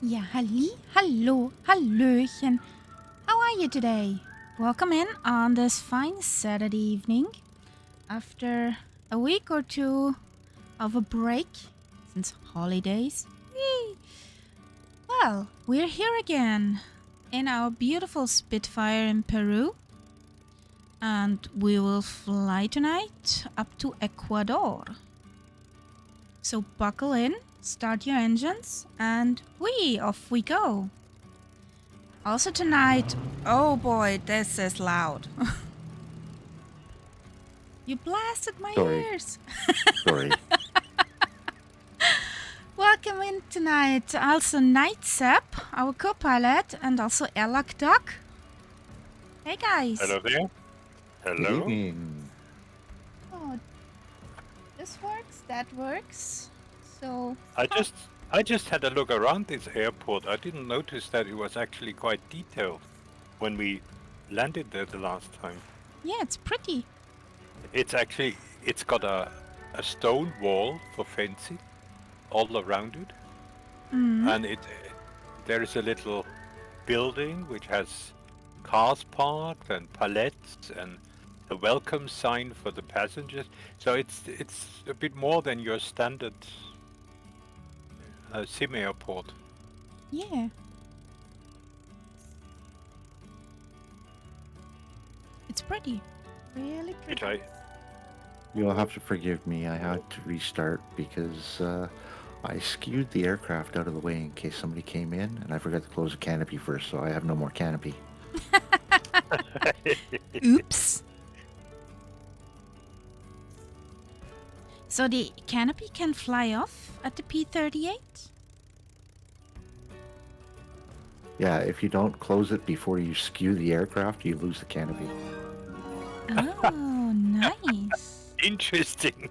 Ja, hallo, hallöchen. How are you today? Welcome in on this fine Saturday evening after a week or two of a break since holidays. Whee! Well, we're here again in our beautiful Spitfire in Peru, and we will fly tonight up to Ecuador. So buckle in, start your engines, and off we go. Also tonight, oh boy, this is loud. You blasted my Sorry. ears. Sorry. Welcome in tonight. Also Nightsap, our co-pilot, and also Airlock Duck. Hey guys. Hello there. Good Hello. evening. Oh, this works, that works. So I just had a look around this airport. I didn't notice that it was actually quite detailed when we landed there the last time. yeah, it's pretty. It's got a stone wall for fencing all around it, and there is a little building which has cars parked and pallets and a welcome sign for the passengers. So it's a bit more than your standard sim airport. Yeah. It's pretty. Really Which pretty. You'll have to forgive me. I had to restart because I skewed the aircraft out of the way in case somebody came in, and I forgot to close the canopy first, so I have no more canopy. Oops. So the canopy can fly off at the P-38? Yeah, if you don't close it before you skew the aircraft, you lose the canopy. Oh, nice. Interesting.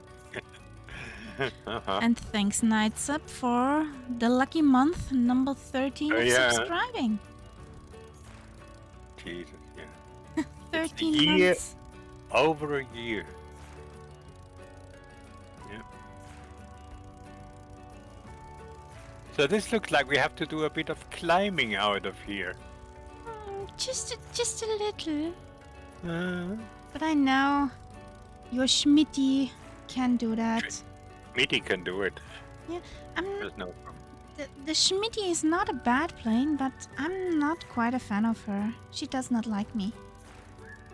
And thanks, Nightsup, for the lucky month number 13 of Yeah. subscribing. Jesus, yeah. 13 year. months. Over a year. Yeah. So this looks like we have to do a bit of climbing out of here. Just a little. Uh, But I know your Schmitty can do that. Mitty can do it. Yeah, There's no problem. the Schmitty is not a bad plane, but I'm not quite a fan of her. She does not like me.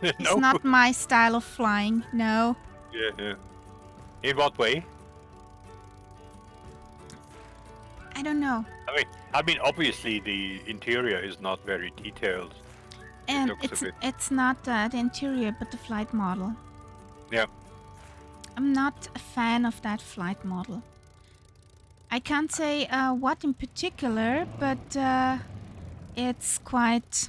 It's No. not my style of flying, no. Yeah. In what way? I don't know. I mean, obviously the interior is not very detailed. And looks a bit- it's not the interior, but the flight model. Yeah. I'm not a fan of that flight model. I can't say what in particular, but it's quite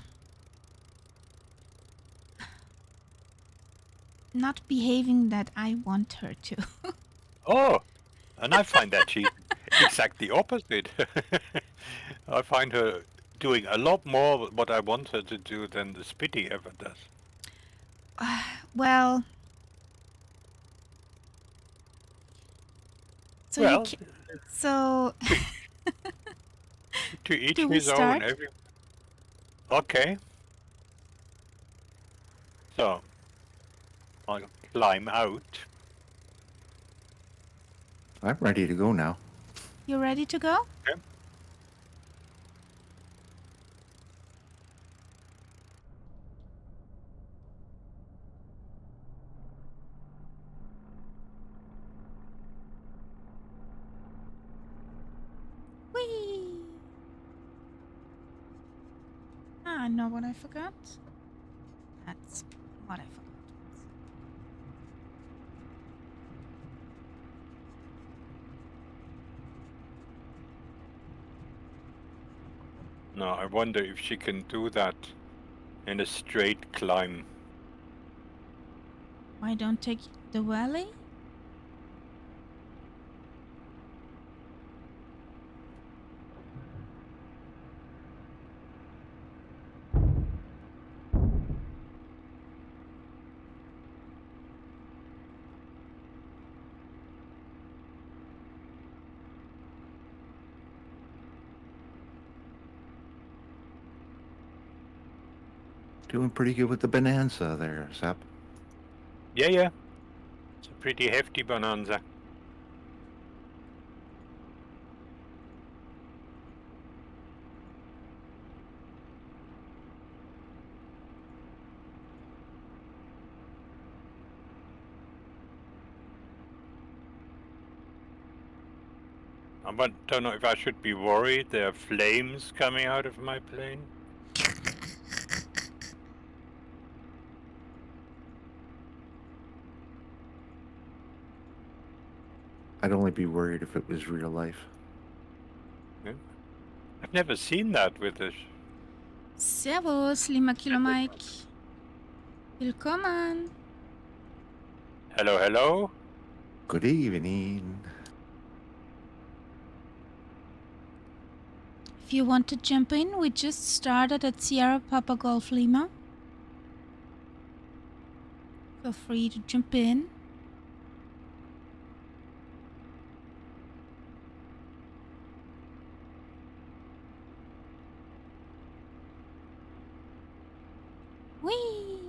not behaving that I want her to. Oh, and I find that she's exactly opposite. I find her doing a lot more what I want her to do than the Spitty ever does. Well, so Well, so to each do we his own. start? Okay. So, I'll climb out. I'm ready to go now. You ready to go? Okay. Whee! Ah, I know what I forgot. That's what I forgot. Now, I wonder if she can do that in a straight climb. Why don't take the valley? Doing pretty good with the bonanza there, Zap. Yeah. It's a pretty hefty bonanza. Don't know if I should be worried. There are flames coming out of my plane. I'd only be worried if it was real life. Yeah. I've never seen that with this. Servus, Lima Kilo Mike. Willkommen. Hello. Good evening. If you want to jump in, we just started at Sierra Papa Golf Lima. Feel free to jump in. Whee!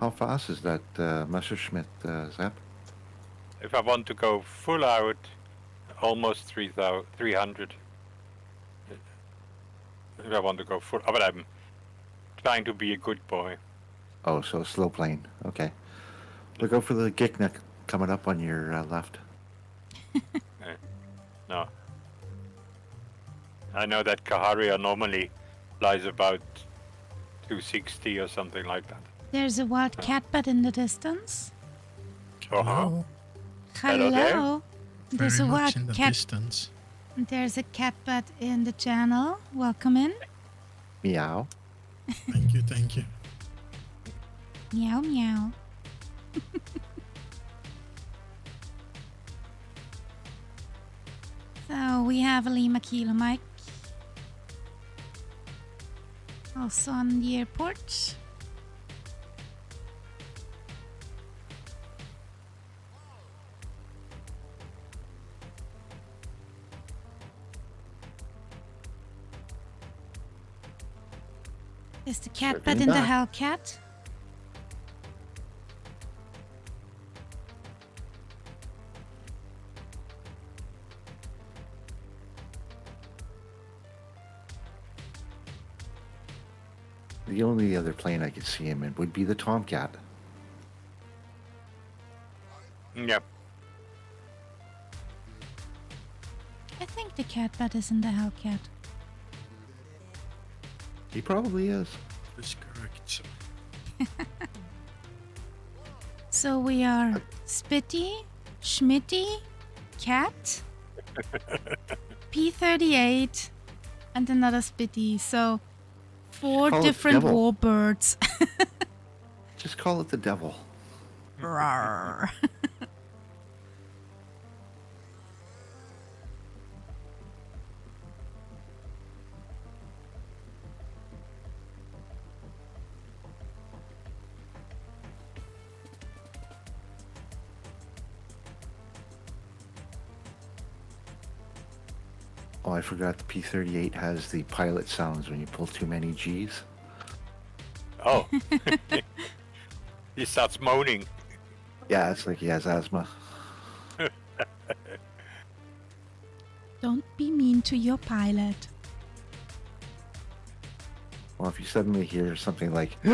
How fast is that Messerschmitt, Zap? If I want to go full out, almost 300. If I want to go full, but I'm trying to be a good boy. Oh, so slow plane. Okay. Look out for the Giknik coming up on your left. No. I know that Kaharia normally flies about 260 or something like that. There's a wild catbat in the distance. Uh-huh. Hello. Hello there. There's Very a much wild in the cat. distance. There's a catbat in the channel. Welcome in. Meow. Thank you. Meow meow. So we have a Lima Kilo Mike. Also on the airport. Is the catbat Circling in the back. Hellcat? The only other plane I could see him in would be the Tomcat. Yep. I think the catbat is in the Hellcat. He probably is. That's correct. So we are Spitty, Schmitty, Cat, P38, and another Spitty. So four Call it different devil. warbirds. Just call it the devil. Rawr. Oh, I forgot the P-38 has the pilot sounds when you pull too many G's. Oh. He starts moaning. Yeah, it's like he has asthma. Don't be mean to your pilot. Well, if you suddenly hear something like, you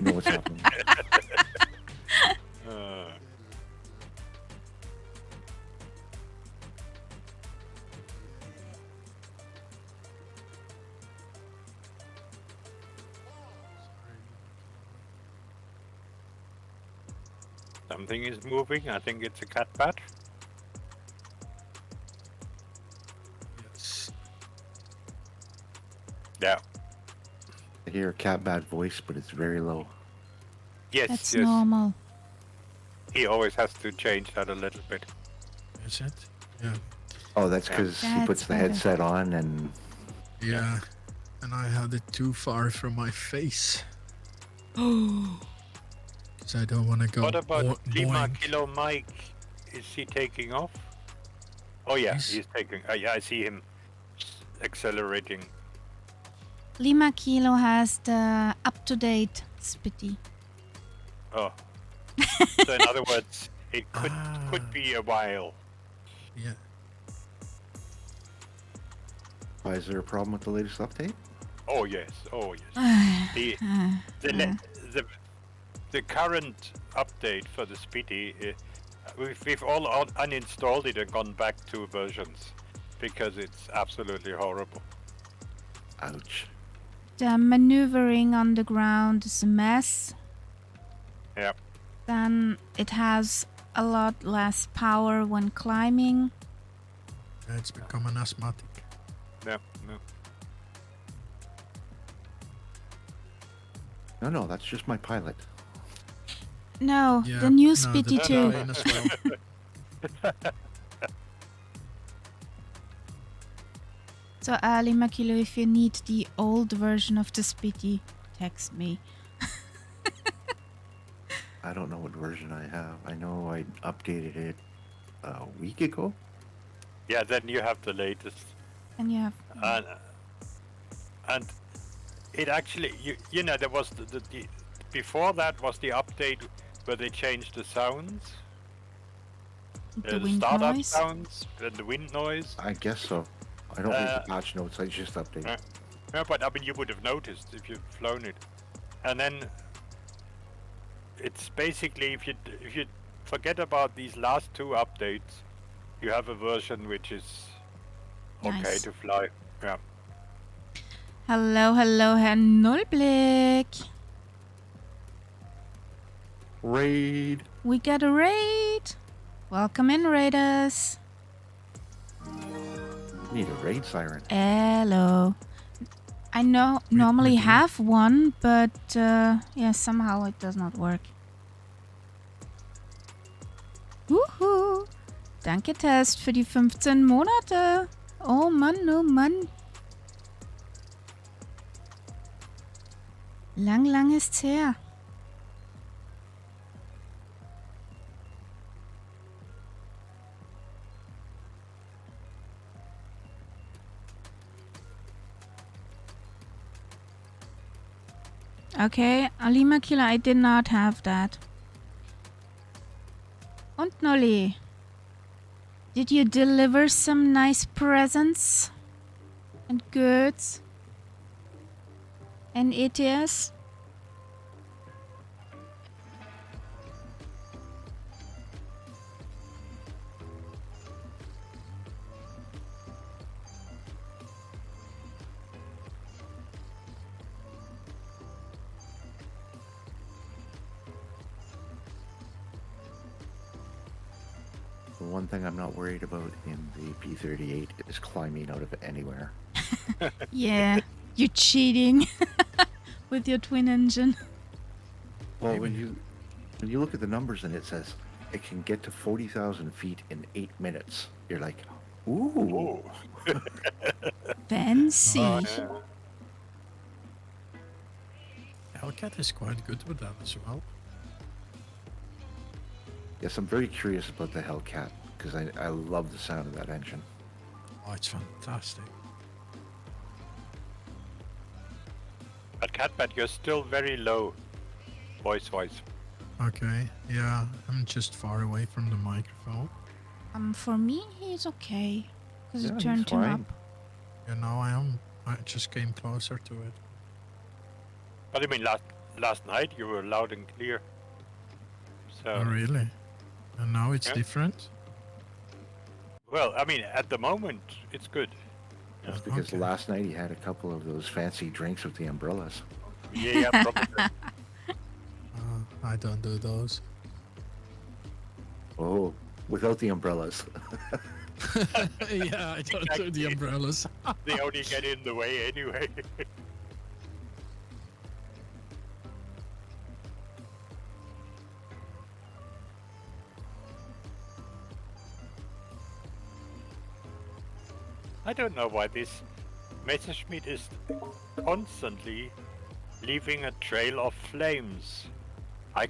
know what's happening. Uh, something is moving. I think it's a catbat. Yes. Yeah. I hear a cat bad voice, but it's very low. Yes. That's yes. normal. He always has to change that a little bit. Is it? Yeah. Oh, that's because he That's puts the better. headset on and Yeah. And I had it too far from my face. Because I don't want to go What about Lima boing. Kilo Mike? Is he taking off? Oh yeah, he's taking. Yeah, I see him accelerating. Lima Kilo has the up-to-date Spitty. Oh, so in other words, it could be a while. Yeah. Why, is there a problem with the latest update? Oh yes, oh yes. The current update for the Speedy, we've all uninstalled it and gone back to versions because it's absolutely horrible. Ouch. The maneuvering on the ground is a mess. Yeah. Then it has a lot less power when climbing. It's become an asthmatic. Yeah. No. No, that's just my pilot. No, Yeah, the new no, Spitty the too. plane as well. So Lima Kilo, if you need the old version of the Spitty, text me. I don't know what version I have. I know I updated it a week ago. Yeah, then you have the latest. And you have And it actually, you know, there was the before that was the update where they changed the sounds, the wind startup noise. sounds and the wind noise. I guess so. I don't read the patch notes. I just update. Yeah, but I mean, you would have noticed if you've flown it. And then it's basically if you forget about these last two updates, you have a version which is okay Nice. to fly. Yeah. Hello, Herr Nullblick. Raid. We got a raid. Welcome in, raiders. Need a raid siren. Hello. I normally have one, but yeah, somehow it does not work. Wuhu. Danke, Test, für die 15 Monate. Oh Mann, oh Mann. Lang ist's her. Okay, Alima Killer, I did not have that. Und Nolly, did you deliver some nice presents and goods and ETS? The one thing I'm not worried about in the P-38 is climbing out of anywhere. Yeah, you're cheating with your twin engine. Well, when you look at the numbers and it says it can get to 40,000 feet in 8 minutes, you're like, ooh. Fancy. Hellcat is quite good with that as well. Yes, I'm very curious about the Hellcat because I love the sound of that engine. Oh, it's fantastic. But Catbat, you're still very low, voice-wise. Okay, yeah, I'm just far away from the microphone. For me, he's okay. Because Yeah, you he's turned him fine. up. Yeah, now I am. I just came closer to it. But I mean, last night you were loud and clear. So, Oh, really? And now it's Yeah. different? well, I mean, at the moment, it's good. That's because Okay. last night he had a couple of those fancy drinks with the umbrellas. Yeah, probably. I don't do those. Oh, without the umbrellas. Yeah, I don't do the Exactly. umbrellas. They only get in the way anyway. I don't know why this Messerschmitt is constantly leaving a trail of flames. I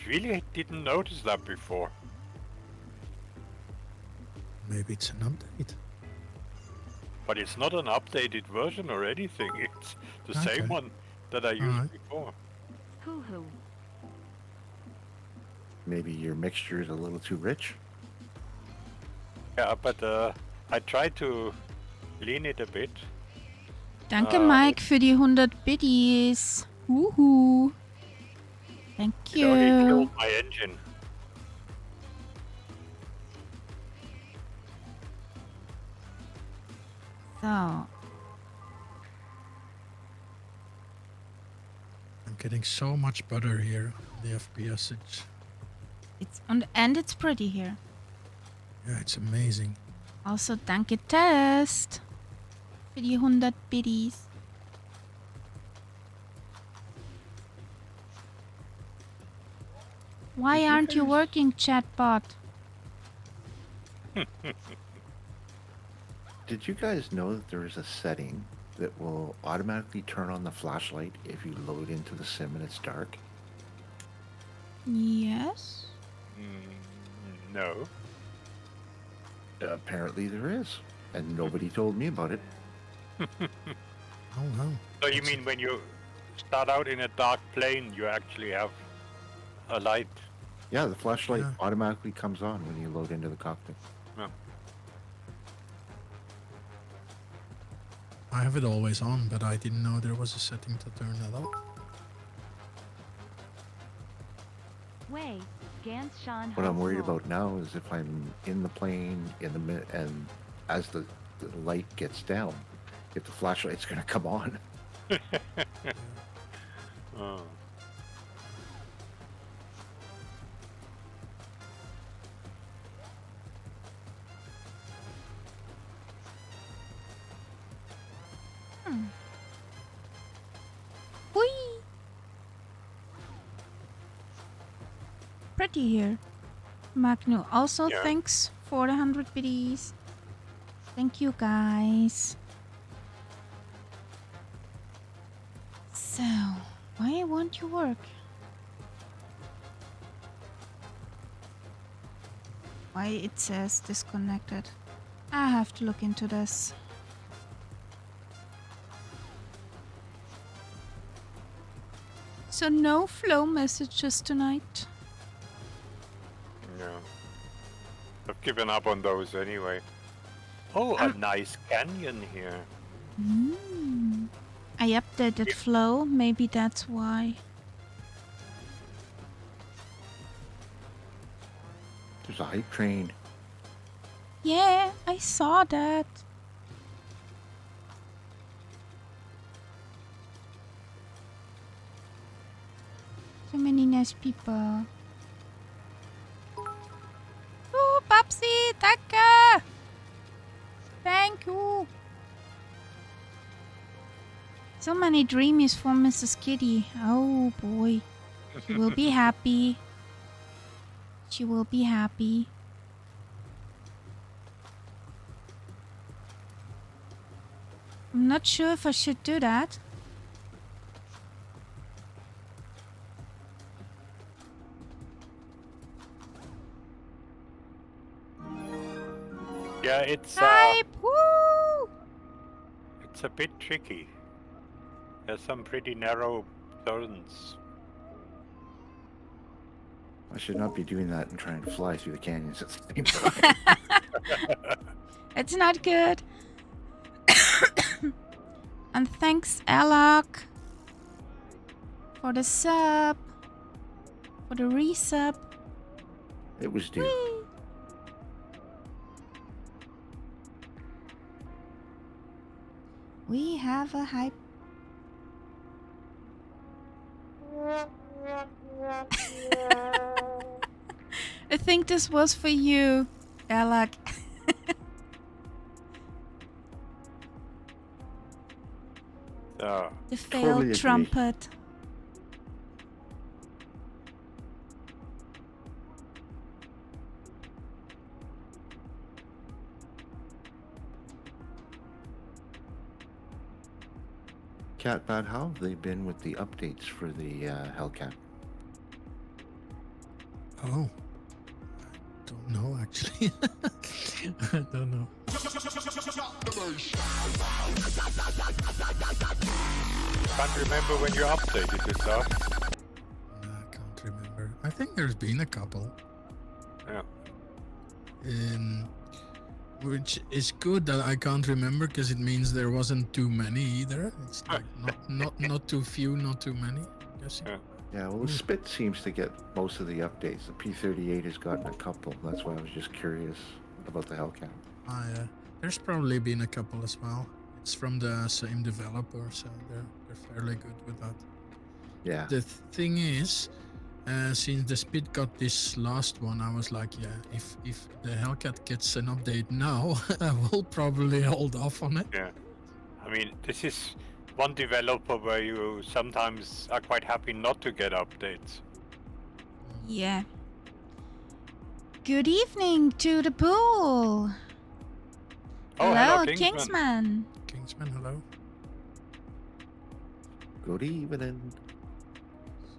really didn't notice that before. Maybe it's an update. But it's not an updated version or anything. It's the same Okay. one that I used Alright. before. Hoo-hoo. Maybe your mixture is a little too rich. Yeah, but I tried to lean it a bit. Danke, Mike, für die 100 Biddies. Woohoo. Thank It only you. killed my engine. So, I'm getting so much better here. The FPS, and it's pretty here. yeah, it's amazing. Also, danke Test für die 100 Biddies. Why aren't you working, chatbot? Did you guys know that there is a setting that will automatically turn on the flashlight if you load into the sim and it's dark? Yes. No. Apparently there is, and nobody told me about it. Oh no. So you mean when you start out in a dark plane, you actually have a light? Yeah, the flashlight Yeah. automatically comes on when you load into the cockpit. Yeah. I have it always on, but I didn't know there was a setting to turn that off. Way. Gans Sean What I'm worried Hosel. about now is if I'm in the plane and as the light gets down, if the flashlight's going to come on. Oh. Whee! Pretty here. Magnu also Yeah. thanks for the 100 biddies. Thank you, guys. So, why won't you work? Why it says disconnected? I have to look into this. So no flow messages tonight. Yeah. I've given up on those anyway. Oh, a nice canyon here. I updated flow, maybe that's why. There's a hype train. Yeah, I saw that. So many nice people. Oh, Babsi, danke! Thank you! So many dreamies for Mrs. Kitty. Oh boy. She will be happy. She will be happy. I'm not sure if I should do that. Yeah, it's Hype! Woo! it's a bit tricky. There's some pretty narrow turns. I should not be doing that and trying to fly through the canyons at the same time. It's not good. And thanks, Alok, for the sub, for the resub. It was due. Whee! We have a hype. I think this was for you, Alok. So, The failed Totally agree. trumpet. Hellcat, Bad, how have they been with the updates for the Hellcat? Oh, don't know actually. I don't know. Can't remember when you updated it, though. I can't remember. I think there's been a couple. Yeah. Which is good that I can't remember because it means there wasn't too many either. It's like not too few, not too many. I'm guessing. Yeah. Yeah, well, the Spit seems to get most of the updates. The P38 has gotten a couple. That's why I was just curious about the Hellcat. There's probably been a couple as well. It's from the same developer, so they're fairly good with that. Yeah. The thing is, since the Spit got this last one, I was like, yeah, if the Hellcat gets an update now, I will probably hold off on it. Yeah. I mean, this is one developer where you sometimes are quite happy not to get updates. Yeah. Good evening to the pool. Oh, hello, Kingsman. Kingsman. Kingsman, hello. Good evening.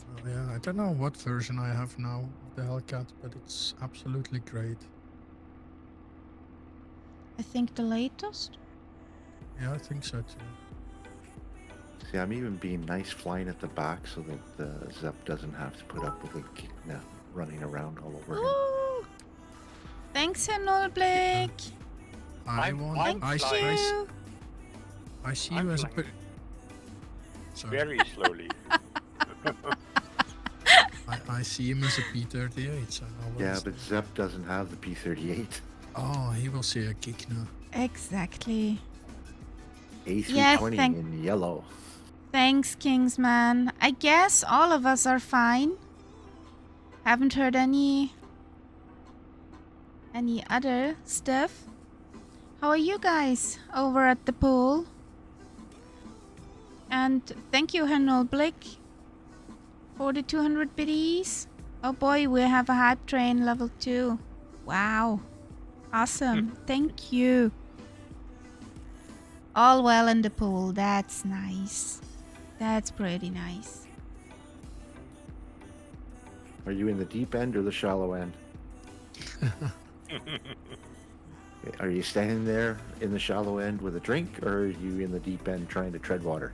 So yeah, I don't know what version I have now of the Hellcat, but it's absolutely great. I think the latest. Yeah, I think so too. See, I'm even being nice flying at the back so that the Zep doesn't have to put up with the Kikna running around all over him. Ooh. Thanks, Henolblik. I I'm want. Thank I you. see I'm you as a. flying Sorry, very slowly. I see him as a P38. So I will Yeah, but Zep doesn't have the P38. Oh, he will see a kick now. Exactly. A320 Yes, in yellow. Thanks, Kingsman. I guess all of us are fine. Haven't heard any other stuff. How are you guys over at the pool? And thank you, Henolblik, for the 200 biddies. Oh boy, we have a hype train level 2. Wow. Awesome. Thank you. All well in the pool. That's nice. That's pretty nice. Are you in the deep end or the shallow end? Are you standing there in the shallow end with a drink, or are you in the deep end trying to tread water?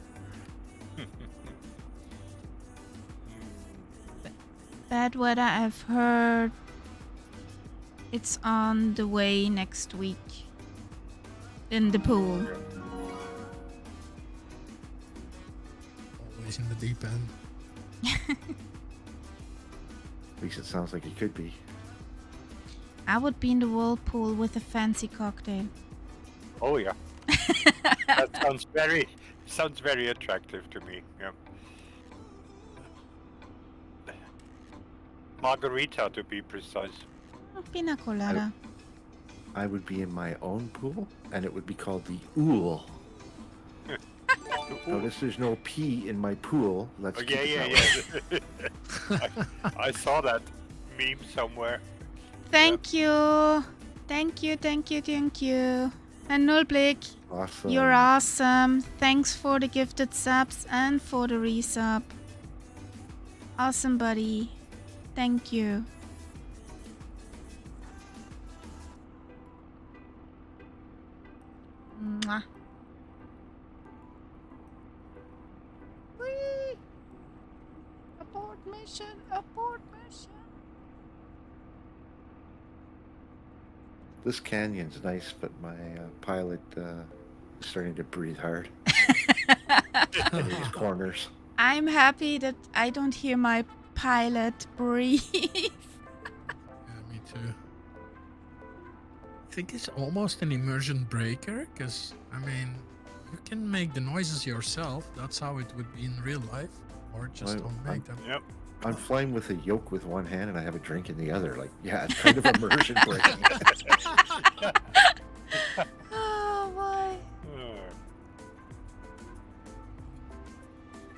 Bad weather, I've heard it's on the way next week. In the pool. Always in the deep end. At least it sounds like it could be. I would be in the whirlpool with a fancy cocktail. Oh yeah. That sounds very attractive to me. Yeah. Margarita, to be precise. Pina colada. I would be in my own pool, and it would be called the Ool. Notice there's no P in my pool. Let's keep it that way. I saw that meme somewhere. Thank you. Thank you. And Nulblik, Awesome. you're awesome. Thanks for the gifted subs and for the resub. Awesome, buddy. Thank you. Mwah. Whee! Abort mission. This canyon's nice, but my pilot is starting to breathe hard in these corners. I'm happy that I don't hear my pilot breathe. Yeah, me too. I think it's almost an immersion breaker, because, I mean, you can make the noises yourself. That's how it would be in real life. Or just don't make them. Yep. I'm flying with a yoke with one hand and I have a drink in the other. Like, yeah, it's kind of immersion breaking. Oh boy.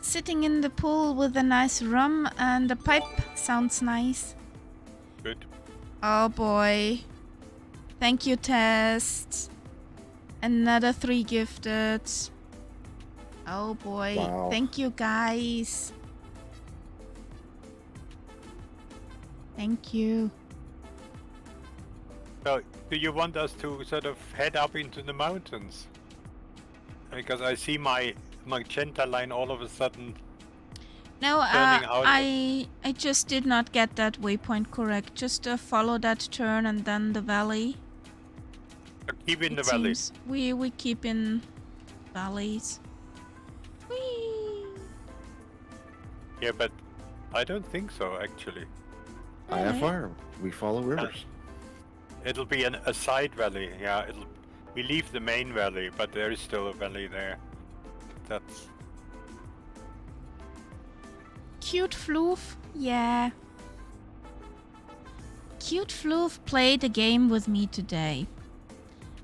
Sitting in the pool with a nice rum and a pipe sounds nice. Good. Oh boy. Thank you, Test. Another 3 gifted. Oh boy. Wow. Thank you, guys. Thank you. So, do you want us to sort of head up into the mountains? Because I see my magenta line all of a sudden. No, Turning out of- I just did not get that waypoint correct. Just follow that turn and then the valley. Keep in It the valley. seems we keep in valleys. Whee! Yeah, but I don't think so, actually. Really? IFR. We follow rivers. It'll be a side valley, yeah. We leave the main valley, but there is still a valley there. That's... Cute Floof, yeah. Cute Floof played a game with me today.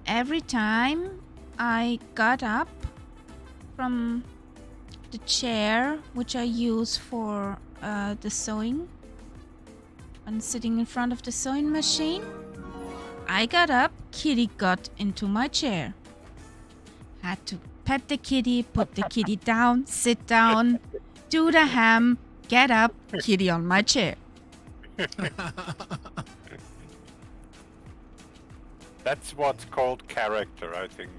Every time I got up from the chair, which I use for the sewing, and sitting in front of the sewing machine, I got up, kitty got into my chair. Had to pet the kitty, put the kitty down, sit down, do the ham, get up, kitty on my chair. That's what's called character, I think.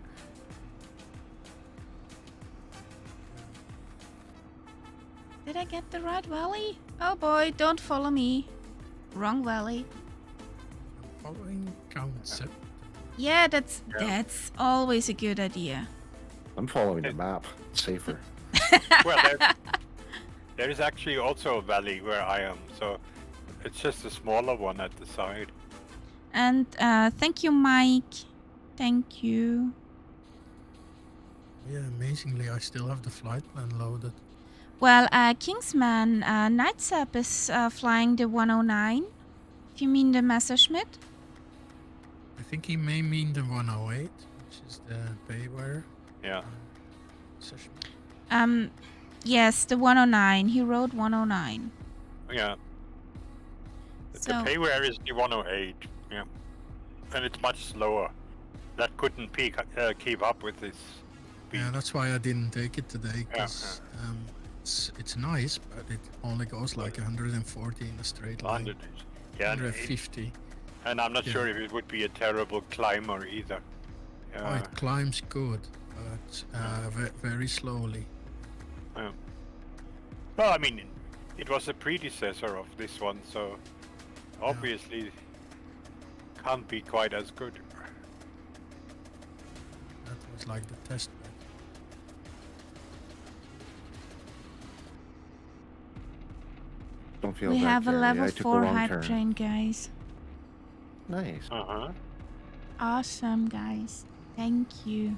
Did I get the right valley? Oh boy, don't follow me. Wrong valley. Following concept. Yeah, that's Yeah. always a good idea. I'm following the map. It's safer. Well, there is actually also a valley where I am, so it's just a smaller one at the side. And thank you, Mike. Thank you. Yeah, amazingly, I still have the flight plan loaded. Well, Kingsman, Nightsap is flying the 109. If you mean the Messerschmitt. I think he may mean the 108, which is the Paywire Yeah. session. Yes, the 109. He rode 109. Yeah. So, The Payware is the 108, yeah. And it's much slower. That couldn't keep up with this speed. Yeah, that's why I didn't take it today, because it's nice, but it only goes like 140 in a straight line. 100. Yeah, and 150. and I'm not Yeah. sure if it would be a terrible climber either. Oh, it climbs good, but very slowly. Well, I mean, it was a predecessor of this one, so obviously can't be quite as good. That was like the test bed. Don't feel we bad, have a Carrie. level I took a 4 wrong hype turn. train, guys. Nice. Uh-huh. Awesome, guys. Thank you.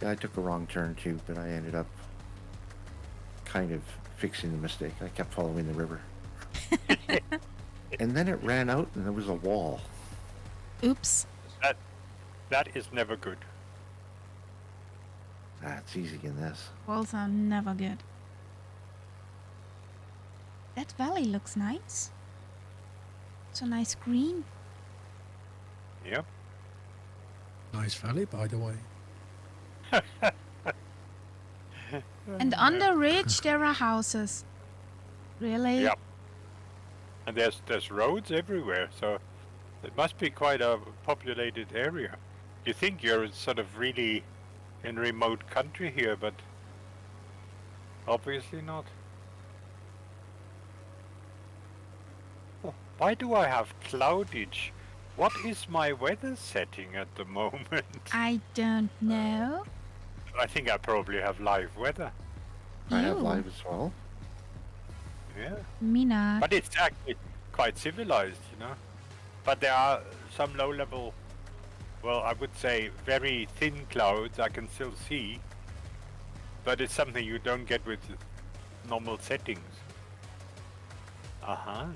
Yeah, I took a wrong turn too, but I ended up kind of fixing the mistake. I kept following the river. And then it ran out and there was a wall. Oops. That is never good. Ah, it's easy in this. Walls are never good. That valley looks nice. It's a nice green. Yep. Nice valley, by the way. And on the ridge there are houses. Really? Yep. And there's roads everywhere, so it must be quite a populated area. You think you're sort of really in remote country here, but obviously not. Oh, why do I have cloudage? What is my weather setting at the moment? I don't know. I think I probably have live weather. I have Ew. live as well. Yeah. Me not. But it's actually quite civilized, you know. But there are some low-level, well, I would say very thin clouds I can still see. But it's something you don't get with normal settings.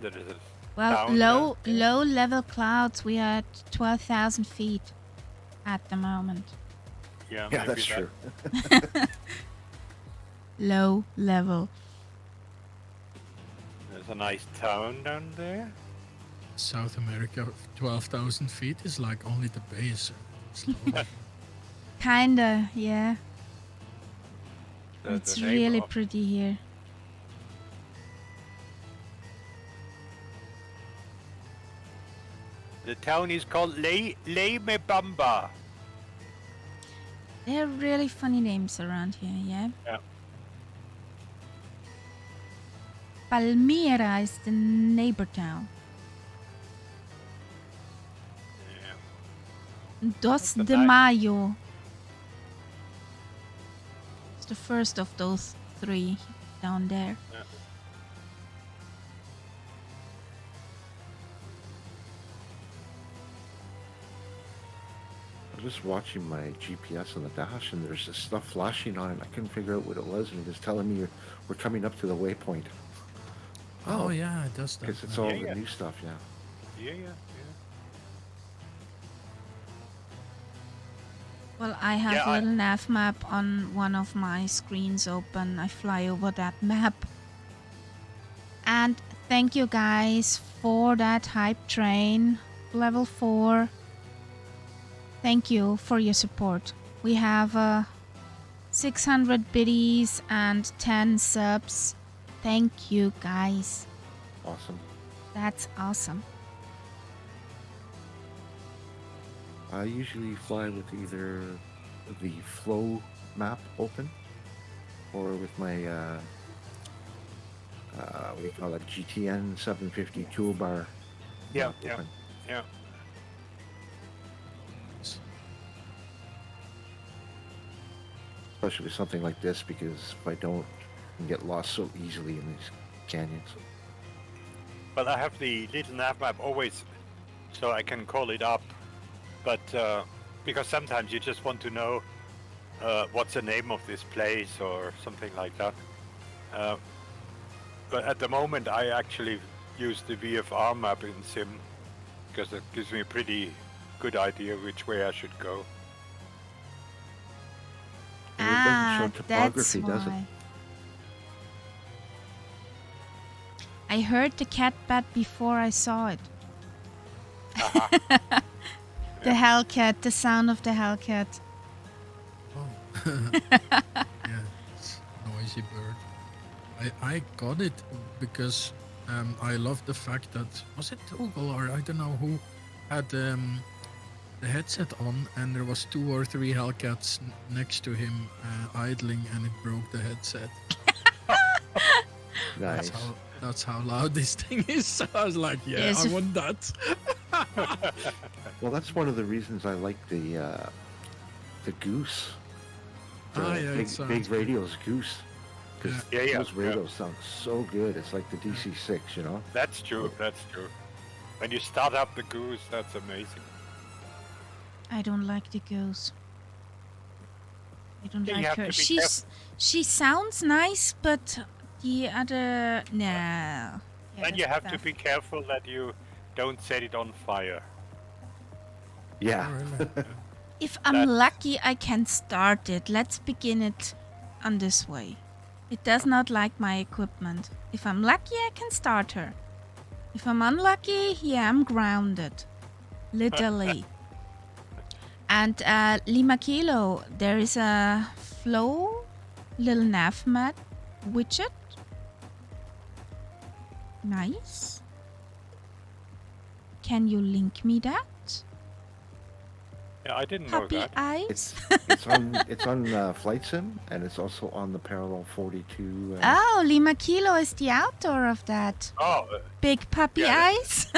There is a Well, down low level clouds. We are at 12,000 feet at the moment. Yeah, Yeah, maybe that's that- true. Low level. There's a nice town down there. South America, 12,000 feet is like only the base. It's low. Kinda, yeah. The It's name really of- pretty here. The town is called Leimebamba. There are really funny names around here, yeah? Yeah. Palmyra is the neighbor town. Yeah. Dos That's de nice. Mayo. It's the first of those three down there. Yeah. I was just watching my GPS on the dash, and there's this stuff flashing on it. I couldn't figure out what it was, and it was telling me we're coming up to the waypoint. Oh yeah, it does that. Because it's yeah. all Yeah, the yeah. new stuff, yeah. Yeah. Well, I have Yeah, a little nav map on one of my screens open. I fly over that map. And thank you guys for that hype train. Level 4. Thank you for your support. We have 600 biddies and 10 subs. Thank you guys. Awesome. That's awesome. I usually fly with either the flow map open or with my what do you call it, GTN 750 toolbar Yeah, map yeah. open. Yeah. Especially with something like this, because if I don't, I can get lost so easily in these canyons. Well, I have the little nav map always, so I can call it up. But because sometimes you just want to know what's the name of this place or something like that. But at the moment, I actually use the VFR map in Sim because it gives me a pretty good idea which way I should go. And it doesn't show That's topography, does it? why. I heard the cat bat before I saw it. The Hellcat, the sound of the Hellcat. Oh. Yeah, it's a noisy bird. I got it because I love the fact that, was it Google or I don't know who had the headset on, and there was 2 or 3 Hellcats next to him idling, and it broke the headset. Nice. That's how loud this thing is. So I was like, yeah, Yes, I if- want that. Well, that's one of the reasons I like the Goose. The Yeah, it big sounds good. radios Goose. Because Yeah, yeah, those yeah. radios sound so good. It's like the DC6, you know? That's true. That's true. When you start up the goose, that's amazing. I don't like the goose. I don't Yeah, you like have her. to be She sounds nice, but the other no. Yeah, And you that's have to tough. be careful that you don't set it on fire. Yeah. Oh, really? If I'm That's- lucky, I can start it. Let's begin it on this way. It does not like my equipment. If I'm lucky, I can start her. If I'm unlucky, yeah, I'm grounded. Literally. And Lima Kilo, there is a flow little nav mat widget. Nice. Can you link me that? Yeah, I didn't know Puppy that. eyes? It's on Flight Sim, and it's also on the Parallel 42. Oh, Lima Kilo is the outdoor of that. Oh, Big puppy Yeah, eyes?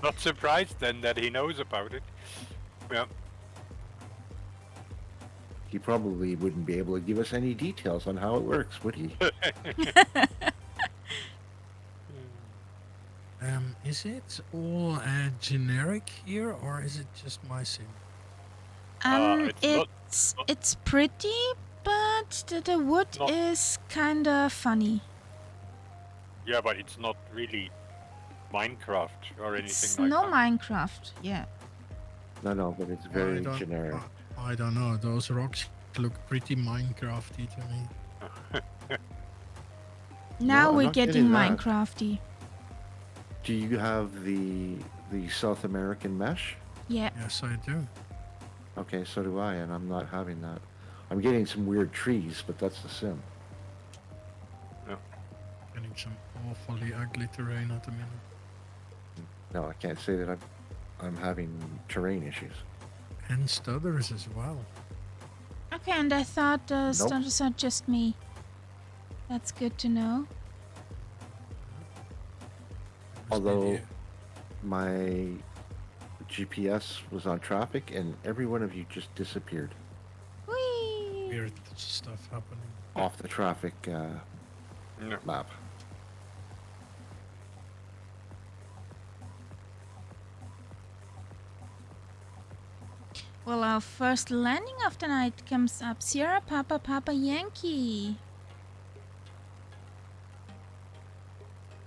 not surprised then that he knows about it. Yeah. He probably wouldn't be able to give us any details on how it works, would he? Is it all generic here, or is it just my sim? It's pretty, but the wood Not- is kinda funny. Yeah, but it's not really Minecraft or anything It's like no that. Minecraft, yeah. No, but it's very I don't- generic. I don't know. Those rocks look pretty Minecrafty to me. Now I'm we're not getting getting that. Minecrafty. Do you have the South American mesh? Yeah. Yes, I do. Okay, so do I, and I'm not having that. I'm getting some weird trees, but that's the sim. Getting some awfully ugly terrain at the minute. No, I can't say that I'm having terrain issues. And stutters as well. Okay, and I thought Nope. stutters are just me. That's good to know. There's Although maybe my GPS was on traffic, and every one of you just disappeared Whee! weird stuff happening. off the traffic No. map. Well, our first landing of the night comes up. Sierra Papa Papa Yankee.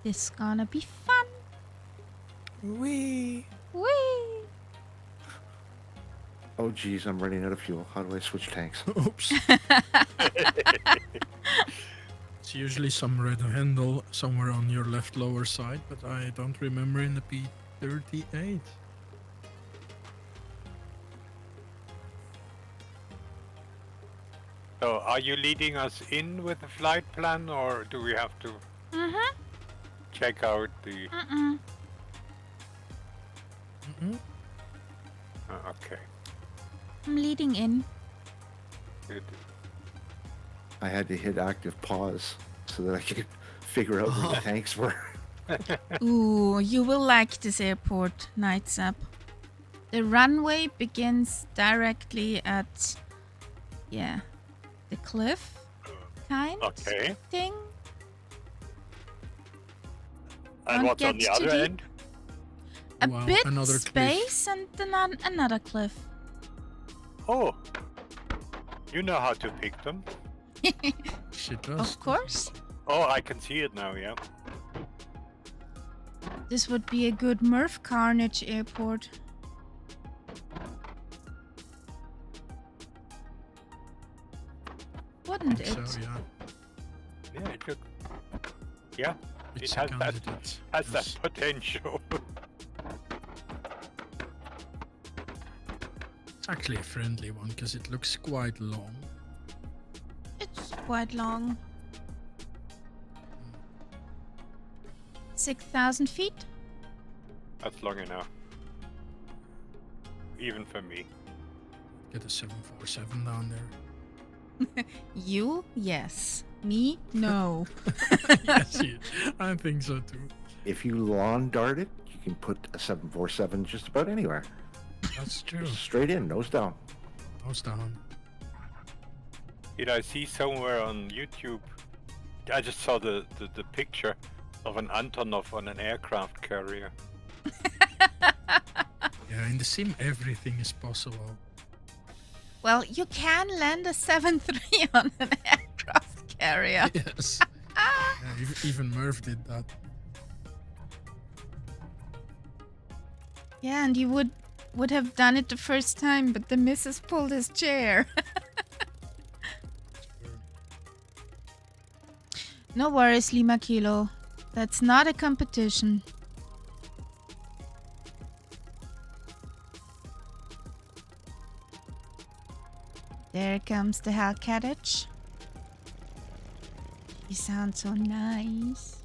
This gonna be fun. Wee! Whee! Oh geez, I'm running out of fuel. How do I switch tanks? Oops. It's usually some red handle somewhere on your left lower side, but I don't remember in the P38. So, are you leading us in with the flight plan, or do we have to Mm-hmm. check out the? Mm-mm. Mm-mm. Okay. I'm leading in. Good. I had to hit active pause so that I could figure out where the tanks were. Ooh, you will like this airport, Nights Up. The runway begins directly at, the cliff kind Okay. thing. And Don't what's on get the too other deep. end? A Wow, bit another cliff. space and then another cliff. Oh, you know how to pick them. She does. Of course. Oh, I can see it now. Yeah. This would be a good Murph Carnage airport. Wouldn't I think it? so, yeah. Yeah, it look. Yeah, It's it a has that. candidate. Has that Yes. potential. It's actually a friendly one because it looks quite long. It's quite long. 6,000 feet? That's long enough. Even for me. Get a 747 down there. You? Yes. Me? No. Yes, I think so too. If you lawn dart it, you can put a 747 just about anywhere. That's true. Straight in, nose down. Nose down. Did I see somewhere on YouTube? I just saw the picture of an Antonov on an aircraft carrier. Yeah, in the sim everything is possible. Well, you can land a 7-3 on an aircraft carrier. Yes. Yeah, even Murph did that. Yeah, and you would have done it the first time, but the missus pulled his chair. No worries, Lima Kilo. That's not a competition. There comes the Hellcatch. He sounds so nice.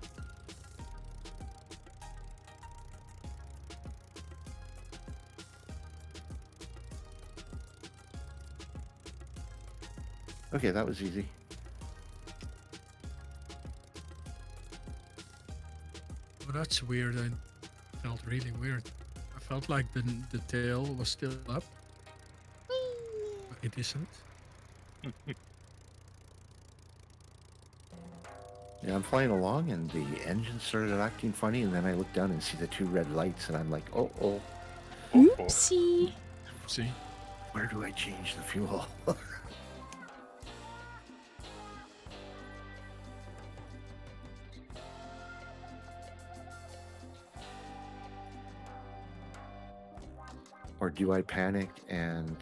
Okay, that was easy. Oh, that's weird. I felt really weird. I felt like the tail was still up. But it isn't. Yeah, I'm flying along, and the engine started acting funny, and then I look down and see the two red lights, and I'm like, oh, Oopsie. See? where do I change the fuel? Or do I panic and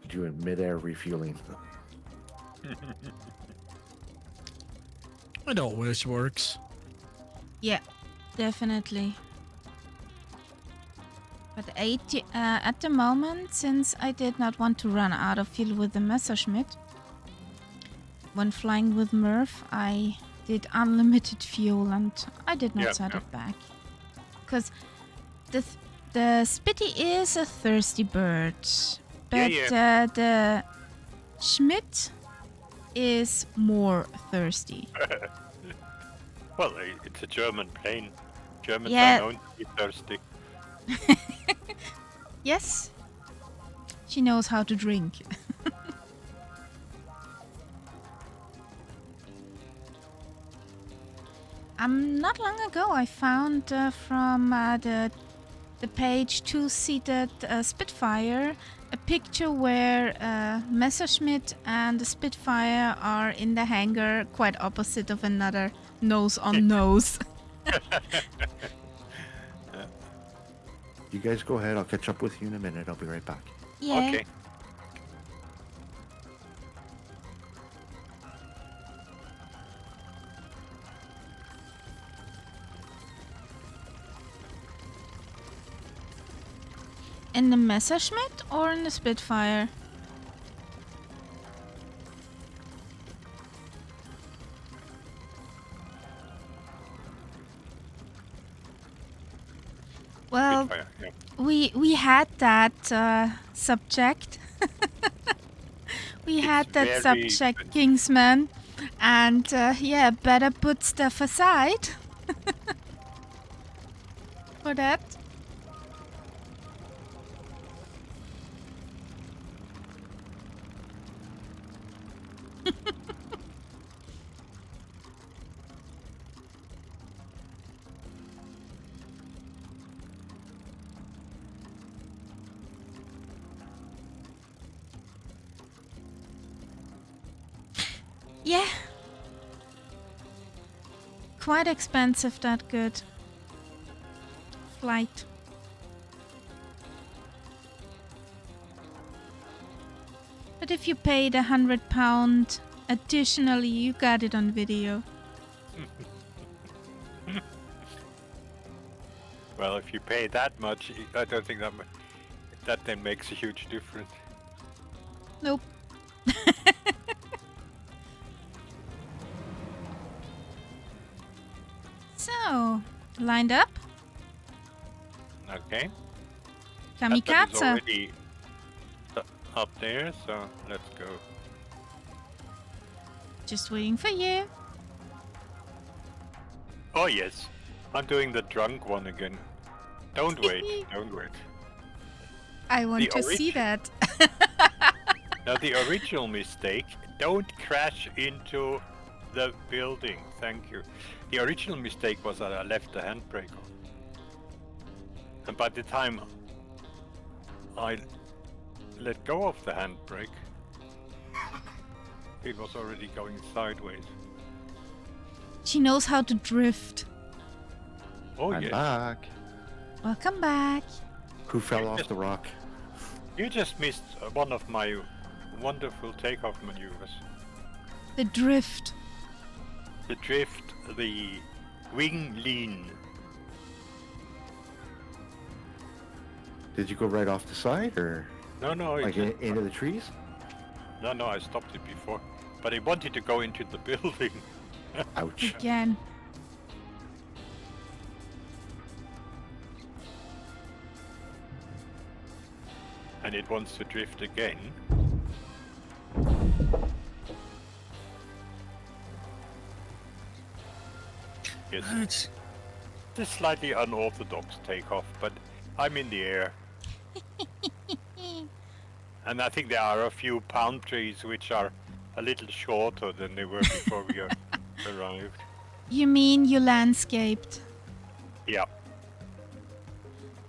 do a mid-air refueling? It always works. Yeah, definitely. But at the moment, since I did not want to run out of fuel with the Messerschmitt, when flying with Murph, I did unlimited fuel and I did not set it back. Because the Spitty is a thirsty bird, but the Schmidt is more thirsty. Well, it's a German plane. Germans Yeah. are known to be thirsty. Yes, she knows how to drink. Not long ago, I found from the page two-seated Spitfire a picture where Messerschmitt and the Spitfire are in the hangar, quite opposite of another, nose on nose. You guys go ahead. I'll catch up with you in a minute. I'll be right back. Yeah. Okay. In the Messerschmitt or in the Spitfire? Well, Spitfire, yeah. we had that subject. We had that very subject, good. Kingsman, and yeah, better put stuff aside for that. Yeah. Quite expensive, that good flight. But if you paid £100 additionally, you got it on video. Well, if you pay that much, I don't think that then makes a huge difference. Nope. So, lined up? Okay. That is Kamikaze. already up there, so let's go. Just waiting for you. Oh yes, I'm doing the drunk one again. Don't wait, don't wait. I want The to see that. Now the original mistake, don't crash into the building, thank you. The original mistake was that I left the handbrake on. And by the time I let go of the handbrake, it was already going sideways. She knows how to drift. Oh I'm yes. back. Welcome back. Who fell off the rock? You just missed one of my wonderful takeoff maneuvers. The drift. The drift, the wing lean. Did you go right off the side or No, like into the trees? No, I stopped it before. But I wanted to go into the building. Ouch. Again. And it wants to drift again. Yes, It's it's a slightly unorthodox takeoff, but I'm in the air. And I think there are a few palm trees which are a little shorter than they were before we arrived. You mean you landscaped? Yeah.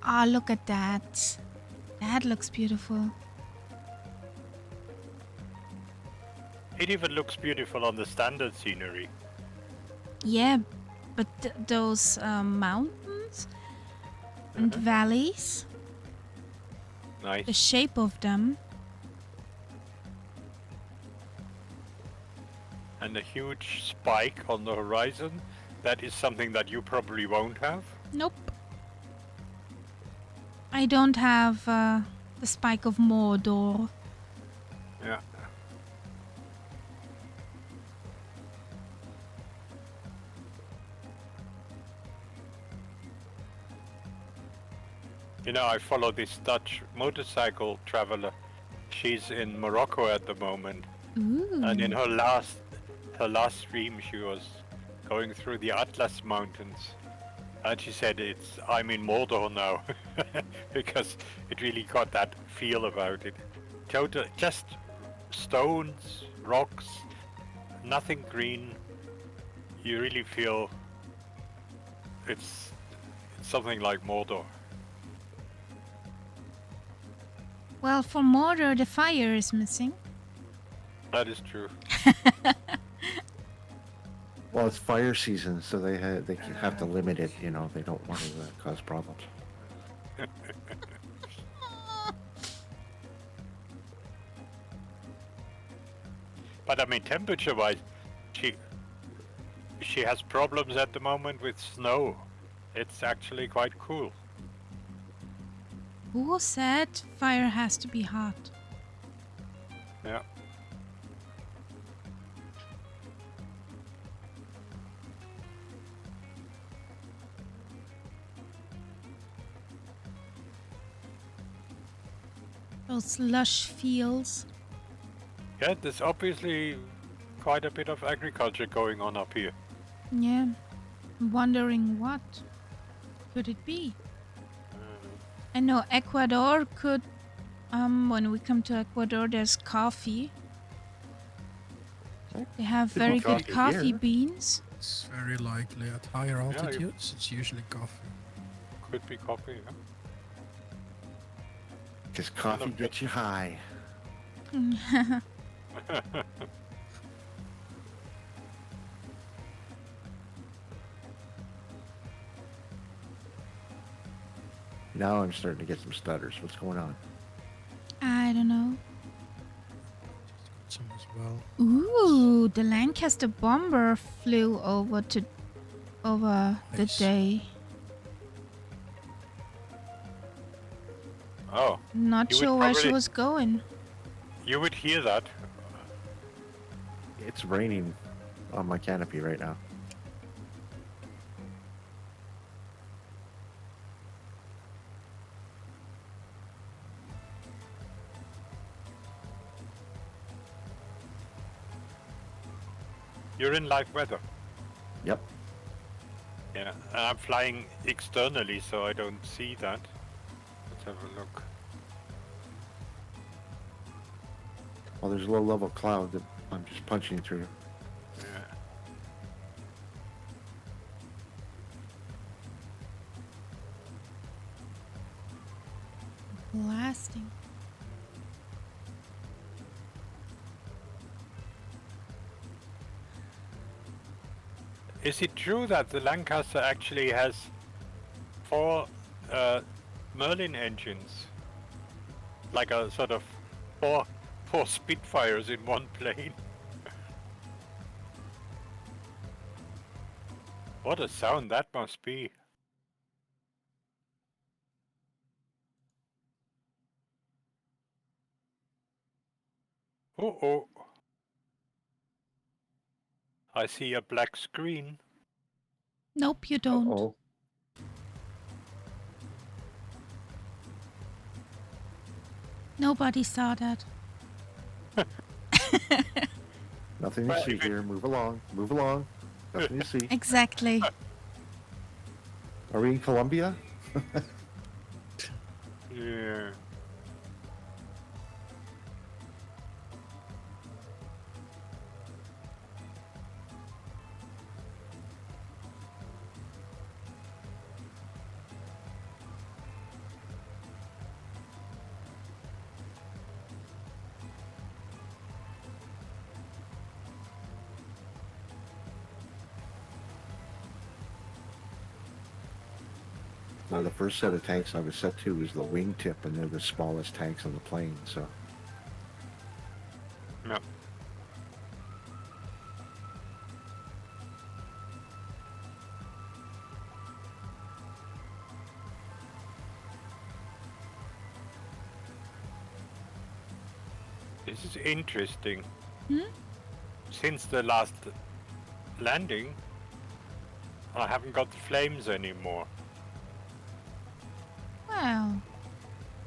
Ah, look at that. That looks beautiful. It even looks beautiful on the standard scenery. Yeah, but those mountains and valleys, the Nice. shape of them. and a huge spike on the horizon. That is something that you probably won't have. Nope. I don't have the spike of Mordor. Yeah. You know, I follow this Dutch motorcycle traveler. She's in Morocco at the moment, Ooh. and in her last stream, she was going through the Atlas Mountains, and she said, I'm in Mordor now," because it really got that feel about it. Total, just stones, rocks, nothing green. You really feel it's something like Mordor. Well, for Mordor, the fire is missing. That is true. Well, it's fire season, so they have to limit it. You know, they don't want to cause problems. But I mean, temperature-wise, she has problems at the moment with snow. It's actually quite cool. Who said fire has to be hot? Yeah. Those lush fields. Yeah, there's obviously quite a bit of agriculture going on up here. Yeah. Wondering what could it be? I know Ecuador could. When we come to Ecuador, there's coffee. They have Could be very good coffee coffee here. beans. It's very likely at higher altitudes. It's usually coffee. Could be coffee, yeah? Because coffee gets you high. Now I'm starting to get some stutters. What's going on? I don't know. Some as well. Ooh, the Lancaster bomber flew over the Nice. day. Oh, Not You would sure where she probably- was going. you would hear that. It's raining on my canopy right now. You're in live weather. Yep. Yeah, and I'm flying externally, so I don't see that. Let's have a look. Well, there's a low level cloud that I'm just punching through. Yeah. Blasting. Is it true that the Lancaster actually has 4 Merlin engines? Like a sort of four Spitfires in one plane? What a sound that must be. Oh. I see a black screen. Nope, you don't. Oh, Nobody saw that. nothing to Well, see if it- here. Move along. Move along. Nothing to see. Exactly. Are we in Colombia? Yeah. Now, the first set of tanks I was set to was the wingtip, and they're the smallest tanks on the plane. So No. This is interesting. Hmm? Since the last landing, I haven't got the flames anymore. Well,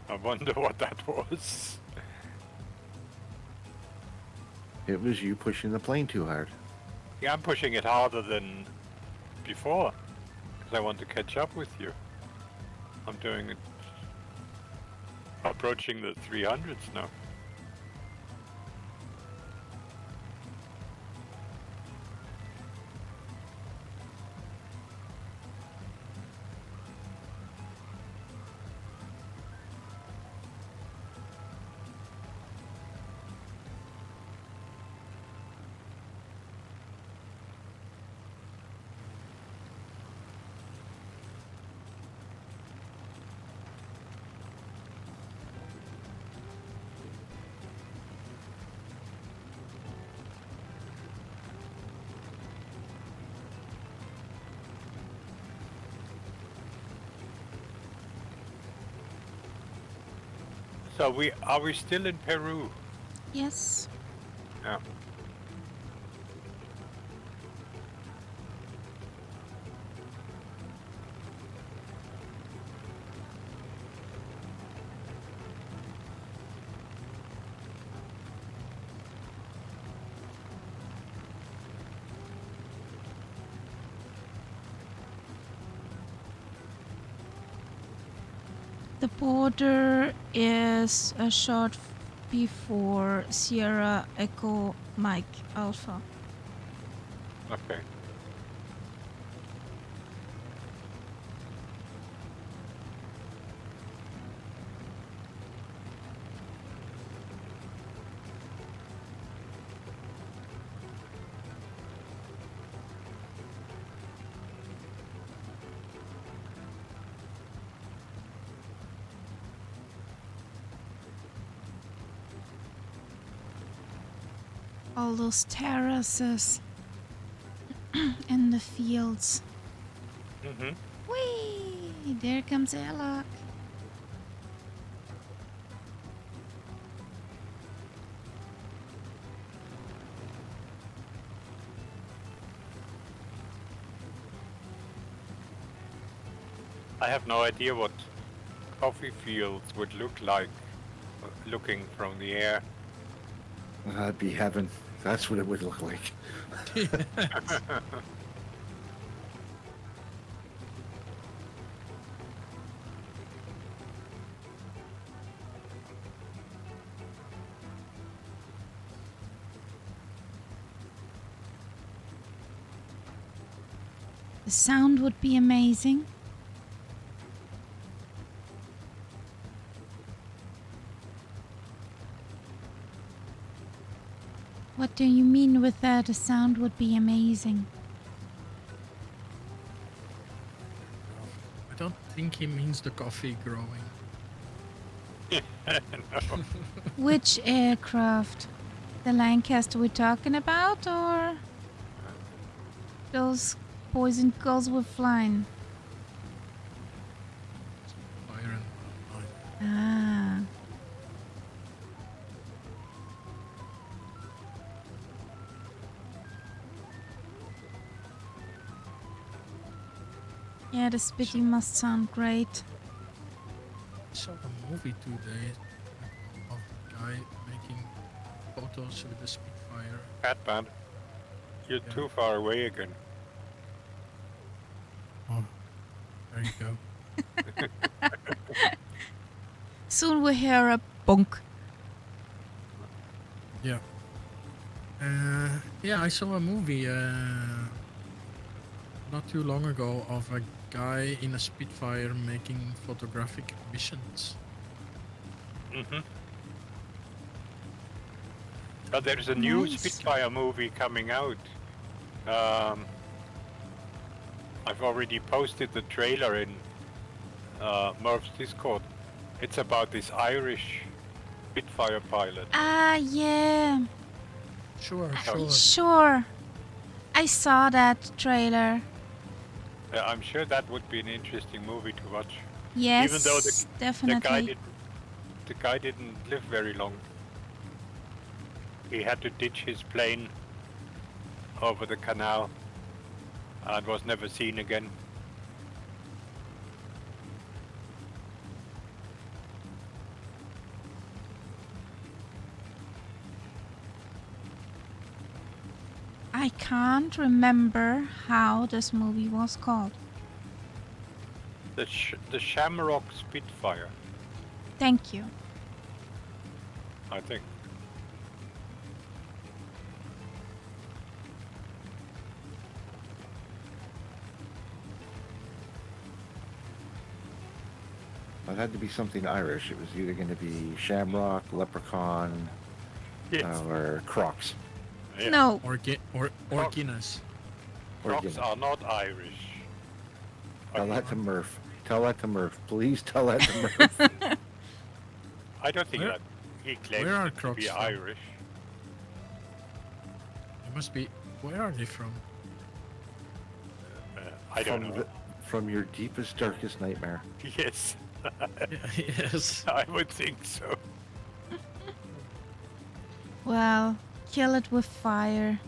I wonder what that was. It was you pushing the plane too hard. Yeah, I'm pushing it harder than before because I want to catch up with you. I'm doing it, approaching the 300s now. So are we still in Peru? yes. Yeah. The border is a short before Sierra Echo Mike Alpha. Okay. All those terraces in the fields. Mm-hmm. Whee! There comes Alok. I have no idea what coffee fields would look like looking from the air. That'd be heaven. That's what it would look like. The sound would be amazing. What do you mean with that? The sound would be amazing. I don't think he means the coffee growing. Which aircraft? The Lancaster we're talking about, or those poison girls were flying? Fire and mine. Ah. Yeah, the spitting must sound great. I saw a movie 2 days ago of a guy making photos with a Spitfire. Catman, you're Yeah. too far away again. Oh, there you go. Soon we'll hear a bonk. Yeah. Yeah, I saw a movie not too long ago of a guy in a Spitfire making photographic missions. Mm-hmm. There's a new Nice. Spitfire movie coming out. I've already posted the trailer in Murph's Discord. It's about this Irish Spitfire pilot. Ah, yeah. Sure, Oh, sure. Sure. I saw that trailer. I'm sure that would be an interesting movie to watch. Yes, Even though the definitely. the guy didn't live very long. he had to ditch his plane over the canal and was never seen again. I can't remember how this movie was called. The Shamrock Spitfire, Thank you. I think. It had to be something Irish. It was either going to be Shamrock, Leprechaun, Yes. or Crocs. Yeah. No. Or Guinness. Or Crocs Guinness. are not Irish. Tell that to Murph. Tell that to Murph. Please tell that to Murph. I don't think Where- that he claims where are to be Crocs from? Irish. It must be. Where are they from? I don't From know. from your deepest, darkest nightmare. Yes, Yes. I would think so. Well, kill it with fire.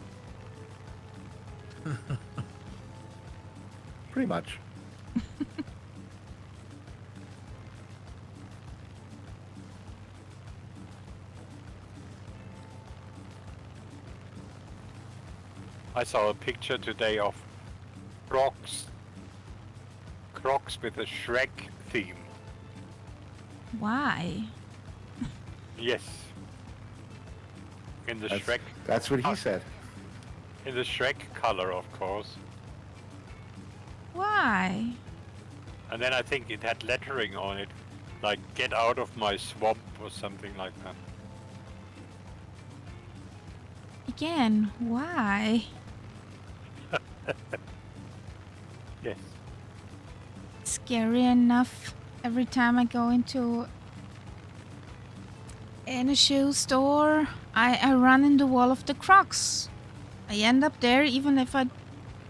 Pretty much. I saw a picture today of Crocs with a Shrek theme. Why? Yes. In the That's, Shrek, that's what he Ah. said. in the Shrek color, of course. Why? And then I think it had lettering on it, like "Get out of my swamp" or something like that. Again, why? Yes. Scary enough every time I go into a shoe store. I run in the wall of the Crocs. I end up there even if I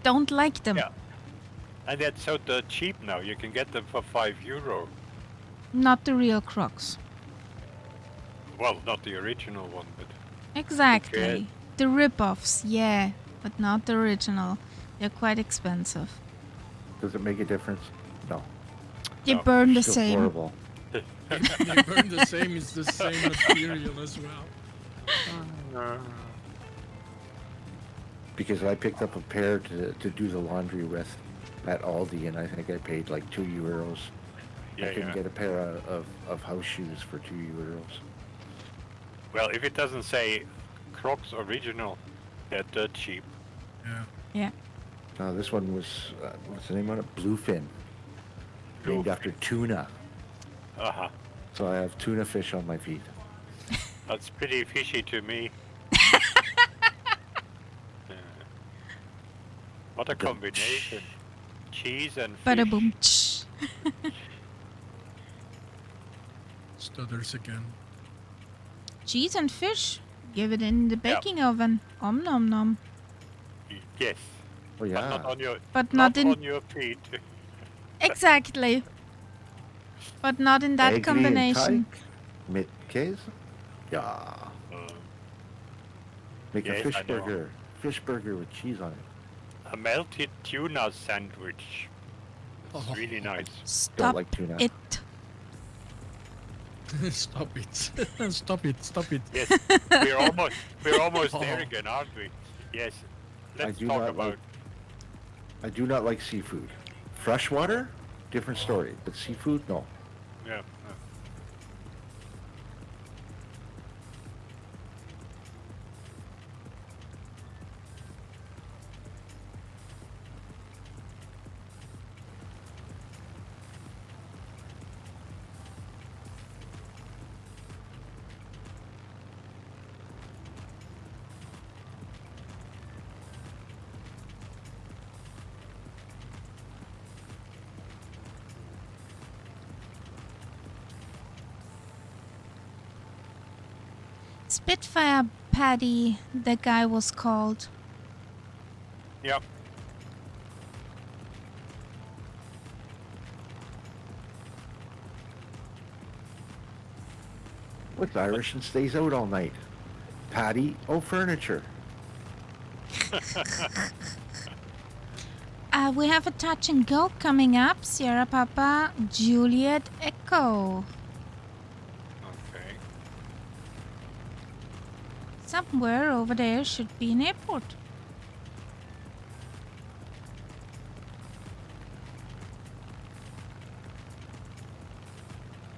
don't like them. Yeah. And they're so dirt cheap now. You can get them for €5. Not the real Crocs. Well, not the original one, but Exactly. Okay. The rip-offs, yeah, but not the original. They're quite expensive. Does it make a difference? No. They No, burn the Still same. horrible. They burn the same. It's the same material as well. Because I picked up a pair to do the laundry with at Aldi, and I think I paid like €2. yeah, I couldn't yeah. get a pair of house shoes for €2. Well, if it doesn't say Crocs original, they're dirt cheap. Yeah. Yeah. This one was, what's the name on it? Bluefin. Named Bluefin. after tuna. Uh-huh. So I have tuna fish on my feet. That's pretty fishy to me. What a combination. Cheese and fish. Bada boom. Tsh. Stutters again. Cheese and fish. Give it in the baking oven. Om nom nom. Yes. Oh But yeah. not on your But not in on your feet. exactly. But not in that Egg combination. Mit Käse? Yeah. Uh, Make Yes, a fish I know. burger. Fish burger with cheese on it. a melted tuna sandwich. It's Oh. really nice. Don't Stop like tuna. it. Stop it. Stop it. Stop it. Yes, we're almost there Oh. again, aren't we? Yes. Let's do talk not about I do not like seafood. Freshwater, different story. But seafood, no. yeah. Spitfire Paddy, the guy was called. Yep. What's Irish and stays out all night? Patty O'Furniture. We have a touch and go coming up. Sierra Papa, Juliet Echo. Okay. Somewhere over there should be an airport.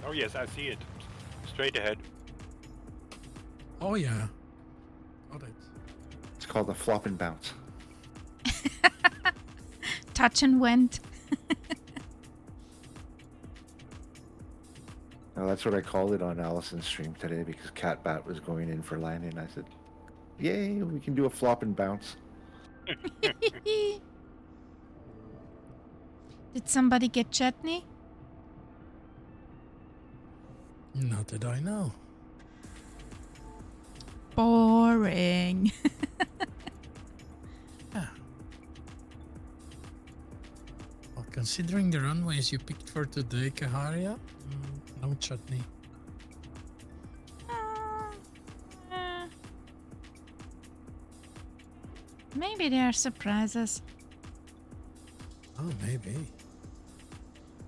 Oh yes, I see it. Straight ahead. Oh yeah. Got it. It's called the Flop and Bounce. Touch and went. Now, that's what I called it on Allison's stream today because Catbat was going in for landing. I said, yay, we can do a flop and bounce. Did somebody get chutney? Not that I know. Boring. Yeah. Well, considering the runways you picked for today, Kaharia, no chutney. Maybe they are surprises. Oh, maybe.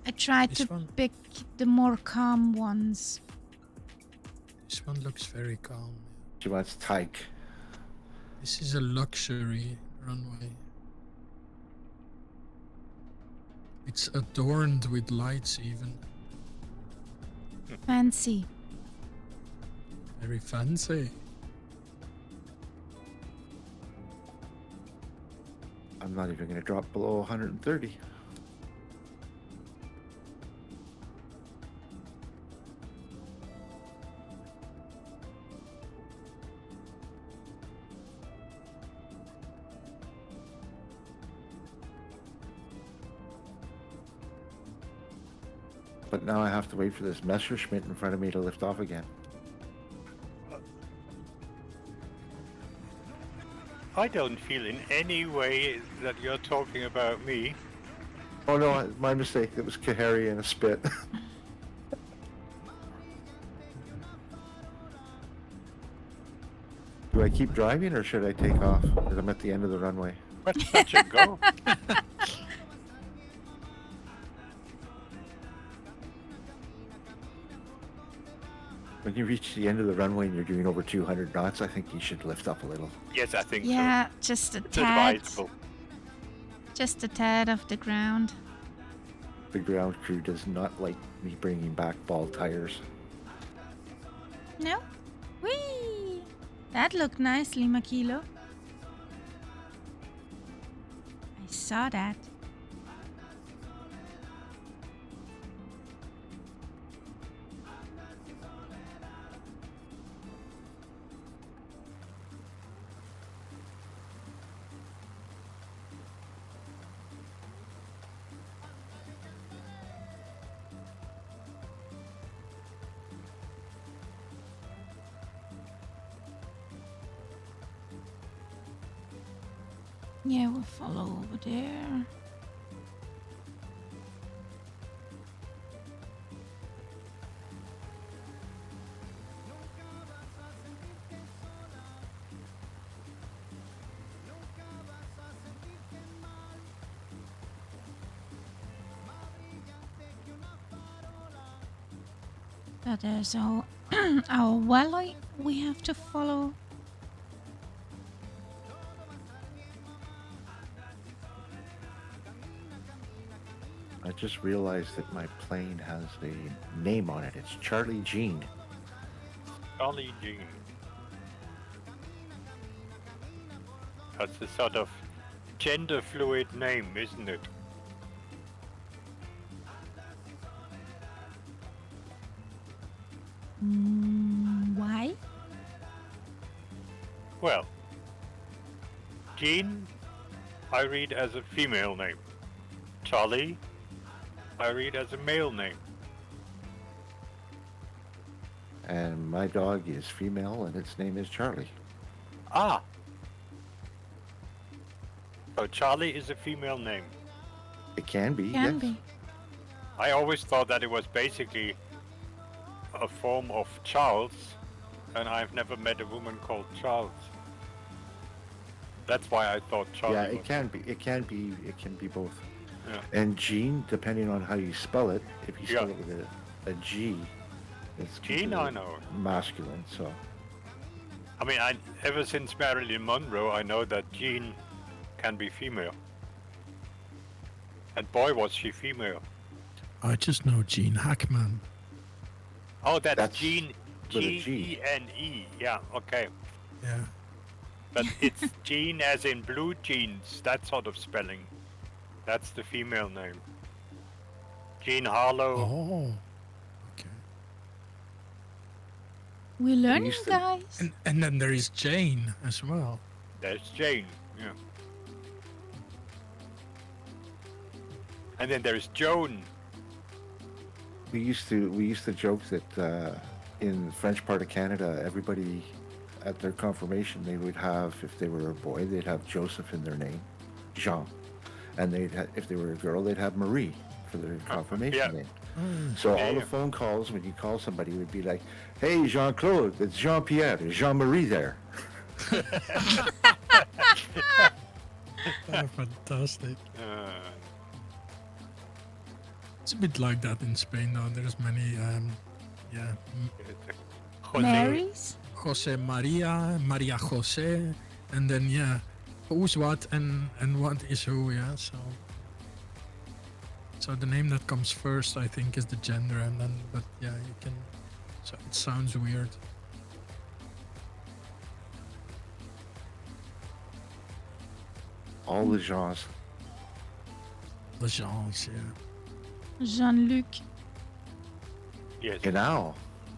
I tried This to one? pick the more calm ones. This one looks very calm. She wants Tyke. This is a luxury runway. It's adorned with lights even. Fancy. Very fancy. I'm not even going to drop below 130. But now I have to wait for this Messerschmitt in front of me to lift off again. I don't feel in any way that you're talking about me. Oh no, my mistake. It was Kahari and a spit. Do I keep driving or should I take off? Because I'm at the end of the runway. Let's touch and go. When you reach the end of the runway and you're doing over 200 knots, I think you should lift up a little. Yes, I think so. Yeah, just a It's tad. advisable. Just a tad off the ground. The ground crew does not like me bringing back bald tires. No? Whee! That looked nicely, Makilo. I saw that. Yeah, we'll follow over there. So there's our our valley we have to follow. I just realized that my plane has a name on it. It's Charlie Jean. Charlie Jean. That's a sort of gender fluid name, isn't it? Why? Well, Jean, I read as a female name. Charlie, I read as a male name. And my dog is female and its name is Charlie. Ah! So Charlie is a female name. It can be, Can yes. be. I always thought that it was basically a form of Charles, and I've never met a woman called Charles. That's why I thought Charlie Yeah, was. it can be. It can be both. Yeah. And Jean, depending on how you spell it, if you Yeah. spell it with a G, it's Jean, I know. masculine. So I mean, ever since Marilyn Monroe, I know that Jean can be female. And boy, was she female. I just know Gene Hackman. Oh, that's That's Jean. with a G. Gene. Yeah, okay. Yeah. But it's Jean as in blue jeans, that sort of spelling. That's the female name. Jean Harlow. Oh. Okay. We're learning, used to- guys. And then there is Jane as well. There's Jane. Yeah. And then there's Joan. we used to joke that in the French part of Canada, everybody at their confirmation they would have, if they were a boy, they'd have Joseph in their name, Jean, and if they were a girl, they'd have Marie for their confirmation yeah. name. So Yeah, all yeah. the phone calls when you call somebody would be like, "Hey, Jean-Claude, it's Jean-Pierre, is Jean-Marie there?" Oh, fantastic. Uh, It's a bit like that in Spain, though. There's many, yeah, Jose. Marys? Jose Maria, Maria Jose, and then yeah, who's what and what is who, yeah. So the name that comes first, I think, is the gender, and then but yeah, you can. So it sounds weird. All the Jeans. The genres, yeah. Jean-Luc. Yes. Genau.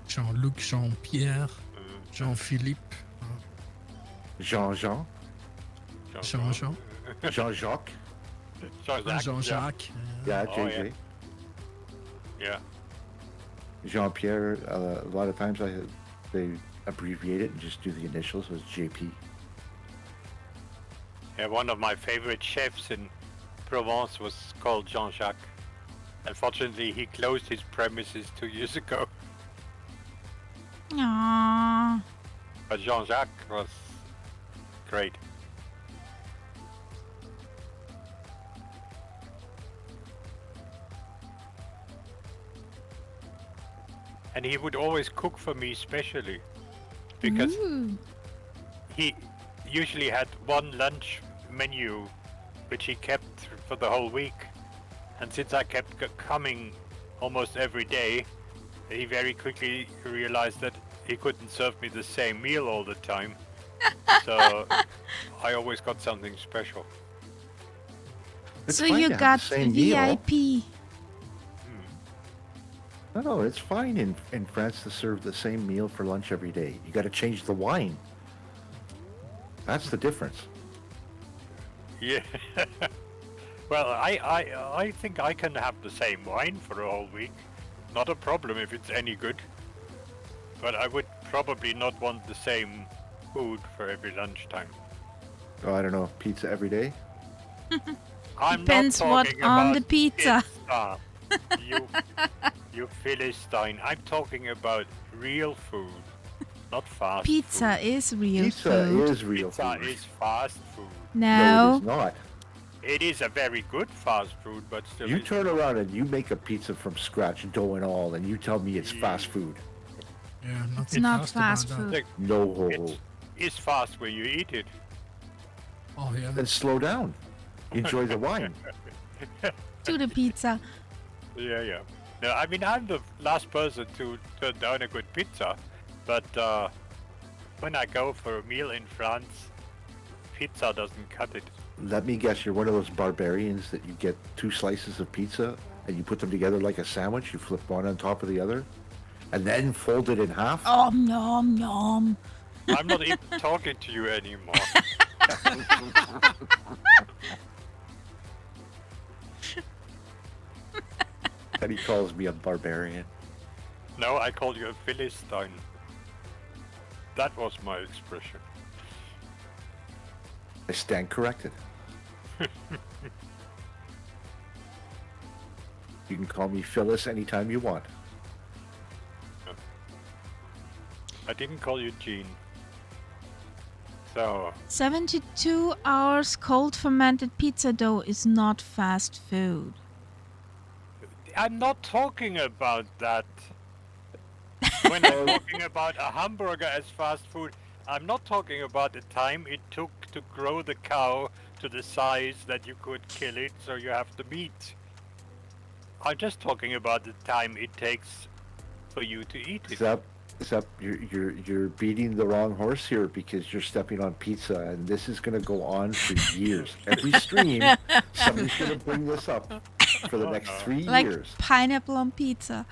Jean-Luc, Jean-Pierre, Mm, Jean-Philippe, Jean-Jean. Jean-Jean, Jean-Jacques. Jean-Jacques. Jean-Jacques. Yeah, Oh, JJ. Yeah. Jean-Pierre, a lot of times they abbreviate it and just do the initials, so it's JP. Yeah, one of my favorite chefs in Provence was called Jean-Jacques. Unfortunately, he closed his premises 2 years ago. Aww. But Jean-Jacques was great. And he would always cook for me specially. Because Ooh. he usually had one lunch menu which he kept for the whole week. And since I kept coming almost every day, he very quickly realized that he couldn't serve me the same meal all the time. So I always got something special. It's So fine you to have the got same meal. VIP. No, it's fine in France to serve the same meal for lunch every day. You got to change the wine. That's the difference. Yeah. Well, I think I can have the same wine for a whole week. Not a problem if it's any good. But I would probably not want the same food for every lunchtime. Oh, I don't know, pizza every day? I'm Depends not what talking on about the pizza. You Philistine. I'm talking about real food, not fast Pizza food. is real Pizza food. is real Pizza food. is fast food. No, it No. is not. It is a very good fast food, but still. You it's- turn around and you make a pizza from scratch, dough and all, and you tell me it's fast food. Yeah, It's not fast about food. that. No ho It's, ho. it's fast when you eat it. Oh yeah. Then slow down. Enjoy the wine. To the pizza. Yeah. No, I mean, I'm the last person to turn down a good pizza, but when I go for a meal in France, pizza doesn't cut it. Let me guess, you're one of those barbarians that you get 2 slices of pizza and you put them together like a sandwich. You flip one on top of the other and then fold it in half. Oh, nom nom. I'm not even talking to you anymore. And he calls me a barbarian. No, I called you a Philistine. That was my expression. I stand corrected. You can call me Phyllis anytime you want. I didn't call you Gene. So, 72 hours cold fermented pizza dough is not fast food. I'm not talking about that. When I'm talking about a hamburger as fast food, I'm not talking about the time it took to grow the cow to the size that you could kill it, so you have the meat. I'm just talking about the time it takes for you to eat it. Except you're beating the wrong horse here because you're stepping on pizza, and this is going to go on for years. Every stream, somebody's going to bring this up for the next 3 Like years. pineapple on pizza.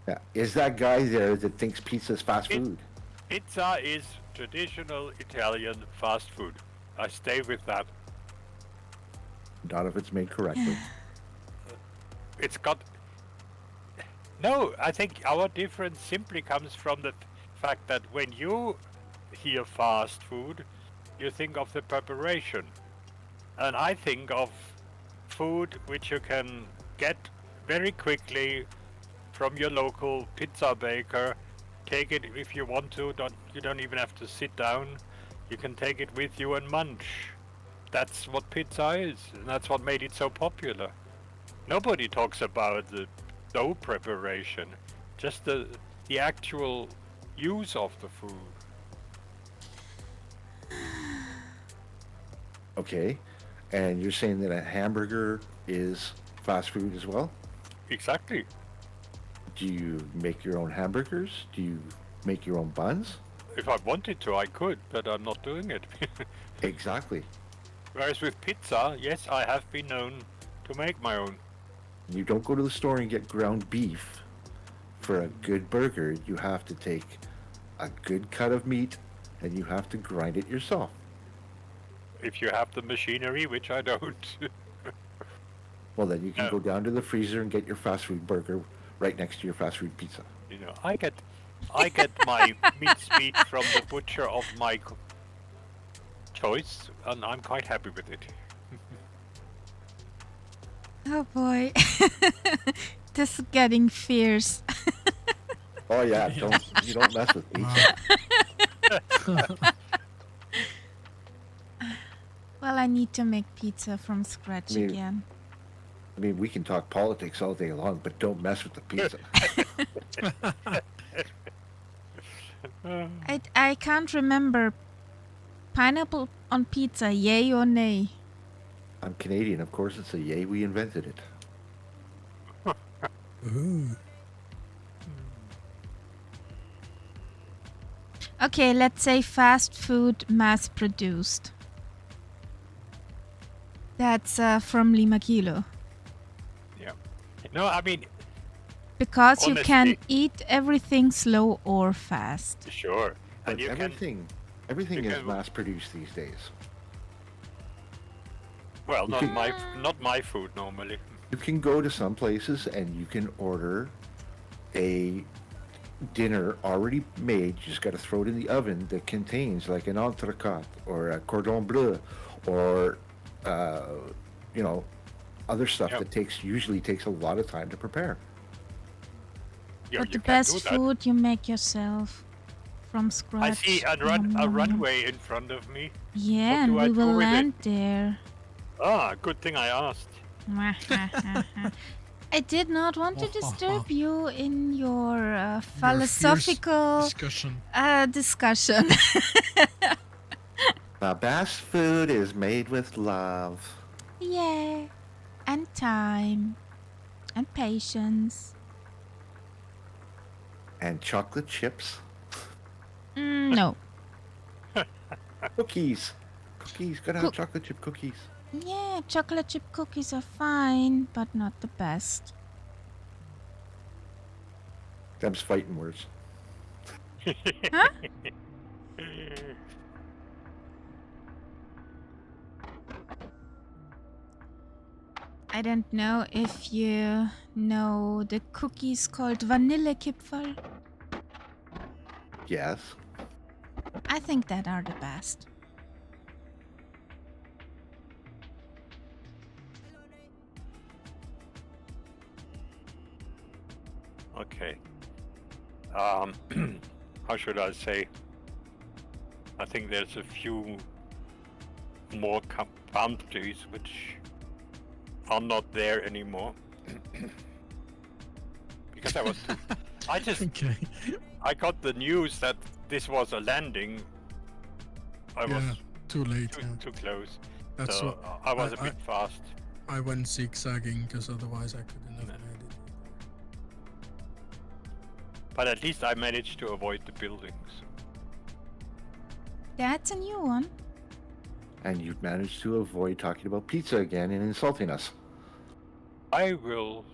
Yeah. Is that guy there that thinks pizza is fast food? Pizza is traditional Italian fast food. I stay with that. Not if it's made correctly. It's got... No, I think our difference simply comes from the fact that when you hear fast food, you think of the preparation. And I think of food which you can get very quickly from your local pizza baker. Take it if you want to. You don't even have to sit down. You can take it with you and munch. That's what pizza is, and that's what made it so popular. Nobody talks about the dough preparation, just the actual use of the food. Okay. And you're saying that a hamburger is fast food as well? Exactly. Do you make your own hamburgers? Do you make your own buns? If I wanted to, I could, but I'm not doing it. Exactly. Whereas with pizza, yes, I have been known to make my own. You don't go to the store and get ground beef. For a good burger, you have to take a good cut of meat and you have to grind it yourself. If you have the machinery, which I don't. Well, then you can No. go down to the freezer and get your fast food burger right next to your fast food pizza. You know, I get my meat from the butcher of my choice, and I'm quite happy with it. Oh boy. This is getting fierce. Oh yeah, you don't mess with pizza. Well, I need to make pizza from scratch again. I mean, we can talk politics all day long, but don't mess with the pizza. I can't remember. Pineapple on pizza, yay or nay? I'm Canadian, of course it's a yay, we invented it. Ooh. Okay, let's say fast food mass produced. That's from Lima Kilo. Yeah. No, I mean, Because you can Honestly. eat everything slow or fast. sure. But And you can, everything you is can- mass-produced these days. well, you not my food normally. You can go to some places and you can order a dinner already made. You just got to throw it in the oven that contains like an entrecôte or a cordon bleu or other stuff Yep. that usually takes a lot of time to prepare. You, But you the can do best that. food you make yourself from I scratch. see a in the morning. runway in front of me. Yeah, do and I we do will with it? land there. Ah, good thing I asked. I did not want to disturb you in your Your fierce philosophical discussion. discussion. The best food is made with love. Yeah, and time, and patience. And chocolate chips. No. Cookies. Cookies. Gotta have chocolate chip cookies. Yeah, chocolate chip cookies are fine, but not the best. Them's fighting words. Huh? I don't know if you know the cookies called Vanillekipferl. Yes. I think that are the best. Okay. Um, how should I say? I think there's a few more palm trees which are not there anymore. Because Okay. I got the news that this was a landing. I was Yeah, too late. Yeah. too close. That's So what I was a bit fast. I went zigzagging because otherwise I couldn't have No. made it. But at least I managed to avoid the buildings. That's a new one. And you managed to avoid talking about pizza again and insulting us. I will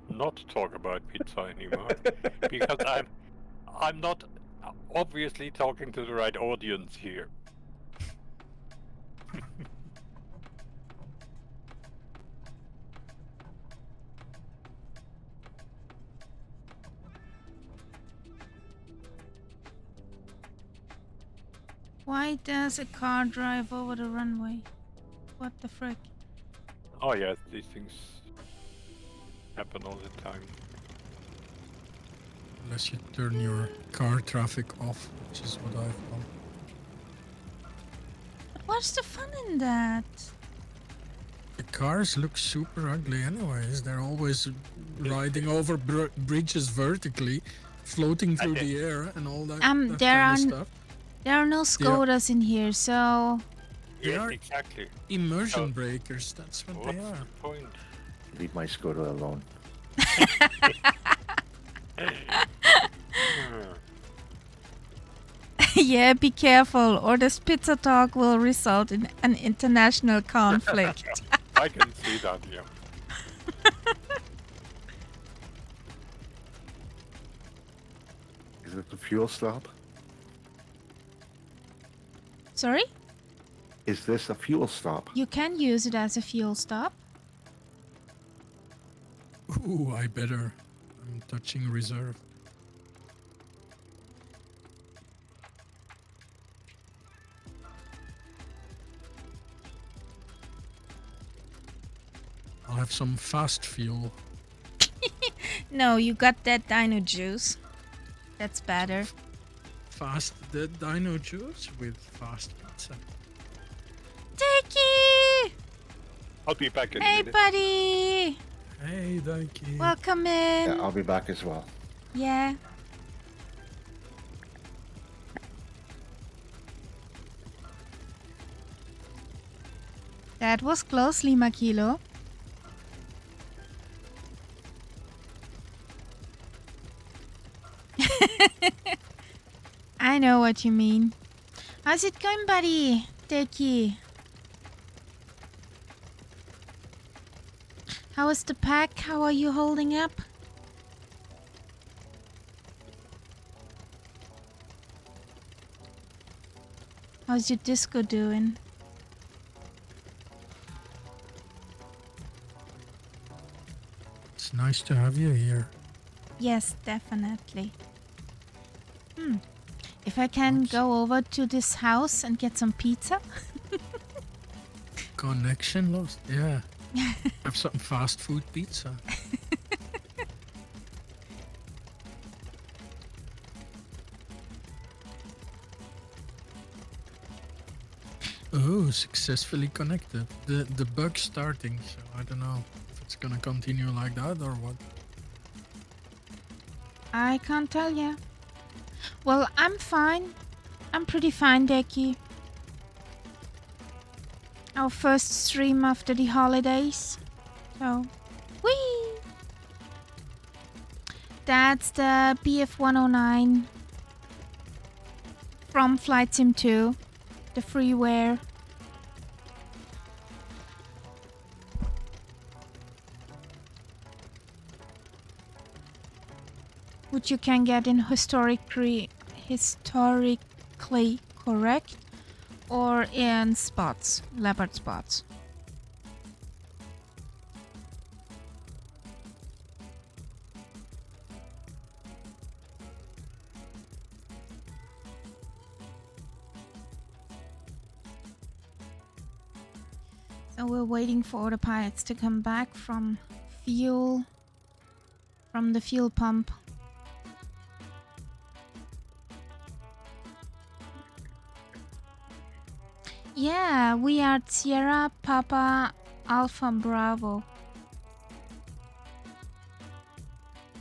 not talk about pizza anymore because I'm not obviously talking to the right audience here. Why does a car drive over the runway? What the frick? Oh yeah, these things happen all the time. Unless you turn your car traffic off, which is what I've done. But what's the fun in that? The cars look super ugly anyways. They're always riding over bridges vertically, floating through the air and all that, that there kind of are stuff. there are no Skodas in here, so They Yes, are exactly. immersion Oh. breakers, that's what What's they are. the point? Leave my Skoda alone. yeah, be careful, or this pizza talk will result in an international conflict. I can see that, yeah. Is it the fuel stop? Sorry? Is this a fuel stop? You can use it as a fuel stop. Ooh, I better. I'm touching reserve. I'll have some fast fuel. No, you got that dino juice. That's better. Fast the dino juice with fast pizza. Dicky! I'll be back in a Hey, minute. buddy! Hey, Daiki. Welcome in. Yeah, I'll be back as well. Yeah. That was closely, Makilo. I know what you mean. How's it going, buddy? Deki. How is the pack? How are you holding up? How's your disco doing? It's nice to have you here. Yes, definitely. If I can go over to this house and get some pizza. Connection lost? Yeah. Have some fast food pizza. Oh, successfully connected. The bug's starting, so I don't know if it's gonna continue like that or what. I can't tell ya. Well, I'm fine. I'm pretty fine, Deki. Our first stream after the holidays. So, whee! That's the BF-109 from Flight Sim 2, the freeware. Which you can get in historically correct or in spots, leopard spots. So we're waiting for the pilots to come back from the fuel pump. Yeah, we are Sierra Papa Alpha Bravo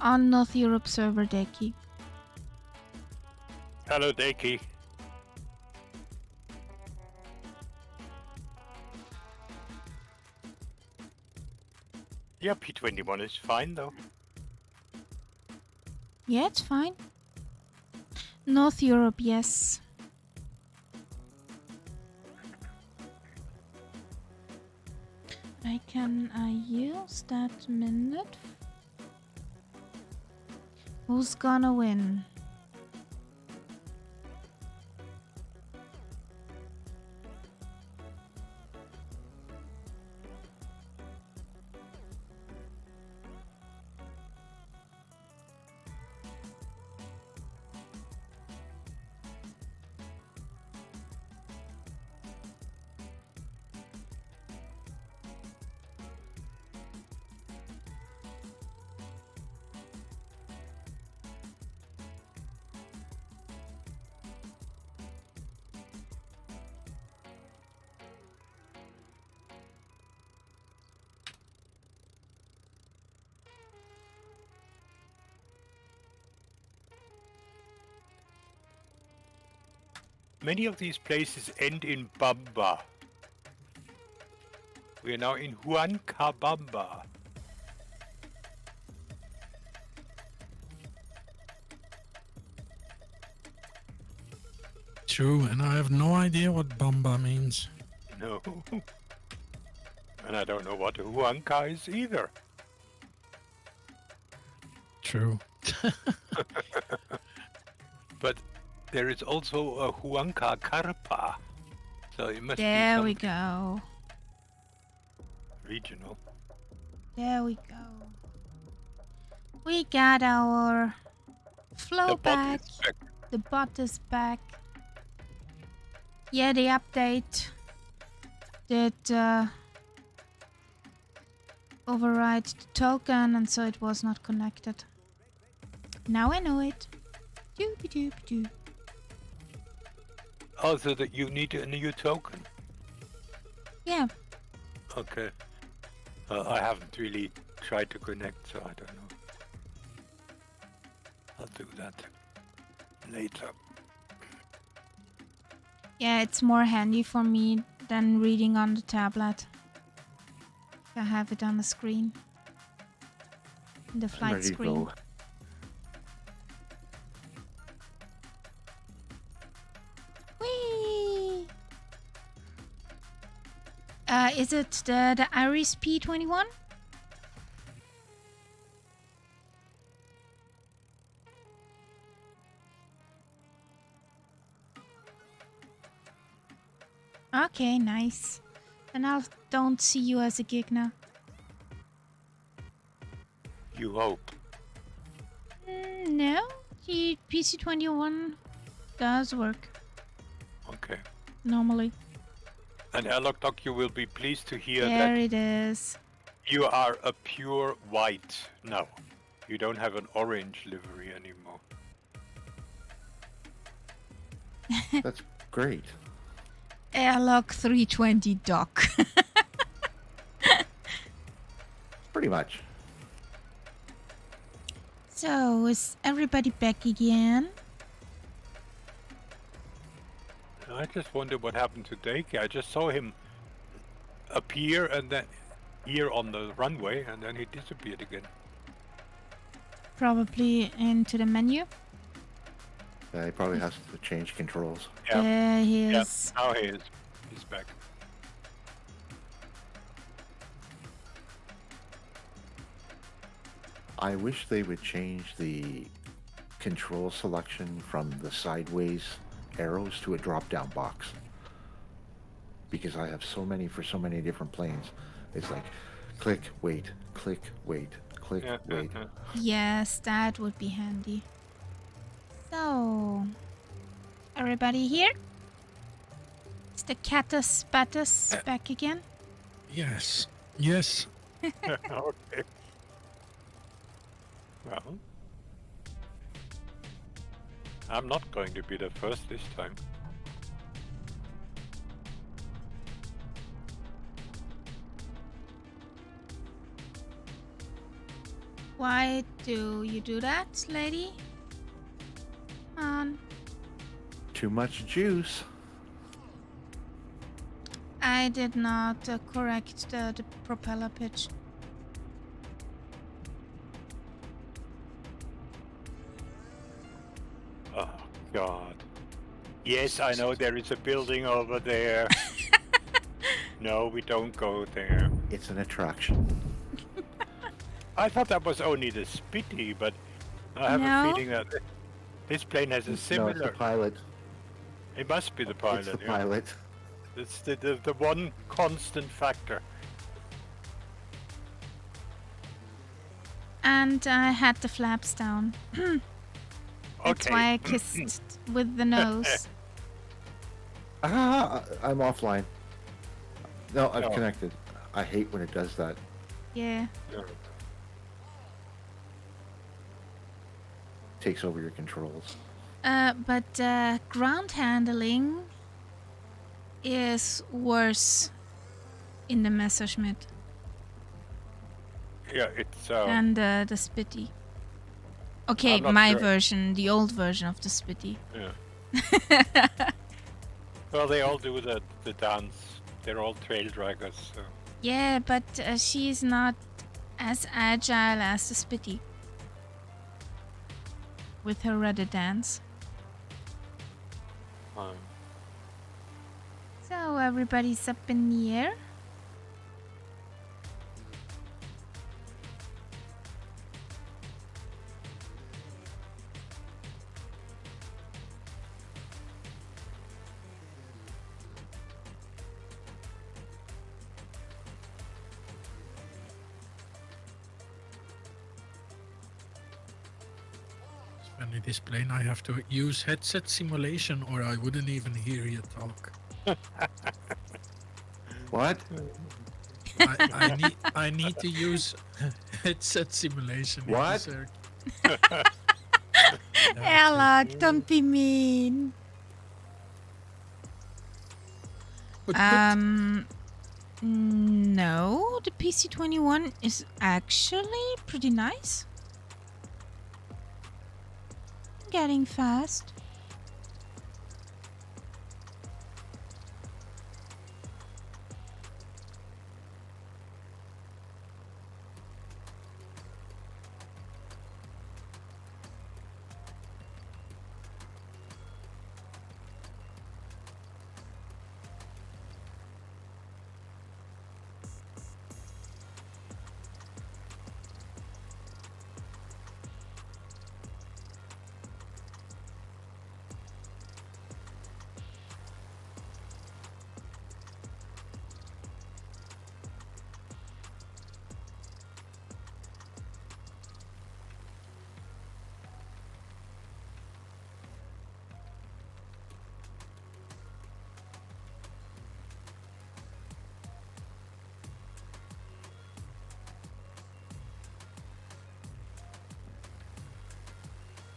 on North Europe server Deki. Hello, Deki. Yeah, P21 is fine though. Yeah, it's fine. North Europe, yes. Can I use that minute? Who's gonna win? Many of these places end in Bamba. We are now in Huancabamba. True, and I have no idea what Bamba means. No. And I don't know what Huanca is either. True. But there is also a Huanca Carpa. So it must There be we something go. regional. There we go. We got our flow The bot back. is back. The bot is back. Yeah, the update did override the token, and so it was not connected. Now I know it. Doop-a-doop-a-doo. Oh, so that you need a new token. Yeah, Okay. I haven't really tried to connect, so I don't know. I'll do that later. yeah, it's more handy for me than reading on the tablet. I have it on the screen. The I'm flight ready to screen. go. Whee! Is it the Iris P21? Okay, nice. Then I don't see you as a gig now. You hope. No, the PC21 does work Okay. normally. And Alok Doc, you will be pleased to hear There that it is. you are a pure white now. You don't have an orange livery anymore. That's great. Airlock 320 dock. Pretty much. So, is everybody back again? I just wonder what happened to Dake. I just saw him appear and then here on the runway, and then he disappeared again. Probably into the menu. He probably has to change controls. Yeah. There he Yeah. is. Now he is. He's back. I wish they would change the control selection from the sideways arrows to a drop-down box. Because I have so many for so many different planes. It's like, click, wait, click, wait, click, Yeah, wait. Yes, that would be handy. So, everybody here? Is the Catus Patus back again? Yes. Yes. Okay. Well, I'm not going to be the first this time. Why do you do that, lady? Too much juice. I did not correct the propeller pitch. Oh, God. Yes, I know there is a building over there. No, we don't go there. It's an attraction. I thought that was only the Spitty, but I have No. a feeling that this plane has a No, it's similar. the pilot. It must be the pilot. It's the yeah. pilot. It's the one constant factor. And I had the flaps down. That's Okay. why I kissed with the nose. I'm offline. No, I've Oh. connected. I hate when it does that. Yeah. Takes over your controls. But ground handling is worse in the Messerschmitt Yeah, it's than the Spitty. Okay, I'm not my sure. version, the old version of the Spitty. yeah. Well, they all do the dance. They're all trail draggers. So. Yeah, but she's not as agile as the Spitty with her rudder dance. So everybody's up in the air. It's funny, this plane I have to use headset simulation or I wouldn't even hear you talk. What? I need to use headset simulation. in What? this circuit. Ella, don't be mean. But No, the PC-21 is actually pretty nice. Getting fast.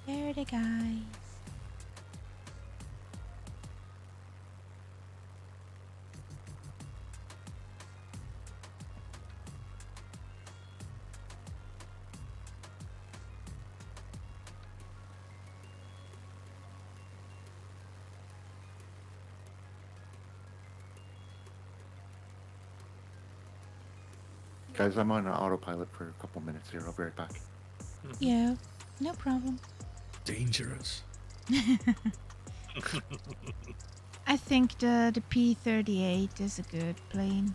There the guys. Guys, I'm on autopilot for a couple minutes here. I'll be right back. Yeah, no problem. dangerous. I think the P-38 is a good plane.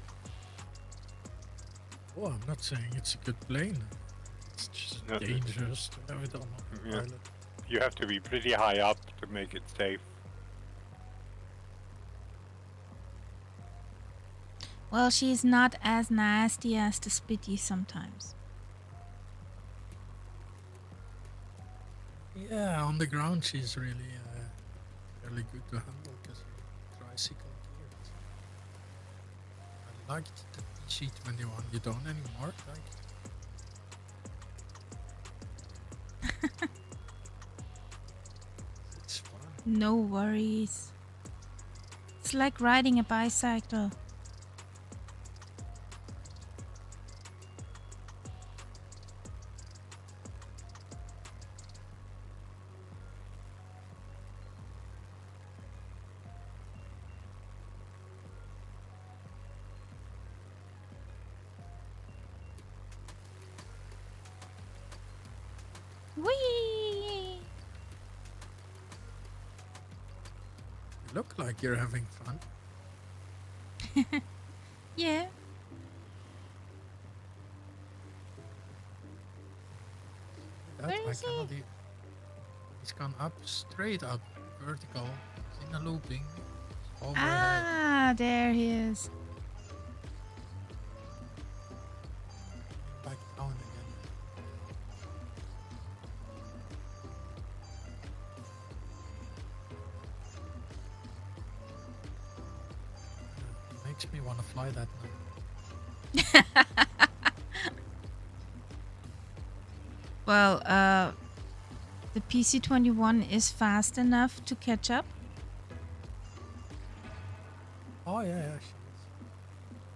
Oh, I'm not saying it's a good plane. It's just No, dangerous to have it on Yeah. autopilot. You have to be pretty high up to make it safe. Well, she's not as nasty as the Spitty sometimes. Yeah, on the ground she's really fairly good to handle because tricycle gears. I liked the PC-21. You don't anymore, like. It's fun. No worries. It's like riding a bicycle. Whee! You look like you're having fun. Yeah. That Where I is he? cannot. He's gone up, straight up, vertical. He's in a looping. Overhead. Ah, there he is. Back down again. Makes me want to fly that now. Well, the PC-21 is fast enough to catch up. Oh yeah,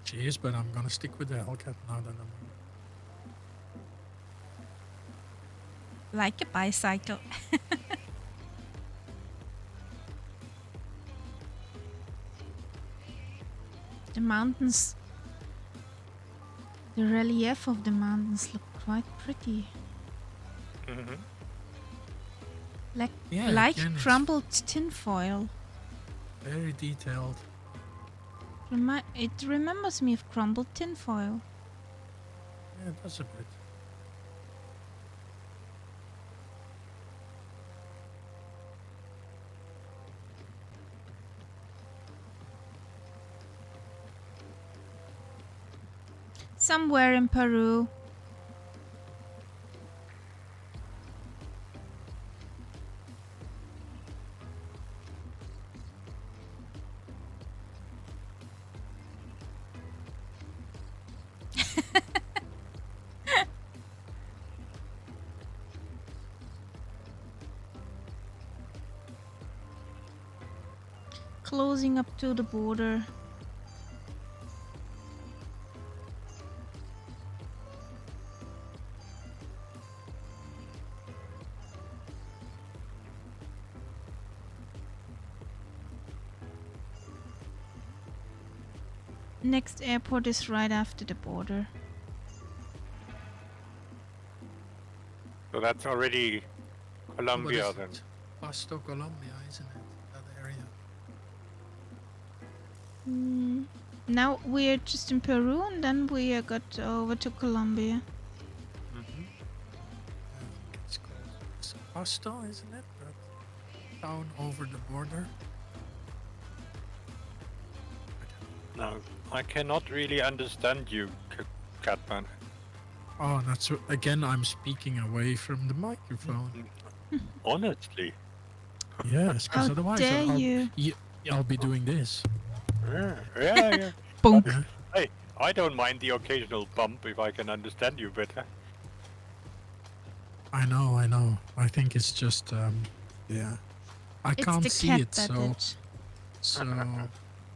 she is. She is, but I'm gonna stick with the Hellcat now that I'm. Like a bicycle. The mountains, the relief of the mountains look quite pretty. Mm-hmm. Like, Yeah, like again, it's crumbled tinfoil. very detailed. It remembers me of crumbled tinfoil. Yeah, it does a bit. Somewhere in Peru. Closing up to the border. Next airport is right after the border. So that's already Colombia What is then. it? Pasto, Colombia, isn't it? That area. Now we're just in Peru and then we got over to Colombia. Mm-hmm. I think it's called Pasto, isn't it? That town over the border. Now, I cannot really understand you, Catman. Oh, that's again. I'm speaking away from the microphone. Honestly. Yes, because How otherwise dare I'll, you? I'll be doing this. Yeah. Bonk. Yeah. Hey, I don't mind the occasional bump if I can understand you better. I know. I think it's just yeah. I It's can't the see cat it, adage. so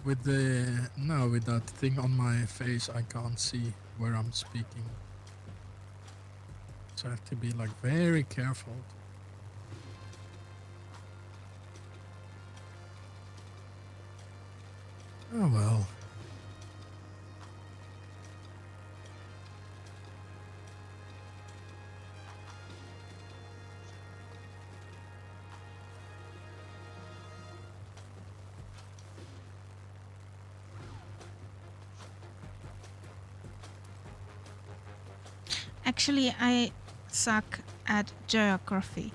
with with that thing on my face, I can't see where I'm speaking. So I have to be like very careful. Oh well. Actually, I suck at geography.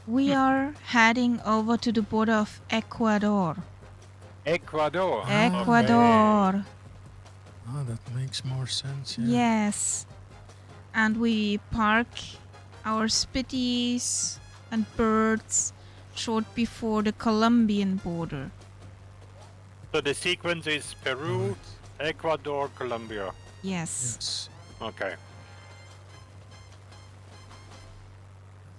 We are heading over to the border of Ecuador. Ecuador. Ah. Ecuador. Oh, that makes more sense. Yeah. Yes. And we park our spitties and birds short before the Colombian border. So the sequence is Peru, Right. Ecuador, Colombia. Yes. Yes. Okay.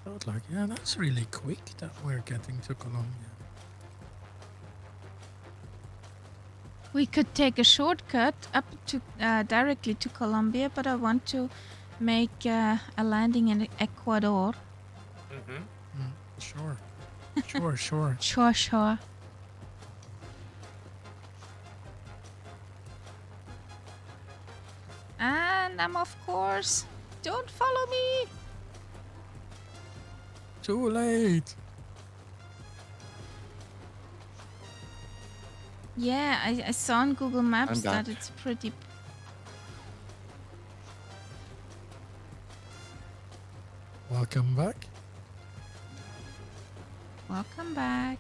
I thought like, yeah, that's really quick that we're getting to Colombia. We could take a shortcut up to directly to Colombia, but I want to make a landing in Ecuador. Mm-hmm. Sure. Sure. Sure. And I'm of course Don't follow me. Too late. Yeah, I saw on Google Maps back. that it's pretty. Welcome back. Welcome back.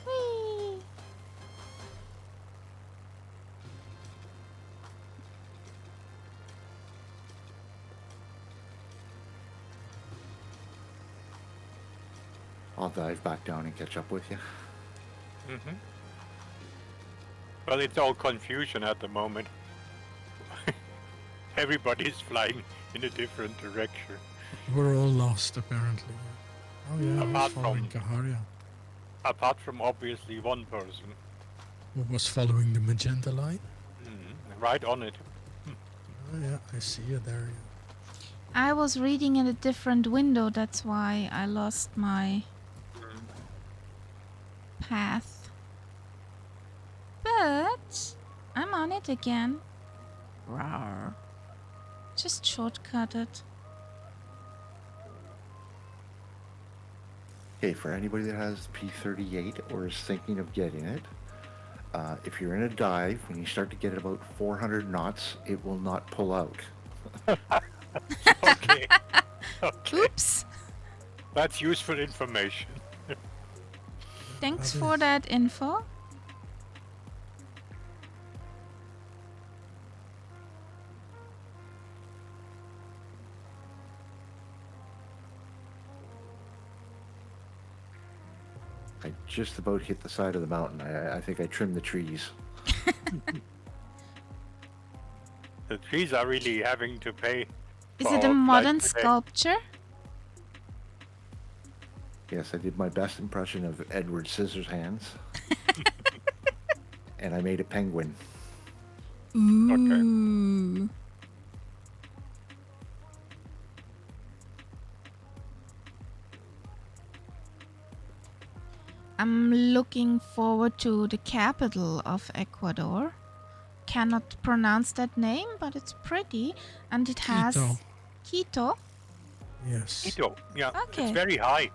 Whee! I'll dive back down and catch up with you. Mm-hmm. Well, it's all confusion at the moment. Everybody's flying in a different direction. We're all lost, apparently. Oh yeah, I was Apart following from- Kaharia, Apart from obviously one person. who was following the magenta line. Right on it. Oh yeah, I see you there. Yeah. I was reading in a different window, that's why I lost my path. But I'm on it again. Rawr. Just shortcut it. Okay, for anybody that has P38 or is thinking of getting it, if you're in a dive, when you start to get about 400 knots, it will not pull out. Okay. Okay. Oops. That's useful information. Thanks That for is- that info. I just about hit the side of the mountain. I think I trimmed the trees. The trees are really having to pay. Is for it a our flight modern today. sculpture? Yes, I did my best impression of Edward Scissorhands. And I made a penguin. Ooh. I'm looking forward to the capital of Ecuador. Cannot pronounce that name, but it's pretty, and it has Quito. Quito. Yes. Quito. Yeah. Okay. It's very high.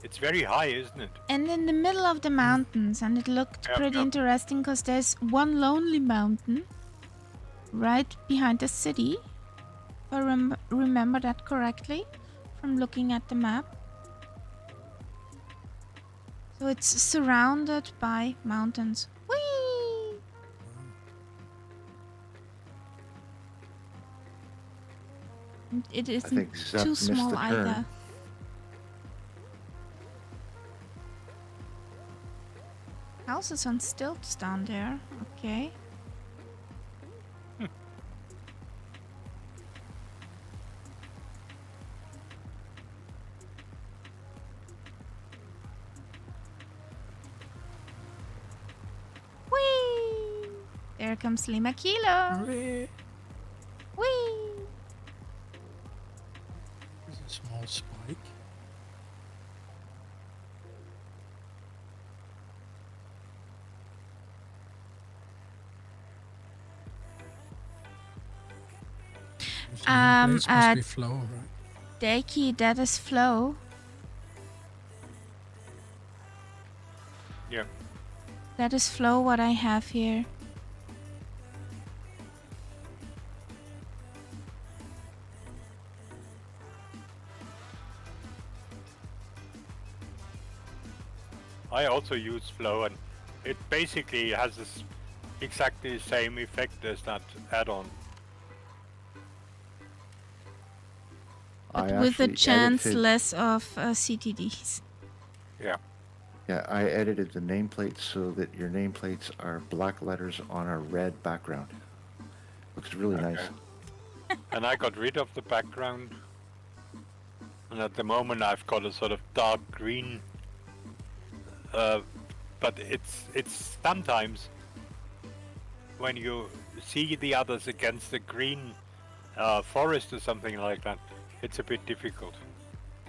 It's very high, isn't it? And in the middle of the mountains, and it looked Yep, pretty yep. interesting because there's one lonely mountain right behind the city. If I remember that correctly from looking at the map. So it's surrounded by mountains. Whee! And it isn't think Zep too missed small the turn. either. Houses on stilts down there. Okay. Whee! There comes Lima Kilo. Hooray. Whee! There's a small spike. Those nameplates must be flow, right? Daki, that is Flow. Yeah. That is Flow what I have here. I also use flow, and it basically has this exactly the same effect as that add-on. I But with a actually chance edited- less of CTDs. Yeah. Yeah, I edited the nameplates so that your nameplates are black letters on a red background. Looks really nice. And I got rid of the background. And at the moment I've got a sort of dark green. But it's sometimes when you see the others against the green forest or something like that, it's a bit difficult.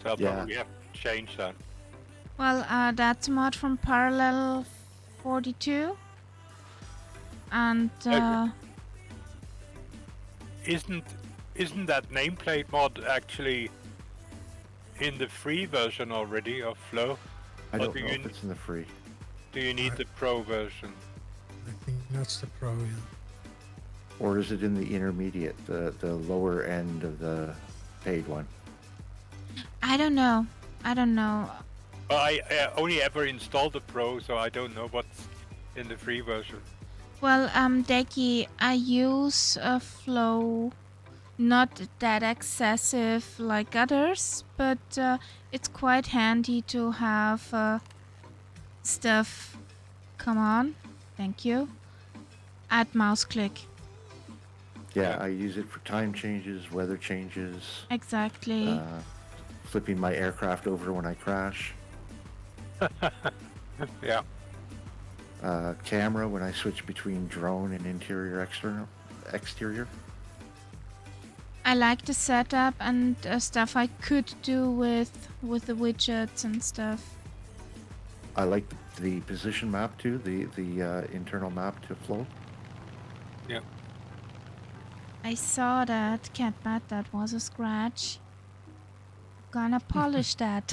So I'll Yeah. probably have to change that. Well, that's a mod from Parallel 42. And Okay. isn't isn't that nameplate mod actually in the free version already of Flow? I Or don't do know you if it's in the free. do you need I- the pro version? I think that's the pro, yeah. Or is it in the intermediate, the lower end of the paid one? I don't know. I don't know. Well, I only ever installed the pro, so I don't know what's in the free version. Well, Deki, I use a flow not that excessive like others, but it's quite handy to have stuff. Come on, thank you. At mouse click. Yeah, Yeah. I use it for time changes, weather changes, Exactly. flipping my aircraft over when I crash, Yeah. camera when I switch between drone and interior exterior. I like the setup and stuff I could do with the widgets and stuff. I like the position map too, the internal map to Flow. Yeah. I saw that. Can't bet that was a scratch. Gonna polish that.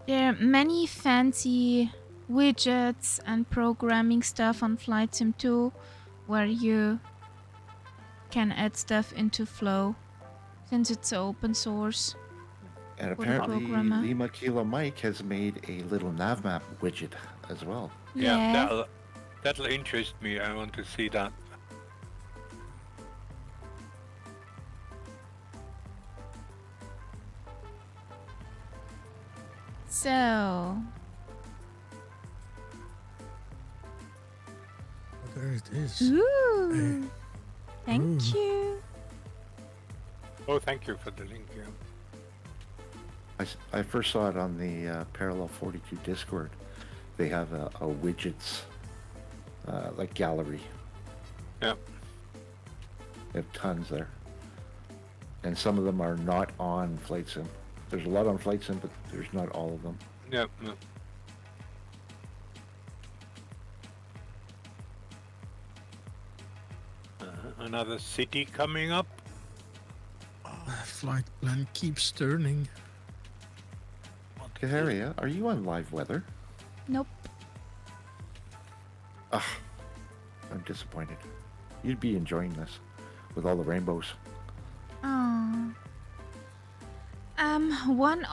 There are many fancy widgets and programming stuff on Flight Sim 2 where you can add stuff into Flow since it's open source. And For the apparently programmer. Lima Kilo Mike has made a little nav map widget as well. Yeah. That'll interest me. I want to see that. So, Oh, there it is. ooh. Thank Ooh. you. Oh, thank you for the link. Yeah. I first saw it on the Parallel 42 Discord. They have a widgets like gallery. Yeah. They have tons there. And some of them are not on Flight Sim. There's a lot on Flight Sim, but there's not all of them. Yeah. No. Another city coming up. Flight plan keeps turning. Kaharia, are you on live weather? Nope. I'm disappointed. You'd be enjoying this with all the rainbows. Oh. One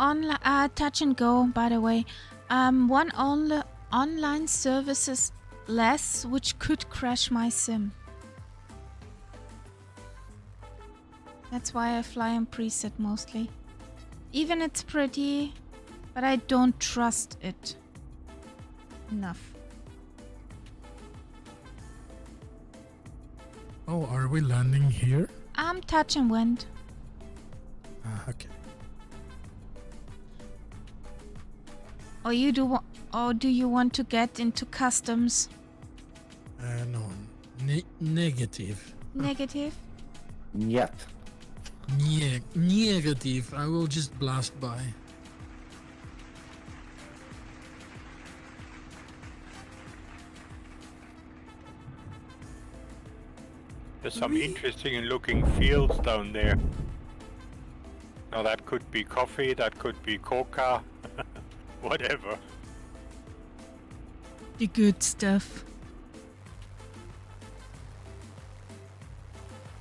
touch and go, by the way. One online services less, which could crash my sim. That's why I fly on preset mostly. Even it's pretty, but I don't trust it enough. Oh, are we landing here? Touch and wind. Okay. Or do you want to get into customs? No. Negative. Negative? Yet. Negative. I will just blast by. There's some interesting looking fields down there. Now that could be coffee, that could be coca, whatever. The good stuff.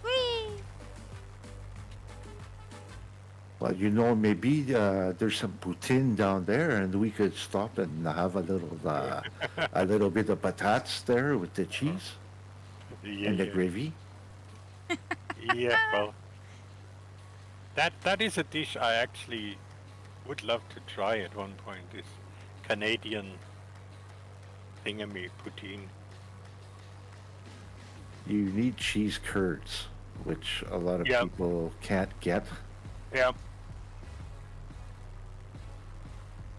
Whee! Well, you know, maybe there's some poutine down there, and we could stop and have a little bit of patates there with the cheese Yeah, and the gravy. Yeah, well, that is a dish I actually would love to try at one point. This Canadian thingamy poutine. You need cheese curds, which a lot of Yeah. people can't get. Yeah.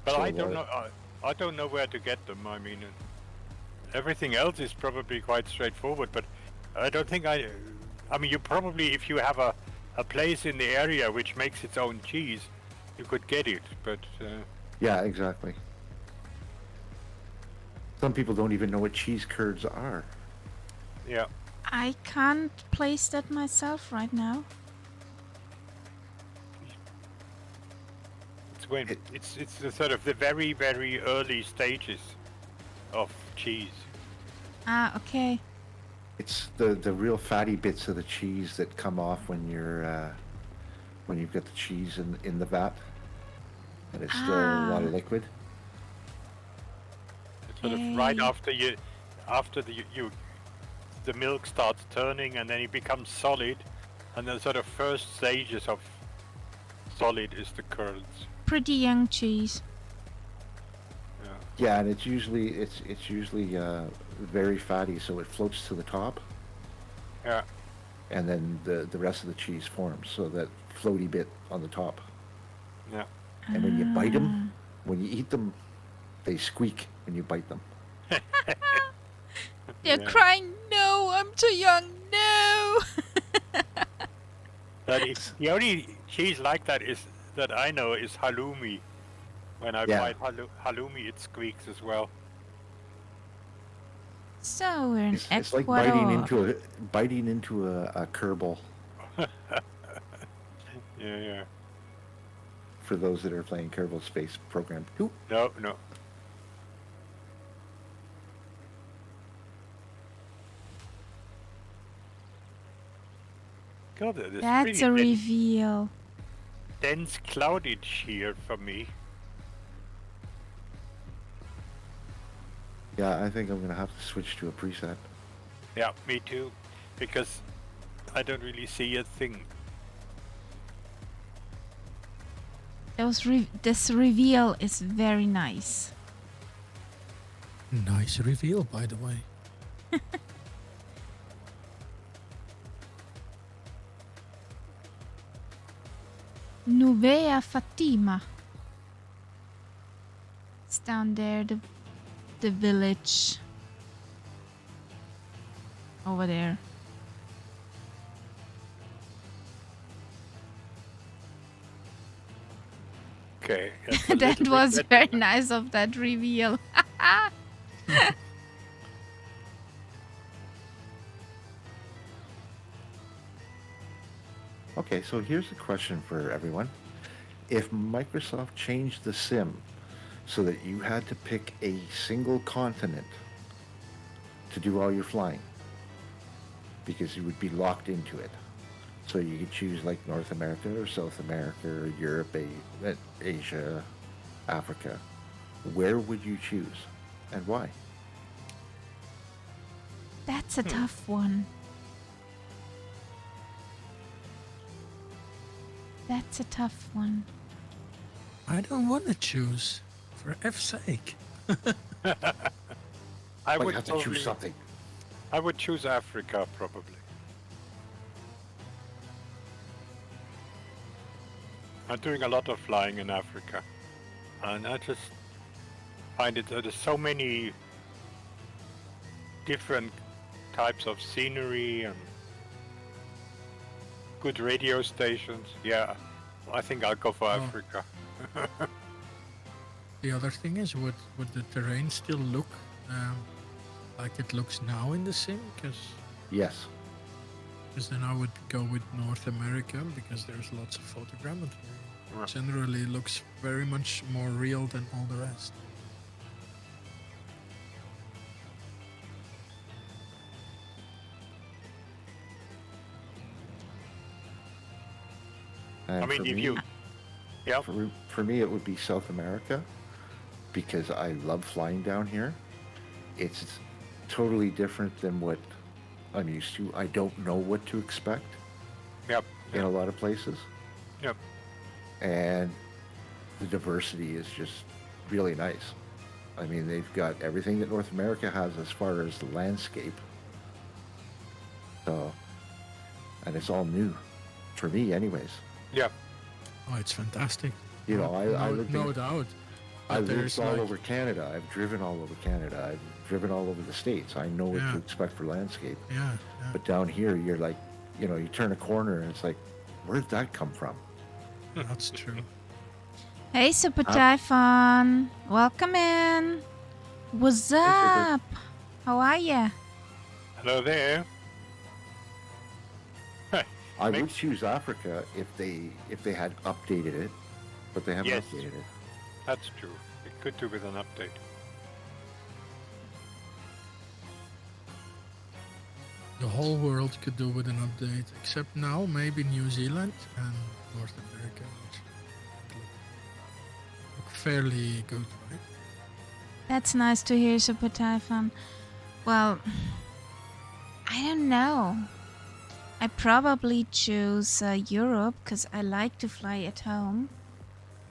But So I don't know. I don't know where to get them. I mean, everything else is probably quite straightforward. But I don't think I mean, you probably, if you have a place in the area which makes its own cheese, you could get it. But Yeah, exactly. Some people don't even know what cheese curds are. Yeah. I can't place that myself right now. It's when It- it's the sort of the very very early stages of cheese. Ah, okay. It's the real fatty bits of the cheese that come off when you've got the cheese in the vat, and it's still a lot Ah, of liquid. It's sort of right okay. after the milk starts turning and then it becomes solid, and the sort of first stages of solid is the curds. Pretty young cheese. Yeah. Yeah, and it's usually very fatty, so it floats to the top, Yeah. and then the rest of the cheese forms. So that floaty bit on the top, Yeah. and when you bite them, Ah. when you eat them, they squeak when you bite them. They're Yeah. crying, no, I'm too young, no. The only cheese like that is that I know is halloumi. When I Yeah. bite halloumi, it squeaks as well. So we're in It's like biting Ecuador. into a Kerbal Yeah, yeah. for those that are playing Kerbal Space Program 2. No, no. God, this That's a pretty reveal. dense clouded here for me. Yeah, I think I'm gonna have to switch to a preset. Yeah, me too. Because I don't really see a thing. This reveal is very nice. Nice reveal, by the way. Nuvea Fatima. It's down there, the village. Over there. Okay. that's a That little bit was better. very nice of that reveal. Okay, so here's a question for everyone. If Microsoft changed the sim so that you had to pick a single continent to do all your flying, because you would be locked into it. So you could choose like North America or South America or Europe, Asia, Africa. Where would you choose and why? That's a tough one. That's a tough one. I don't want to choose, for F's sake. I Well, you would have to probably, choose something. I would choose Africa probably. I'm doing a lot of flying in Africa, and I just find it there's so many different types of scenery and good radio stations. Yeah, I think I'll go for Oh. Africa. The other thing is, would the terrain still look like it looks now in the sim? Because Yes. then I would go with North America because there's lots of photogrammetry. Right. Generally looks very much more real than all the rest. And I mean, for if me, you, yeah, for me, it would be South America because I love flying down here. It's totally different than what I'm used to. I don't know what to expect yep, in a lot of places, yep. and the diversity is just really nice. I mean, they've got everything that North America has as far as the landscape. So, and it's all new for me, anyways. Yeah, Oh, it's fantastic. You know, I no, lived no in, doubt. I But lived there's all like, over Canada. I've driven all over Canada. I've driven all over the States. I know what to Yeah. expect for landscape. yeah, But down here, you're like, you know, you turn a corner and it's like, where did that come from? that's true. Hey, Super Typhon. Welcome in. What's Hey, Trooper. up? How are ya? Hello there. I Make- would choose Africa if they had updated it, but they haven't Yes. updated it. That's true. It could do with an update. The whole world could do with an update, except now maybe New Zealand and North America, which look fairly good, right? That's nice to hear, Super Typhon. Well, I don't know. I probably choose Europe because I like to fly at home.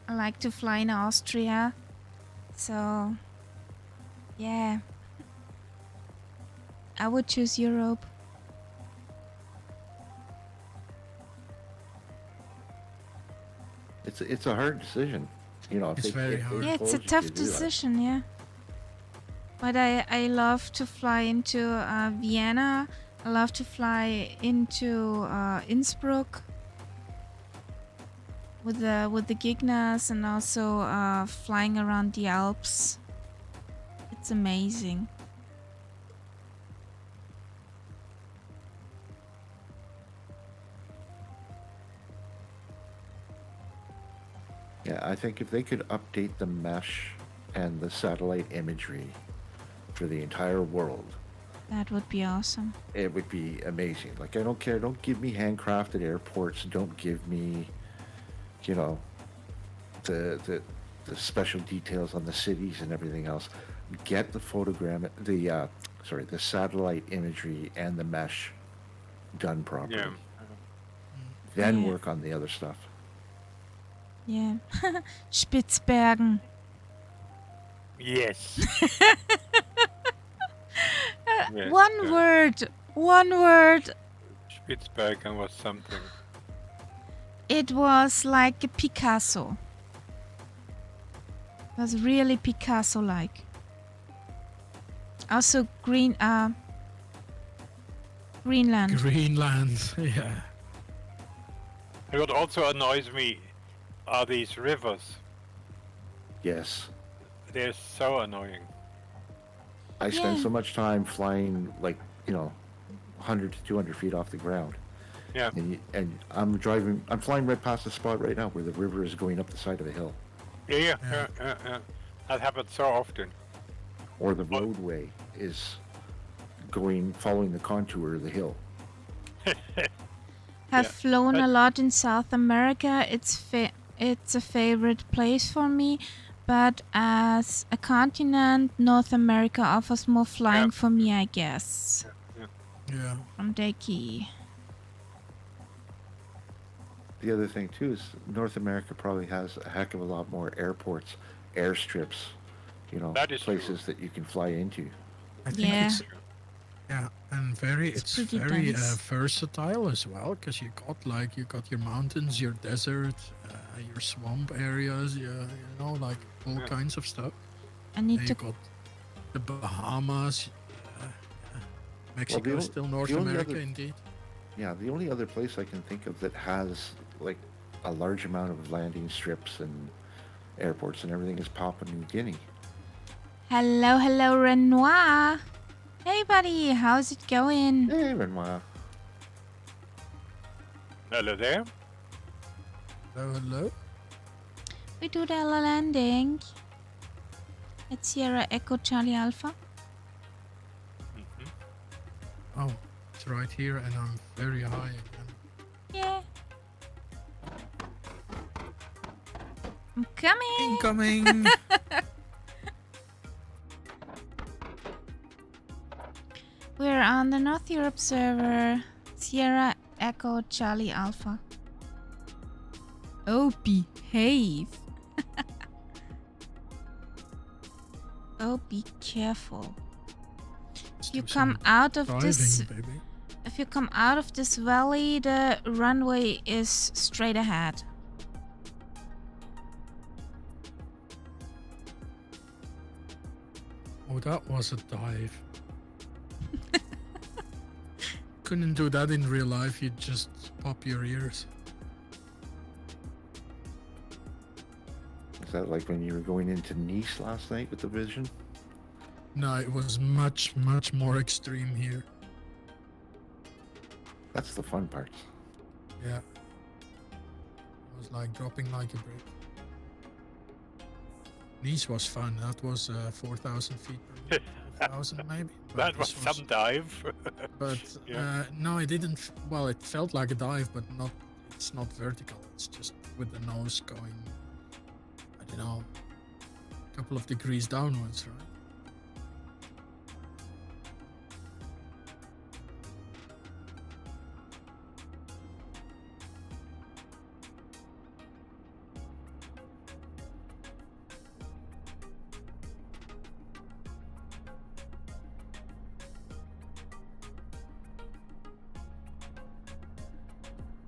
I like to fly in Austria. So, yeah. I would choose Europe. It's a hard decision. You know, if It's very hard. Yeah, it's a told you tough to do that. decision, yeah. But I love to fly into Vienna. I love to fly into Innsbruck with the Gignas and also flying around the Alps. It's amazing. Yeah, I think if they could update the mesh and the satellite imagery for the entire world, That would be awesome. it would be amazing. Like, I don't care. Don't give me handcrafted airports. Don't give me, you know, the special details on the cities and everything else. Get the the satellite imagery and the mesh done properly. Yeah. Then Yeah. work on the other stuff. Yeah. Spitzbergen. Yes. Yes, One yeah. word. One word. Spitsbergen was something. It was like a Picasso. It was really Picasso-like. Also Greenland. Greenland, yeah. And what also annoys me are these rivers. Yes. They're so annoying. I spend Yeah. so much time flying, like, 100 to 200 feet off the ground. Yeah. And I'm flying right past the spot right now where the river is going up the side of a hill. Yeah. Yeah. That happens so often. Or the roadway is following the contour of the hill. Have Yeah. flown a But- lot in South America. It's a favorite place for me. But as a continent, North America offers more flying Yeah. for me, I guess. Yeah. From Deki. The other thing, too, is North America probably has a heck of a lot more airports, airstrips, That is true. places that you can fly into. I think Yeah. it's and It's it's pretty very dense. versatile as well, because you got your mountains, your desert, your swamp areas, like all Yeah. kinds of stuff. I need And to. you got the Bahamas. Mexico the is o- still North the only America, other- indeed. Yeah, the only other place I can think of that has, like, a large amount of landing strips and airports and everything is Papua New Guinea. Hello, Renoir. Hey, buddy. How's it going? Hey, Renoir. Hello there. Hello. We do the landing. It's Sierra Echo Charlie Alpha. Mhm. Oh, it's right here, and I'm very high again. Yeah. I'm coming. Incoming. We're on the North Europe server. Sierra Echo Charlie Alpha. Oh, behave. Oh, be careful. Let's You do come some out of driving, this. baby. If you come out of this valley, the runway is straight ahead. Oh, that was a dive. Couldn't do that in real life. You just pop your ears. Is that like when you were going into Nice last night with the Vision? No, it was much, much more extreme here. That's the fun part. Yeah. It was like dropping like a brick. Nice was fun. That was 4,000 feet per minute. 5,000 maybe. But That was this some dive. But Yeah. no, it didn't. Well, it felt like a dive, but not. It's not vertical. It's just with the nose going, I don't know, a couple of degrees downwards, right?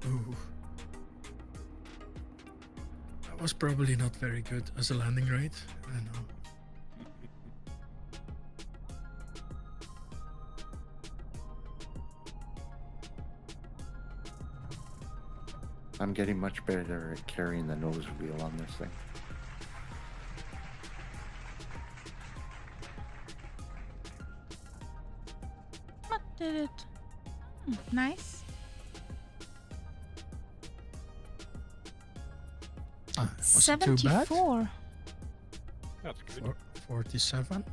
Ooh. That was probably not very good as a landing rate. I know. I'm getting much better at carrying the nose wheel on this thing. What did it? Nice. Wasn't too bad. 74. That's good. 47.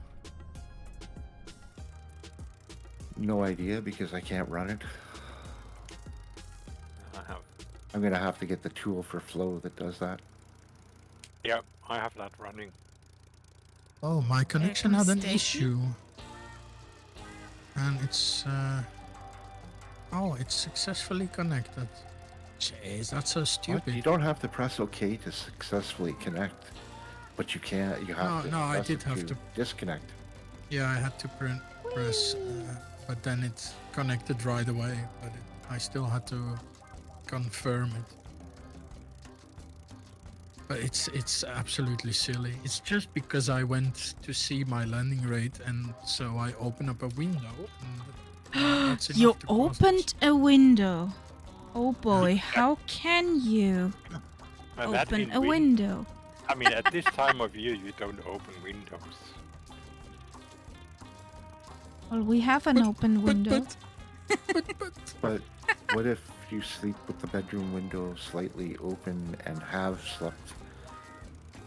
No idea because I can't run it. I have. I'm gonna have to get the tool for flow that does that. Yeah, I have that running. Oh, my connection had an Stacy? issue. And it's oh, it's successfully connected. Jeez, that's so What? stupid. You don't have to press OK to successfully connect, but you can't. You have to. No, I press did it have to. disconnect. Yeah, I had to press, but then it connected right away. But I still had to confirm it. But it's absolutely silly. It's just because I went to see my landing rate, and so I open up a window. And that's enough You to cause opened a window. Oh boy, how can you And that open in a window? I mean, at this time of year, you don't open windows. Well, we have an open window. But what if you sleep with the bedroom window slightly open and have slept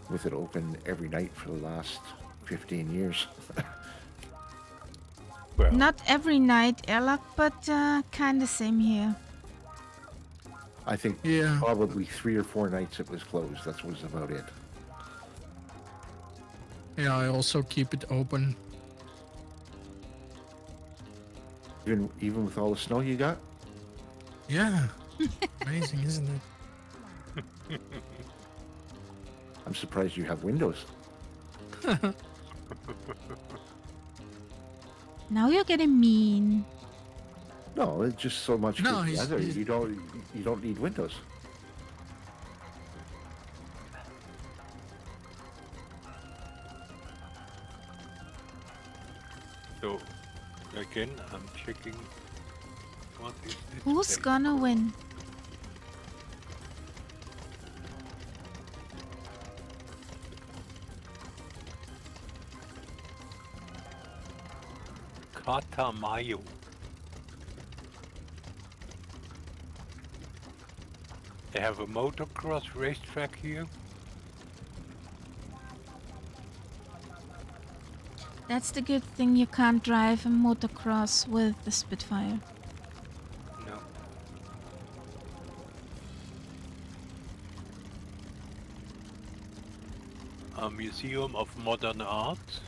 with it open every night for the last 15 years? Well, Not every night, Elak, but kind of same here. I think Yeah. probably 3 or 4 nights it was closed. That was about it. Yeah, I also keep it open. Even with all the snow you got? Yeah. Amazing, isn't it? I'm surprised you have windows. Now you're getting mean. No, it's just so much No, good he's- weather. he's- You don't need windows. so again, I'm checking. What is this? Who's date? gonna win? Catamayo. They have a motocross racetrack here. That's the good thing, you can't drive a motocross with the Spitfire. No. A museum of modern art.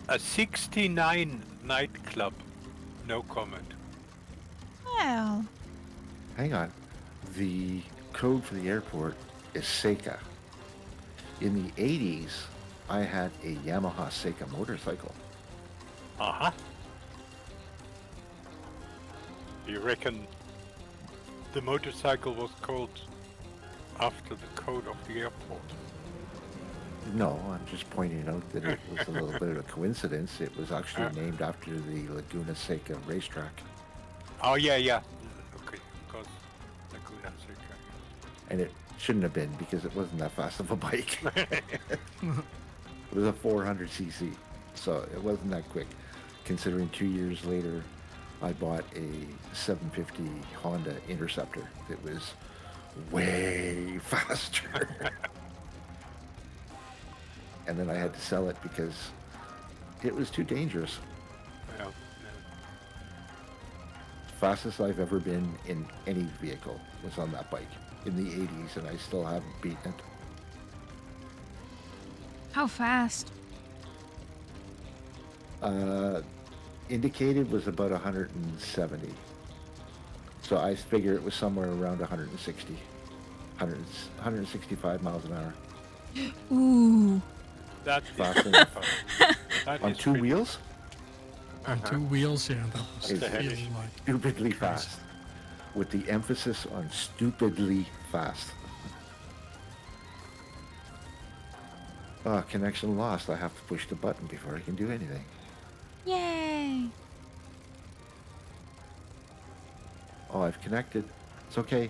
A 69 nightclub. No comment. Well, Hang on. The code for the airport is Seika. In the 80s, I had a Yamaha Seika motorcycle. Uh-huh. You reckon the motorcycle was called after the code of the airport? No, I'm just pointing out that it was a little bit of a coincidence. It was actually named after the Laguna Seca racetrack. Oh, yeah, yeah. Okay, because Laguna Seca. and it shouldn't have been because it wasn't that fast of a bike. It was a 400cc, so it wasn't that quick. Considering 2 years later, I bought a 750 Honda Interceptor that was way faster. And then I had to sell it because it was too dangerous. Yeah. Fastest I've ever been in any vehicle was on that bike in the 80s, and I still haven't beaten it. How fast? Indicated was about 170. So I figure it was somewhere around 160, 165 miles an hour. Ooh. That Fast is enough. that On is two pretty- wheels, On 2 wheels, yeah, that was It's feeling like stupidly crazy. fast. With the emphasis on stupidly fast. Connection lost. I have to push the button before I can do anything. Yay. Oh, I've connected. It's okay.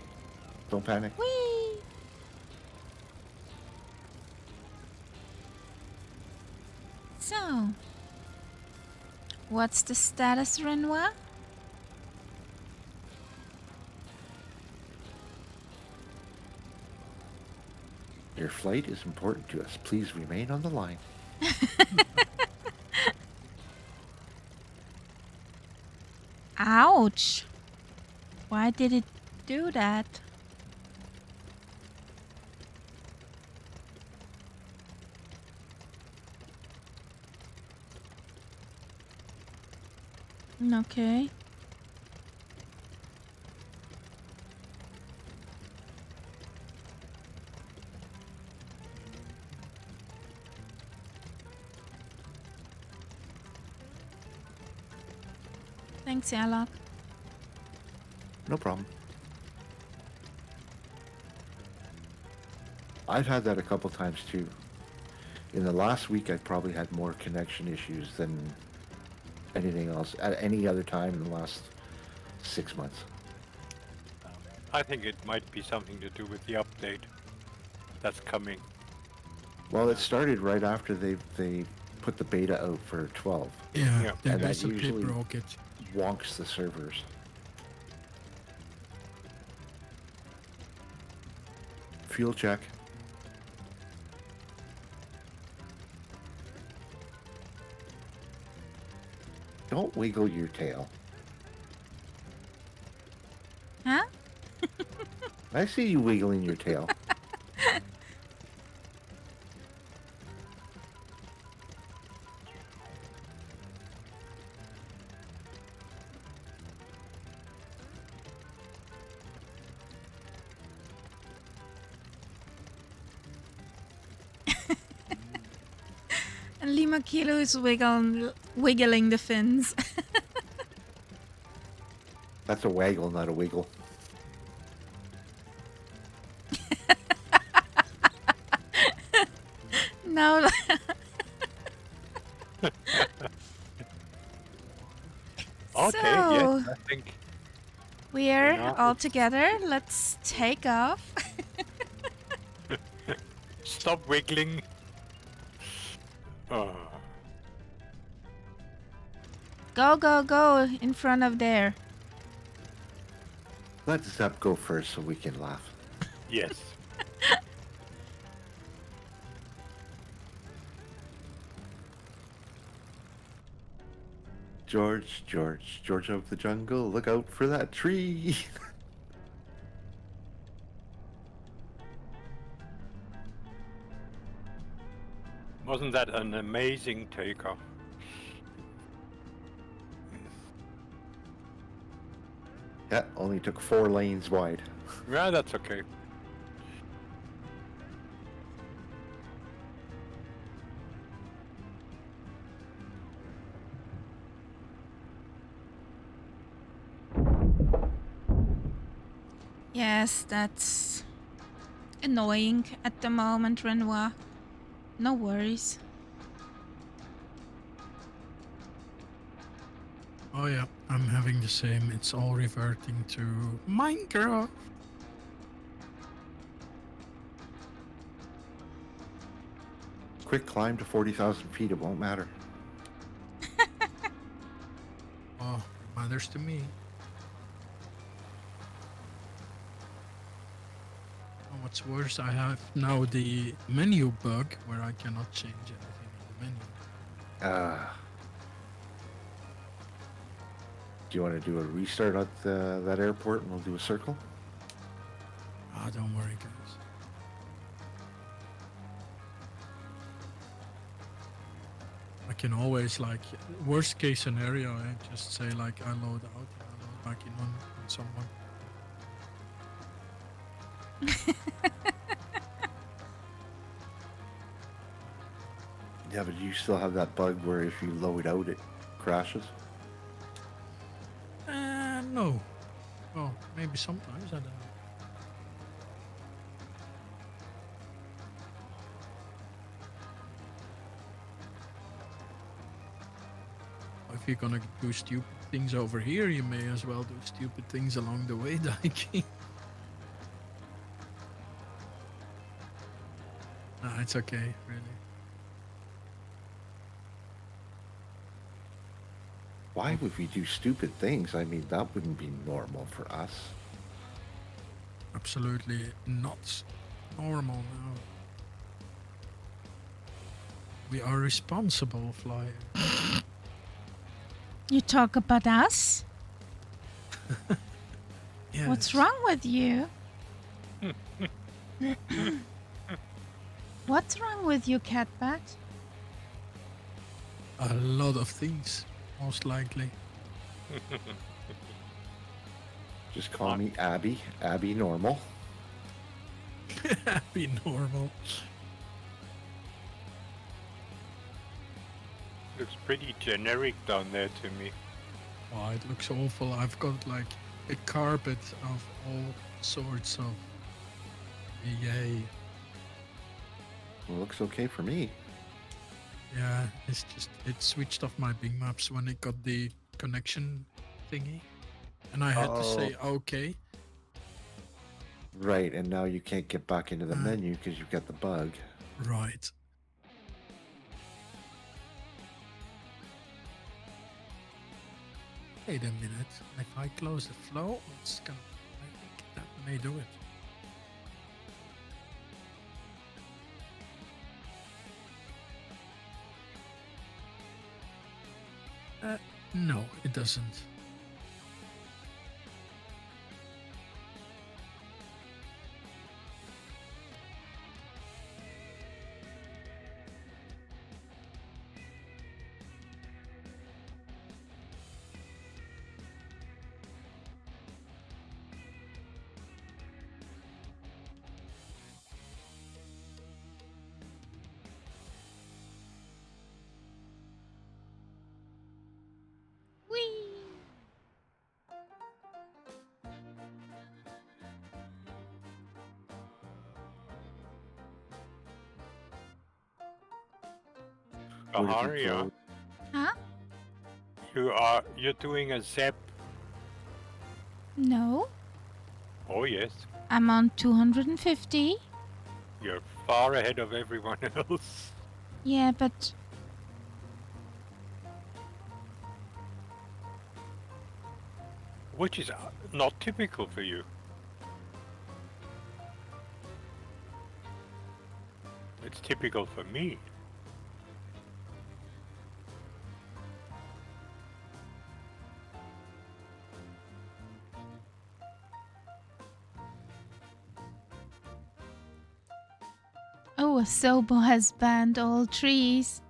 Don't panic. Whee. So, what's the status, Renoir? Your flight is important to us. Please remain on the line. Ouch. Why did it do that? Okay. Thanks, Airlock. No problem. I've had that a couple times too. In the last week, I've probably had more connection issues than anything else at any other time in the last 6 months. I think it might be something to do with the update that's coming. Well, it started right after they put the beta out for 12. Yeah, Yeah. they And that basically usually- broke it. Wonks the servers. Fuel check. Don't wiggle your tail. Huh? I see you wiggling your tail. And Lima Kilo is wiggling the fins. That's a waggle, not a wiggle. No. Okay, So, yes, I think we're Now all it's- together. Let's take off. stop wiggling. Oh, Go, go, go in front of there. Let Zep go first so we can laugh. yes. George, George, George of the jungle, look out for that tree. Wasn't that an amazing takeoff? Yeah, only took 4 lanes wide. Yeah, that's okay. Yes, that's annoying at the moment, Renoir. No worries. Oh yeah, I'm having the same. It's all reverting to Minecraft. quick climb to 40,000 feet. It won't matter. Oh, matters to me. Oh, what's worse, I have now the menu bug where I cannot change anything in the menu. Do you want to do a restart at that airport and we'll do a circle? Ah, don't worry, guys. I can always, like, worst case scenario, I just say, like, I load out and I load back in on someone. Yeah, but you still have that bug where if you load out, it crashes. No. Well, maybe sometimes, I don't know. If you're gonna do stupid things over here, you may as well do stupid things along the way, Daiki. Nah, it's okay, really. Why would we do stupid things? I mean, that wouldn't be normal for us. Absolutely not normal now. We are responsible flyers. You talk about us? Yes. What's wrong with you? What's wrong with you, Catbat? A lot of things, most likely. Just call me Abby. Abby Normal. Be normal. Looks pretty generic down there to me. Oh, it looks awful. I've got like a carpet of all sorts of. Yay. Well, looks okay for me. Yeah, it's just it switched off my Bing Maps when it got the connection thingy, and I had to say okay. Right, and now you can't get back into the menu because you've got the bug. Right. Wait a minute. If I close the flow, it's gonna. I think that may do it. No, it doesn't. Whee! What if you Aharia, Huh? you're doing a zap. No. Oh yes, I'm on 250. you're far ahead of everyone else. Yeah, but Which is not typical for you. It's typical for me. oh, Asobo has banned all trees.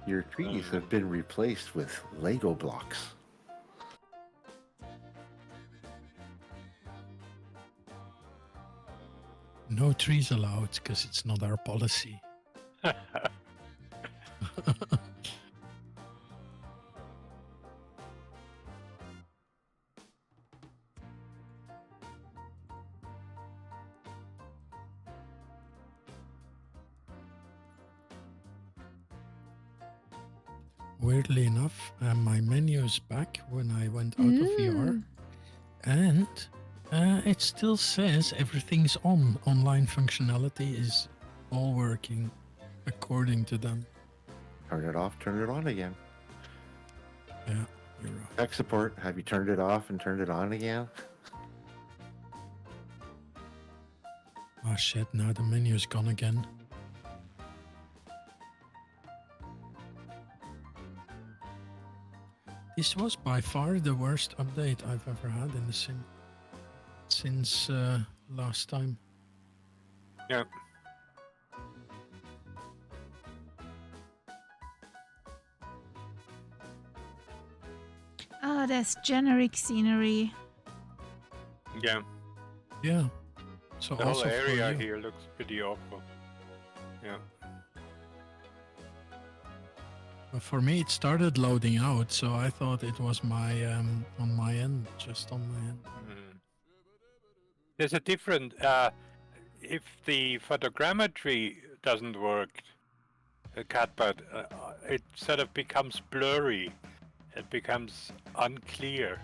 Your trees have been replaced with Lego blocks. No trees allowed because it's not our policy. Weirdly enough, my menu is back when I went out of VR, Ooh. and It still says everything's on. Online functionality is all working according to them. Turn it off, turn it on again. Yeah, you're right. Tech support, have you turned it off and turned it on again? Oh shit, now the menu is gone again. This was by far the worst update I've ever had in the sim since last time. Yeah. Oh, there's generic scenery. Yeah. Yeah. So The whole also for area you. here looks pretty awful. Yeah. But for me, it started loading out, so I thought it was my on my end, just on my end. There's a different. If the photogrammetry doesn't work, Catbird, it sort of becomes blurry. It becomes unclear.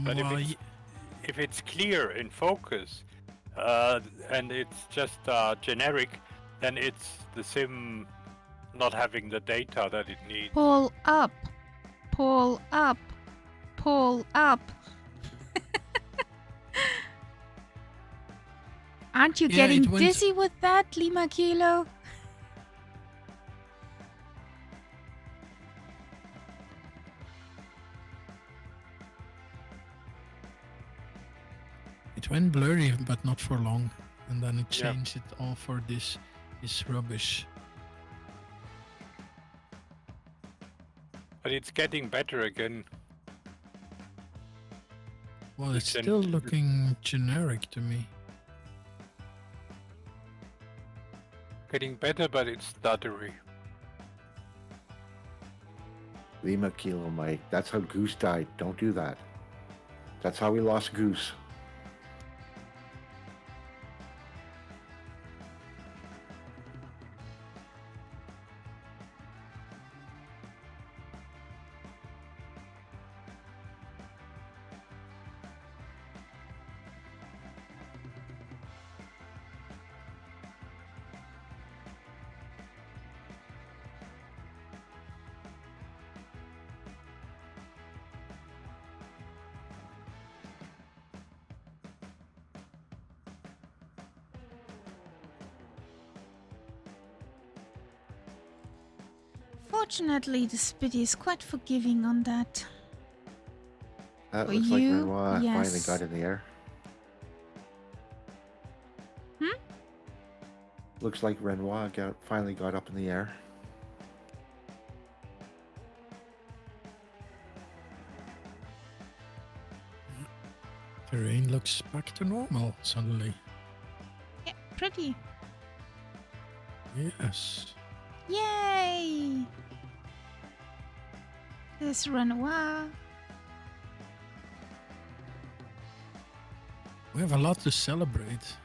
But Well, if it's clear in focus, and it's just generic, then it's the sim not having the data that it needs. Pull up. Pull up. Pull up. Aren't you Yeah, getting it went- dizzy with that, Lima Kilo? it went blurry, but not for long, and then it Yeah. changed it all for this rubbish. But it's getting better again. Well, it's Then- still looking generic to me. Getting better, but it's stuttery. Lima Kilo Mike, that's how Goose died. Don't do that. That's how we lost Goose. Fortunately, the Spitty is quite forgiving on that. That For looks like you, Renoir finally yes. got in the air. Hmm? Looks like Renoir finally got up in the air. Terrain looks back to normal suddenly. Yeah, pretty. Yes. Yay! This Renoir. We have a lot to celebrate.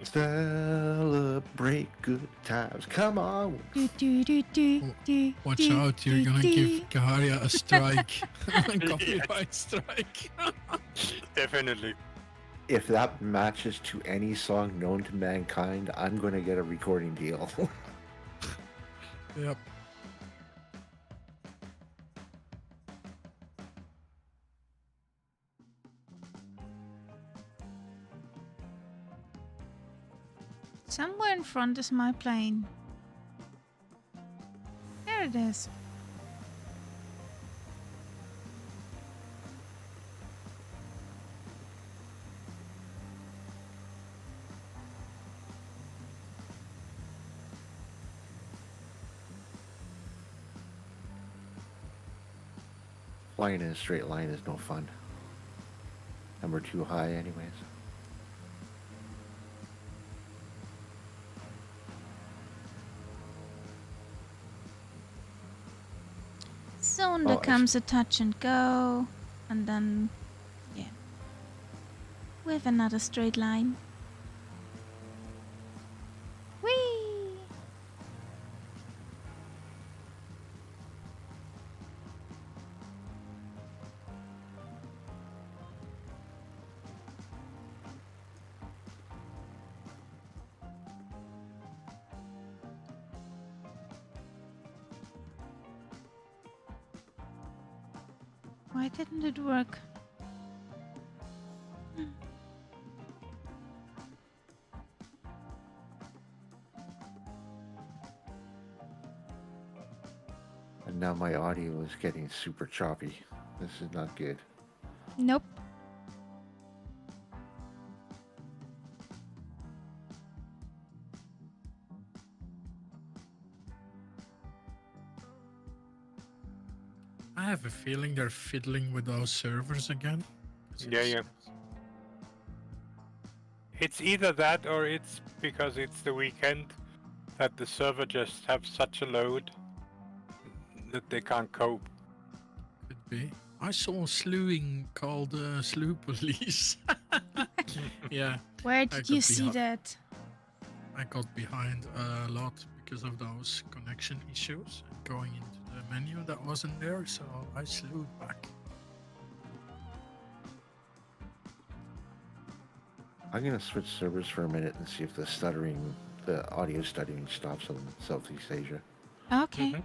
Celebrate good times. Come on. Do, do, do, do, do, Watch do, out, you're do, gonna do. give Kaharia a strike. A copyright strike. Definitely. If that matches to any song known to mankind, I'm going to get a recording deal. Yep. Somewhere in front is my plane. There it is. Flying in a straight line is no fun. And we're too high anyways. Soon Oh, there I comes a touch and go. And then, yeah. We have another straight line. Whee! Why didn't it work? And now my audio is getting super choppy. This is not good. Nope. I have a feeling they're fiddling with those servers again. 'Cause Yeah, yeah. It's either that or it's because it's the weekend that the server just have such a load that they can't cope. Could be. I saw slewing called Slew Police. Yeah, Where did you got see that? I got behind a lot because of those connection issues. Going into the menu that wasn't there, so I slewed back. I'm gonna switch servers for a minute and see if the audio stuttering stops on Southeast Asia. Okay. Mhm.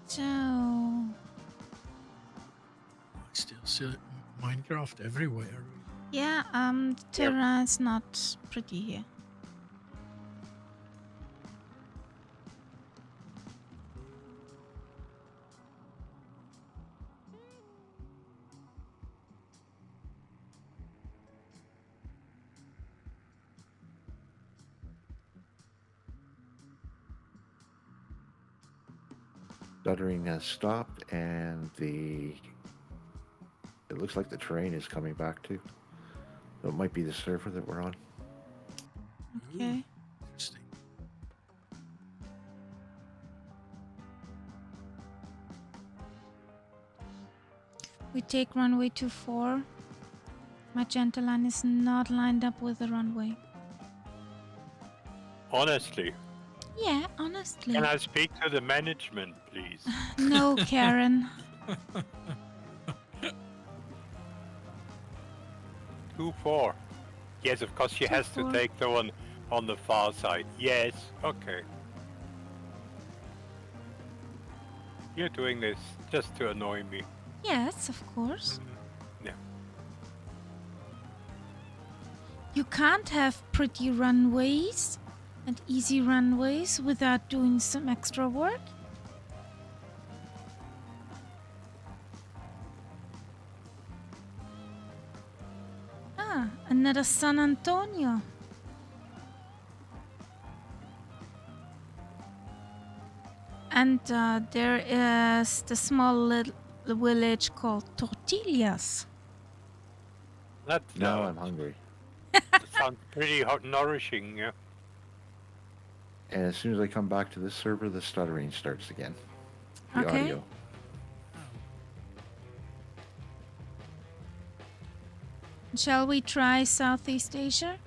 So, I still see Minecraft everywhere. yeah, the terrain's not pretty here. Stuttering has stopped, and it looks like the terrain is coming back too. So it might be the server that we're on. Okay. Interesting. We take runway 24. Magenta line is not lined up with the runway. Honestly, Yeah, honestly. can I speak to the management, please? No, Karen. 2-4. Yes, of course she has to 2-4. take the one on the far side. Yes, okay. You're doing this just to annoy me. Yes, of course. Yeah. You can't have pretty runways and easy runways without doing some extra work. Ah, another San Antonio. And there is the small little village called Tortillas. That Now I'm hungry. sounds pretty nourishing, yeah. And as soon as I come back to this server, the stuttering starts again. The Okay. audio. Shall we try Southeast Asia?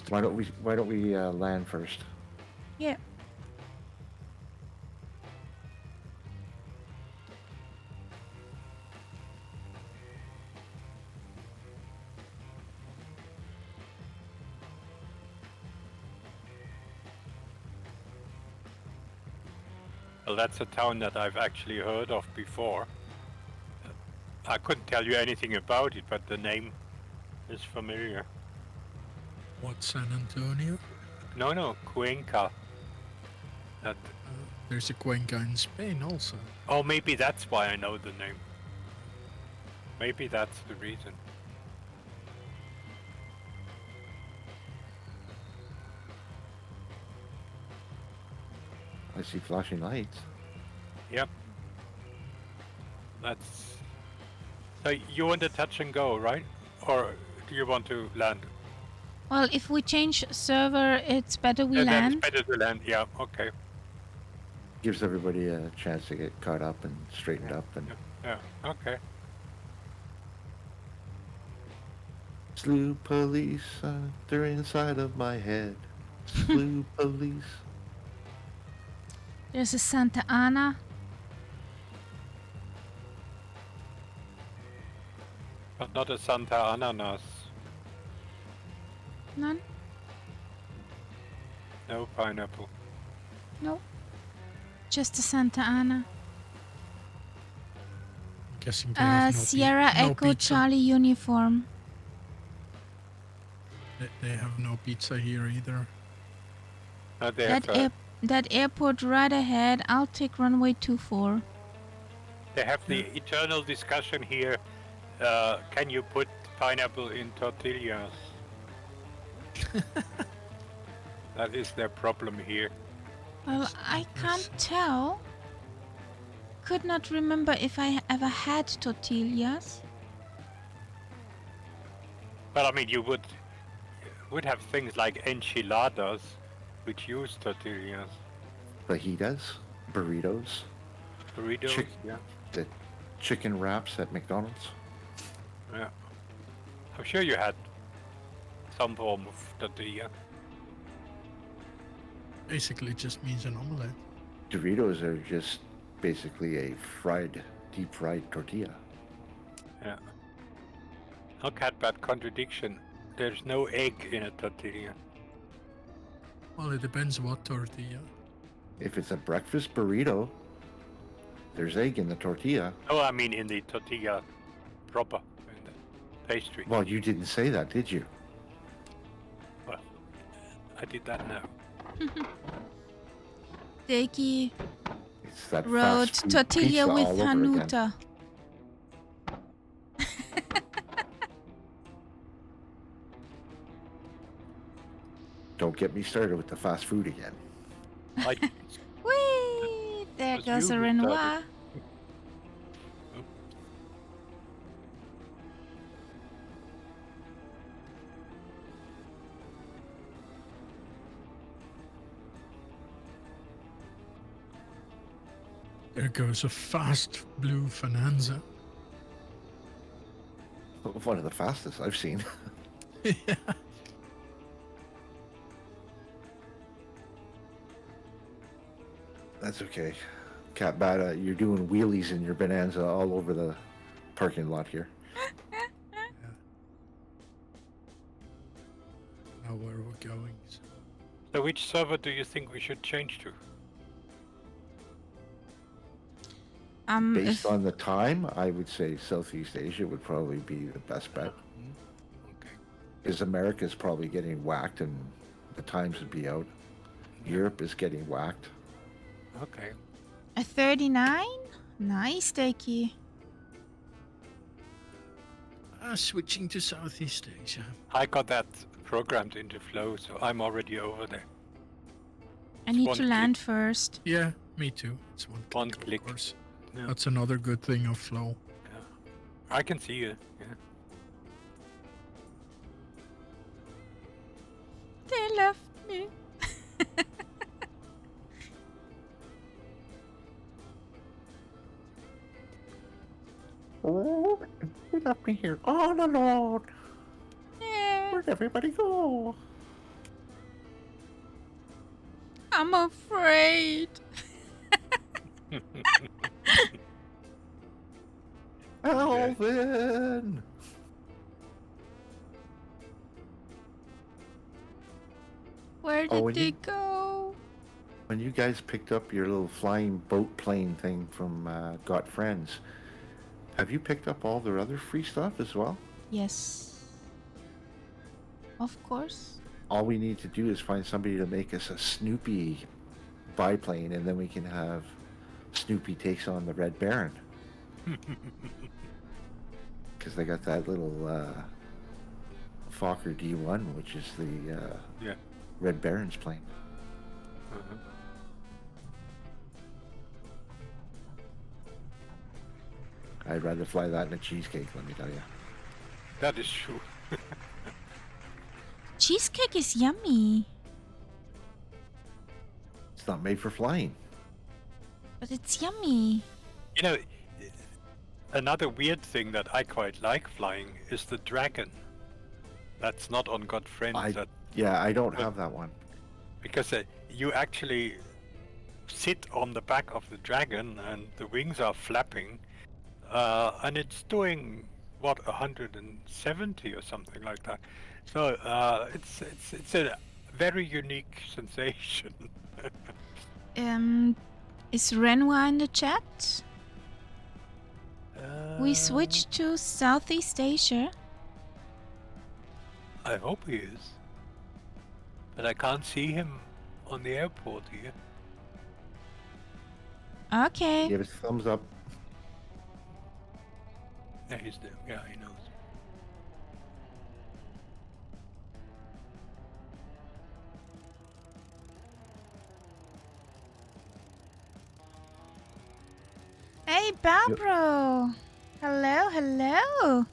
Why don't we land first? Yeah. Well, that's a town that I've actually heard of before. I couldn't tell you anything about it, but the name is familiar. What, San Antonio? No, Cuenca. That. There's a Cuenca in Spain also. Oh, maybe that's why I know the name. Maybe that's the reason. I see flashing lights. Yep. That's. So you want to touch and go, right? Or do you want to land? Well, if we change server, it's better we And then land. it's better to land. Yeah. Okay. Gives everybody a chance to get caught up and straightened up. And Yeah. Okay. slew police, they're inside of my head. Slew police. There's a Santa Ana. But not a Santa Ananas. None? No pineapple. No. Just a Santa Ana. Guessing they have no Sierra no Echo pizza. Charlie uniform. They have no pizza here either. They have, That airport right ahead. I'll take runway 24. they have the eternal discussion here. Can you put pineapple in tortillas? That is their problem here. Well, Yes, I yes. can't tell. Could not remember if I ever had tortillas. But I mean, you would have things like enchiladas, which use tortillas. Fajitas, burritos, Burritos, Chick- yeah. the chicken wraps at McDonald's. Yeah. I'm sure you had some form of tortilla. Basically just means an omelette. Doritos are just basically a deep fried tortilla. Yeah. Okay, bad contradiction. There's no egg in a tortilla. Well, it depends what tortilla. If it's a breakfast burrito, there's egg in the tortilla. Oh, I mean in the tortilla proper, in the pastry. Well, you didn't say that, did you? Well, I did that now. Steaky It's that road fast food tortilla pizza with all over again. Hanuta. Don't get me started with the fast food again. I, Whee! There was goes a you who Renoir. started. There goes a fast blue Finanza. One of the fastest I've seen. Yeah. That's okay. Cat Bata, you're doing wheelies in your Bonanza all over the parking lot here. Now where we're going. So. So which server do you think we should change to? Based If, on the time, I would say Southeast Asia would probably be the best bet. Okay. Because America's probably getting whacked and the times would be out. Europe is getting whacked. Okay. a 39? Nice, Steaky. Switching to Southeast Asia. I got that programmed into Flow, so I'm already over there. I need one to click. land first. Yeah, me too. It's one click, One of click. course. Yeah. That's another good thing of Flow. I can see you. Yeah. They left me. Oh, they left me here all alone. Yeah, Where'd everybody go? I'm afraid. Alvin! Where Oh, did and they you- go? When you guys picked up your little flying boat plane thing from Got Friends, have you picked up all their other free stuff as well? Yes. Of course. All we need to do is find somebody to make us a Snoopy biplane, and then we can have Snoopy takes on the Red Baron. Because they got that little Fokker D1, which is the Yeah. Red Baron's plane. Uh-huh. I'd rather fly that than a cheesecake, let me tell you. That is true. Cheesecake is yummy, It's not made for flying. but it's yummy. You know, another weird thing that I quite like flying is the dragon. That's not on God Friends. Yeah, I don't have that one. Because you actually sit on the back of the dragon and the wings are flapping, and it's doing what 170 or something like that. So it's a very unique sensation. Is Renoir in the chat? We Uh, switched to Southeast Asia. I hope he is, but I can't see him on the airport here. Okay. Give us a thumbs up. Yeah, he's there. Yeah, he knows. Hey, Balbro. Hello, hello.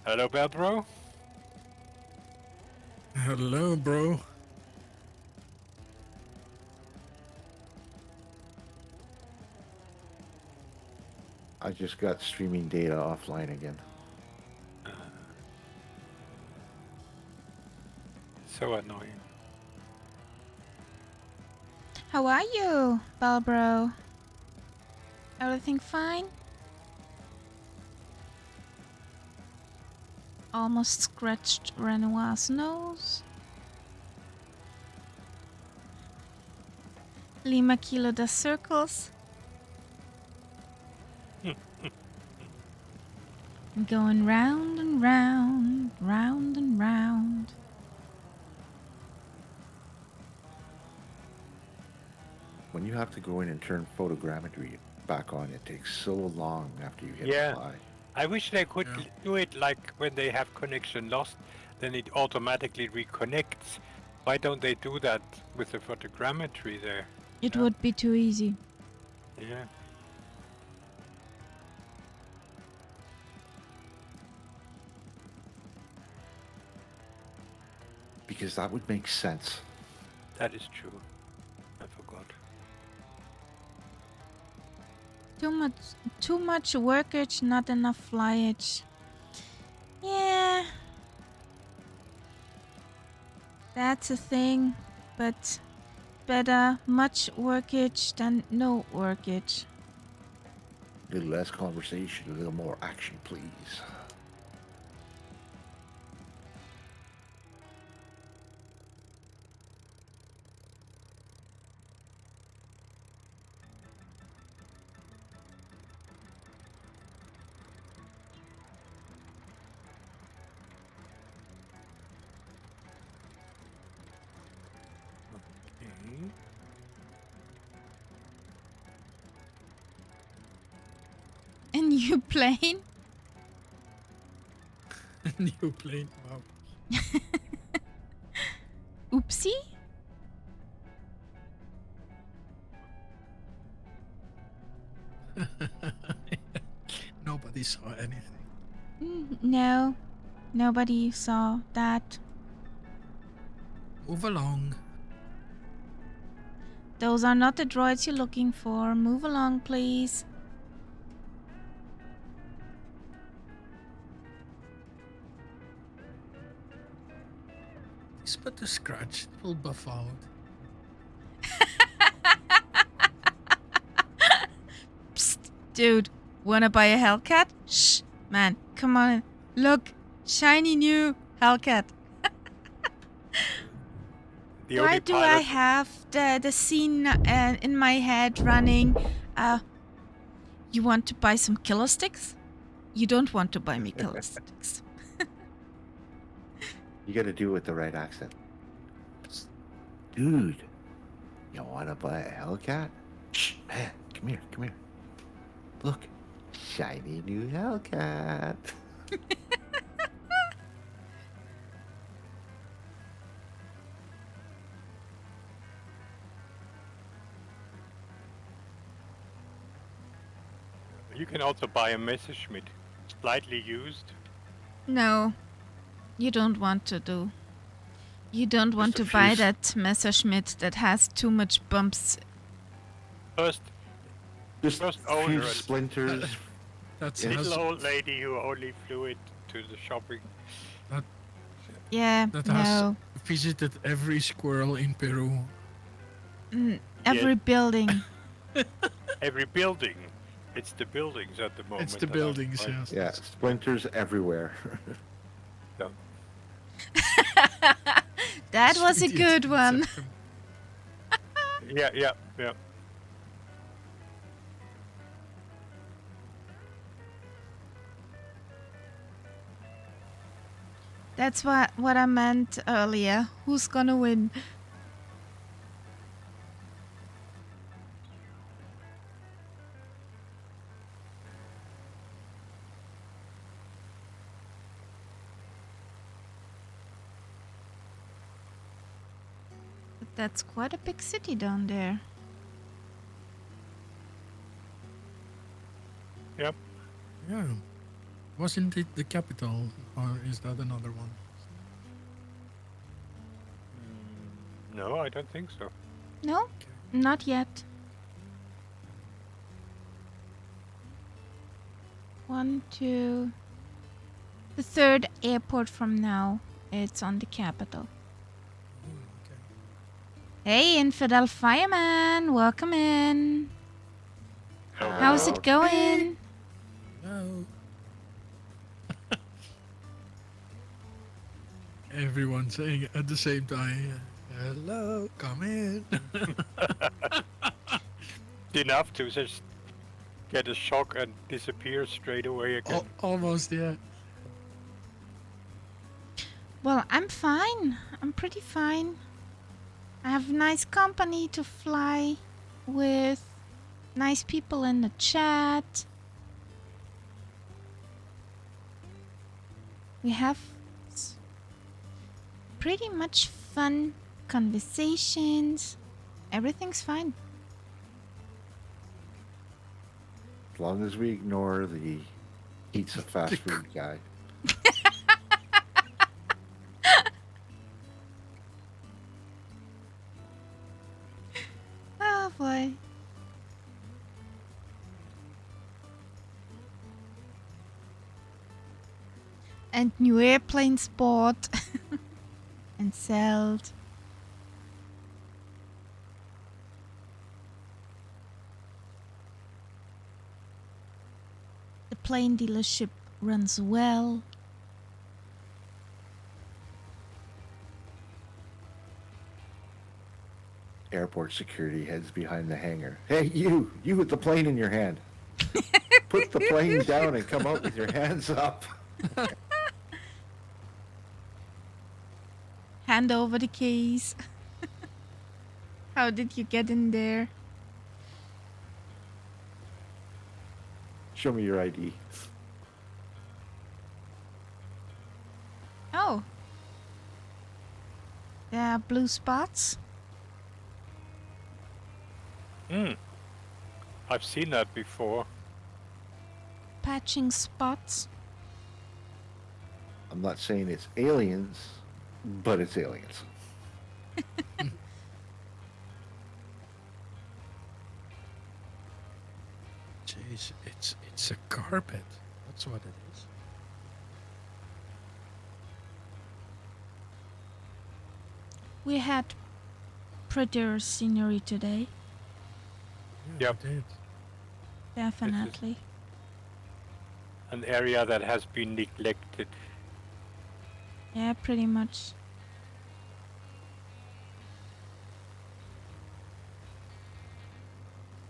Hello, Belbro. Hello, bro. I just got streaming data offline again. So annoying. How are you, Balbro? Everything fine? Almost scratched Renoir's nose. Lima Kilo does circles. Going round and round, round and round. When you have to go in and turn photogrammetry back on, it takes so long after you hit Yeah. apply. I wish they could Yeah. do it like when they have connection lost, then it automatically reconnects. Why don't they do that with the photogrammetry there? It Yeah. would be too easy. Yeah. Because that would make sense. That is true. I forgot. Too much workage, not enough flyage. Yeah. That's a thing, but better much workage than no workage. A little less conversation, a little more action, please. Okay. A new plane? New plane. Wow. Oopsie? Nobody saw anything. No. Nobody saw that. Move along. Those are not the droids you're looking for. Move along, please. Just put the scratch. It will buff out. Psst, dude. Wanna buy a Hellcat? Shh, man, come on. Look, shiny new Hellcat. The Why only do I pilot. have the scene in my head running? You want to buy some killer sticks? You don't want to buy me killer sticks. You gotta do it with the right accent. Dude, you wanna buy a Hellcat? Shh, man, come here, come here. Look, shiny new Hellcat. You can also buy a Messerschmitt, slightly used. No, you don't want to do. You don't want Just a to buy few that Messerschmitt that has too much bumps. First, Just First a few owner. splinters. That's Yes. little has, old lady who only flew it to the shopping. Yeah, that no. has visited every squirrel in Peru. Every building. Every building. It's the buildings at the moment. It's the that are buildings, flying. yes. Yeah, splinters everywhere. Yeah. That was a Sweet good one. Inception. Yeah. That's what I meant earlier. Who's gonna win? But that's quite a big city down there. Yep. Yeah. Wasn't it the capital, or is that another one? No, I don't think so. No, Okay. not yet. 1, 2. The third airport from now. It's on the capital. Oh, okay. Hey, Infidel Fireman, welcome in. No, How's no. it going? No. Everyone saying it at the same time. Hello, come in. Enough to just get a shock and disappear straight away again. Almost, yeah. Well, I'm fine. I'm pretty fine. I have nice company to fly with. Nice people in the chat. We have pretty much fun conversations. Everything's fine. As long as we ignore the pizza fast food guy. Oh boy. And new airplanes bought and sold. The plane dealership runs well. Airport security heads behind the hangar. Hey, you with the plane in your hand. Put the plane down and come out with your hands up. Hand over the keys. How did you get in there? Show me your ID. Oh. There are blue spots. I've seen that before. Patching spots. I'm not saying it's aliens, but it's aliens. Jeez, it's a carpet. That's what it is. We had prettier scenery today. Yeah, Yep. we did. Definitely. An area that has been neglected. Yeah, pretty much.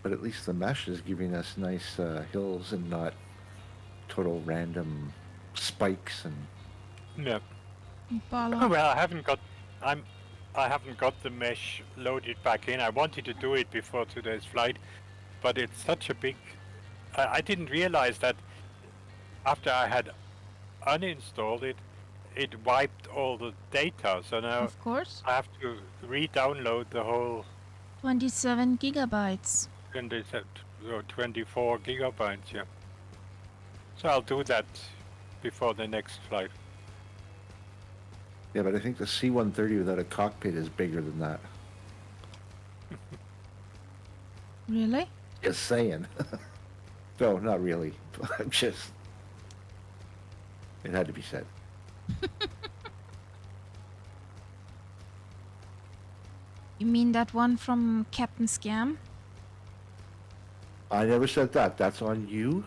But at least the mesh is giving us nice hills and not total random spikes and Yeah. Bollock. Well, I haven't got the mesh loaded back in. I wanted to do it before today's flight, but it's such a big. I didn't realize that after I had uninstalled it, it wiped all the data. So now Of course. I have to re-download the whole 27 gigabytes. 24 gigabytes. Yeah. So I'll do that before the next flight. yeah, but I think the C-130 without a cockpit is bigger than that. Really? Just saying. No, not really. I'm just. It had to be said. You mean that one from Captain Scam? I never said that. That's on you.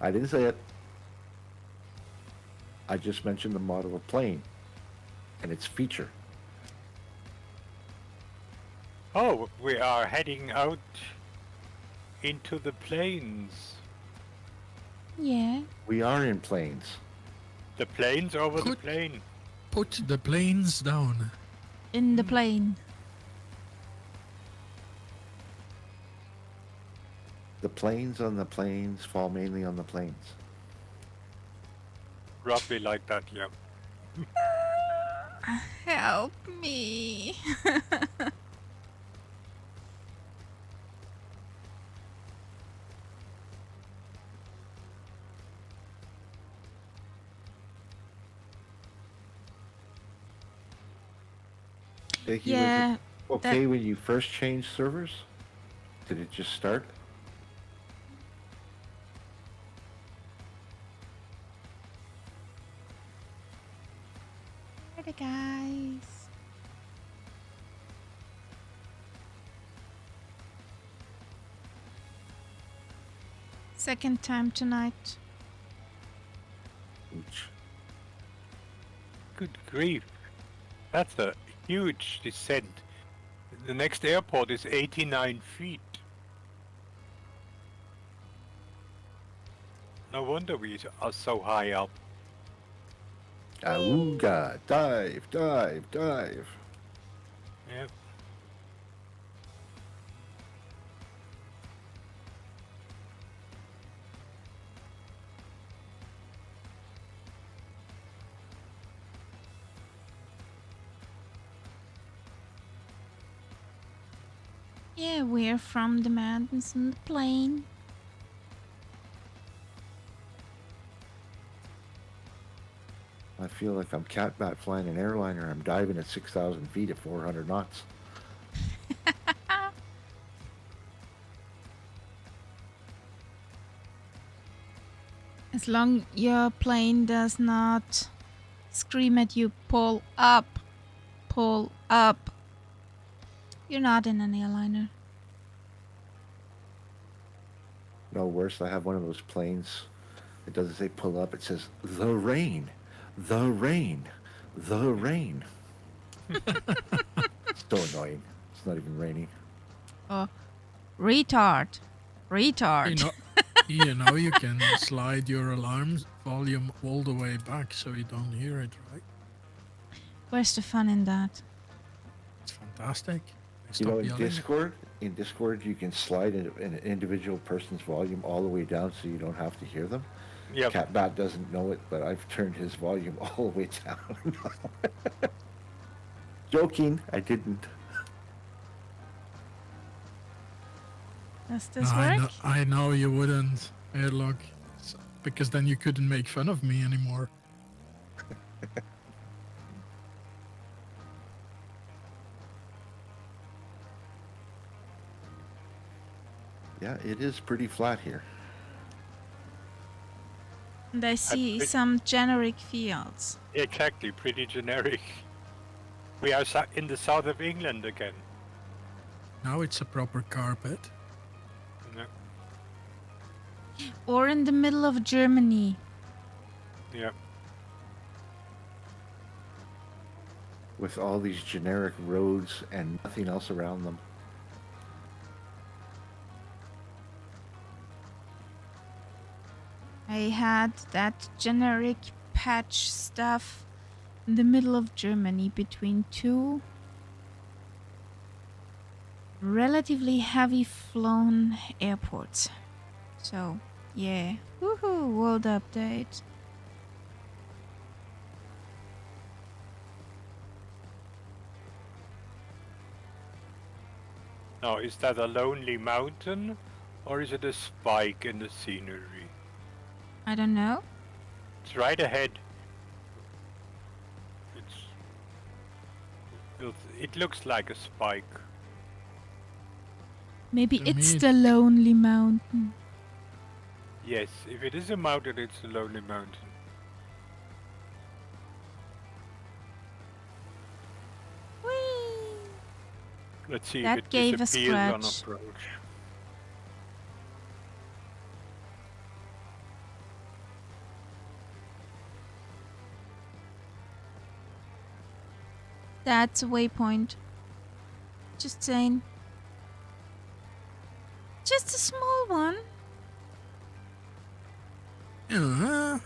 I didn't say it. I just mentioned the model of plane and its feature. Oh, we are heading out into the plains. Yeah. We are in planes. The plains over the Put- plain. Put the planes down. In the plane. The planes on the plains fall mainly on the plains. Roughly like that, yeah. Help me. Jakey, Yeah, was it okay when you first changed servers? Did it just start? Where are the guys? Second time tonight. Ouch. Good grief. That's a huge descent. The next airport is 89 feet. No wonder we are so high up. Auga! Dive, dive, dive. Yeah. Yeah, we're from the mountains and the plain. I feel like I'm catbat flying an airliner. I'm diving at 6,000 feet at 400 knots. As long your plane does not scream at you, pull up, pull up. You're not in an airliner. No worse, I have one of those planes. It doesn't say pull up, it says the rain, the rain, the rain. So annoying. It's not even raining. Oh, retard. Retard. You know you can slide your alarm volume all the way back so you don't hear it, right? Where's the fun in that? It's fantastic. They You know, stop in yelling. Discord, you can slide an individual person's volume all the way down so you don't have to hear them. Yep. Catbat doesn't know it, but I've turned his volume all the way down. Joking, I didn't. Does this No, work? I know you wouldn't, Airlock, because then you couldn't make fun of me anymore. Yeah, it is pretty flat here. And I see bit- some generic fields. Exactly, pretty generic. We are in the south of England again. Now it's a proper carpet. Yeah. Or in the middle of Germany. Yeah. With all these generic roads and nothing else around them. I had that generic patch stuff in the middle of Germany between two relatively heavy flown airports. So, yeah. Woohoo, world update. Now, is that a lonely mountain or is it a spike in the scenery? I don't know. It's right ahead. It looks like a spike. Maybe To it's me- the lonely mountain. Yes, if it is a mountain, it's a lonely mountain. Whee! Let's see That if it gave a disappears on scratch. approach. That's a waypoint. Just saying. Just a small one. Yeah.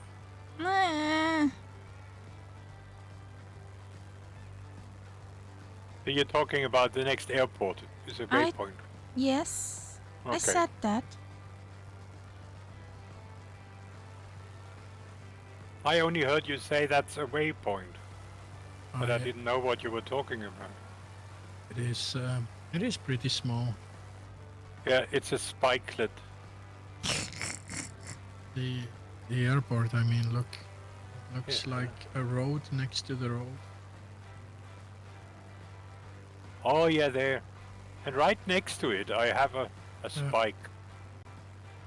So you're talking about the next airport is a I- waypoint. Yes, I Okay. said that. I only heard you say that's a waypoint, but I I- didn't know what you were talking about. It is pretty small. Yeah, it's a spikelet. The the airport. I mean, look, it looks Yeah. like a road next to the road. Oh yeah, there. And right next to it, I have a spike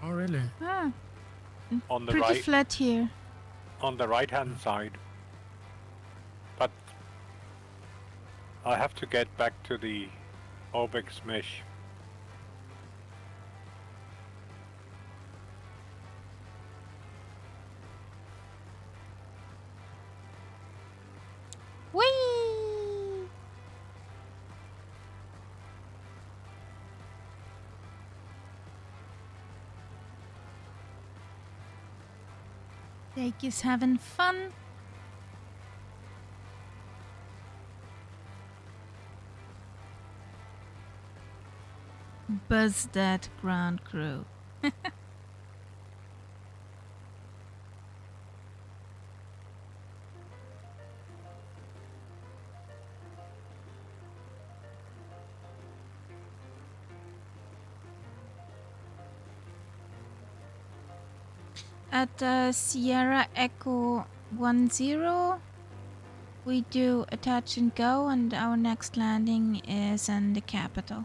Oh, really? Ah, on the pretty right flat here. on the right-hand side. But I have to get back to the Obex mesh. Whee! Jake is having fun. Buzz that ground crew. At Sierra Echo 10, we do a touch and go, and our next landing is in the capital.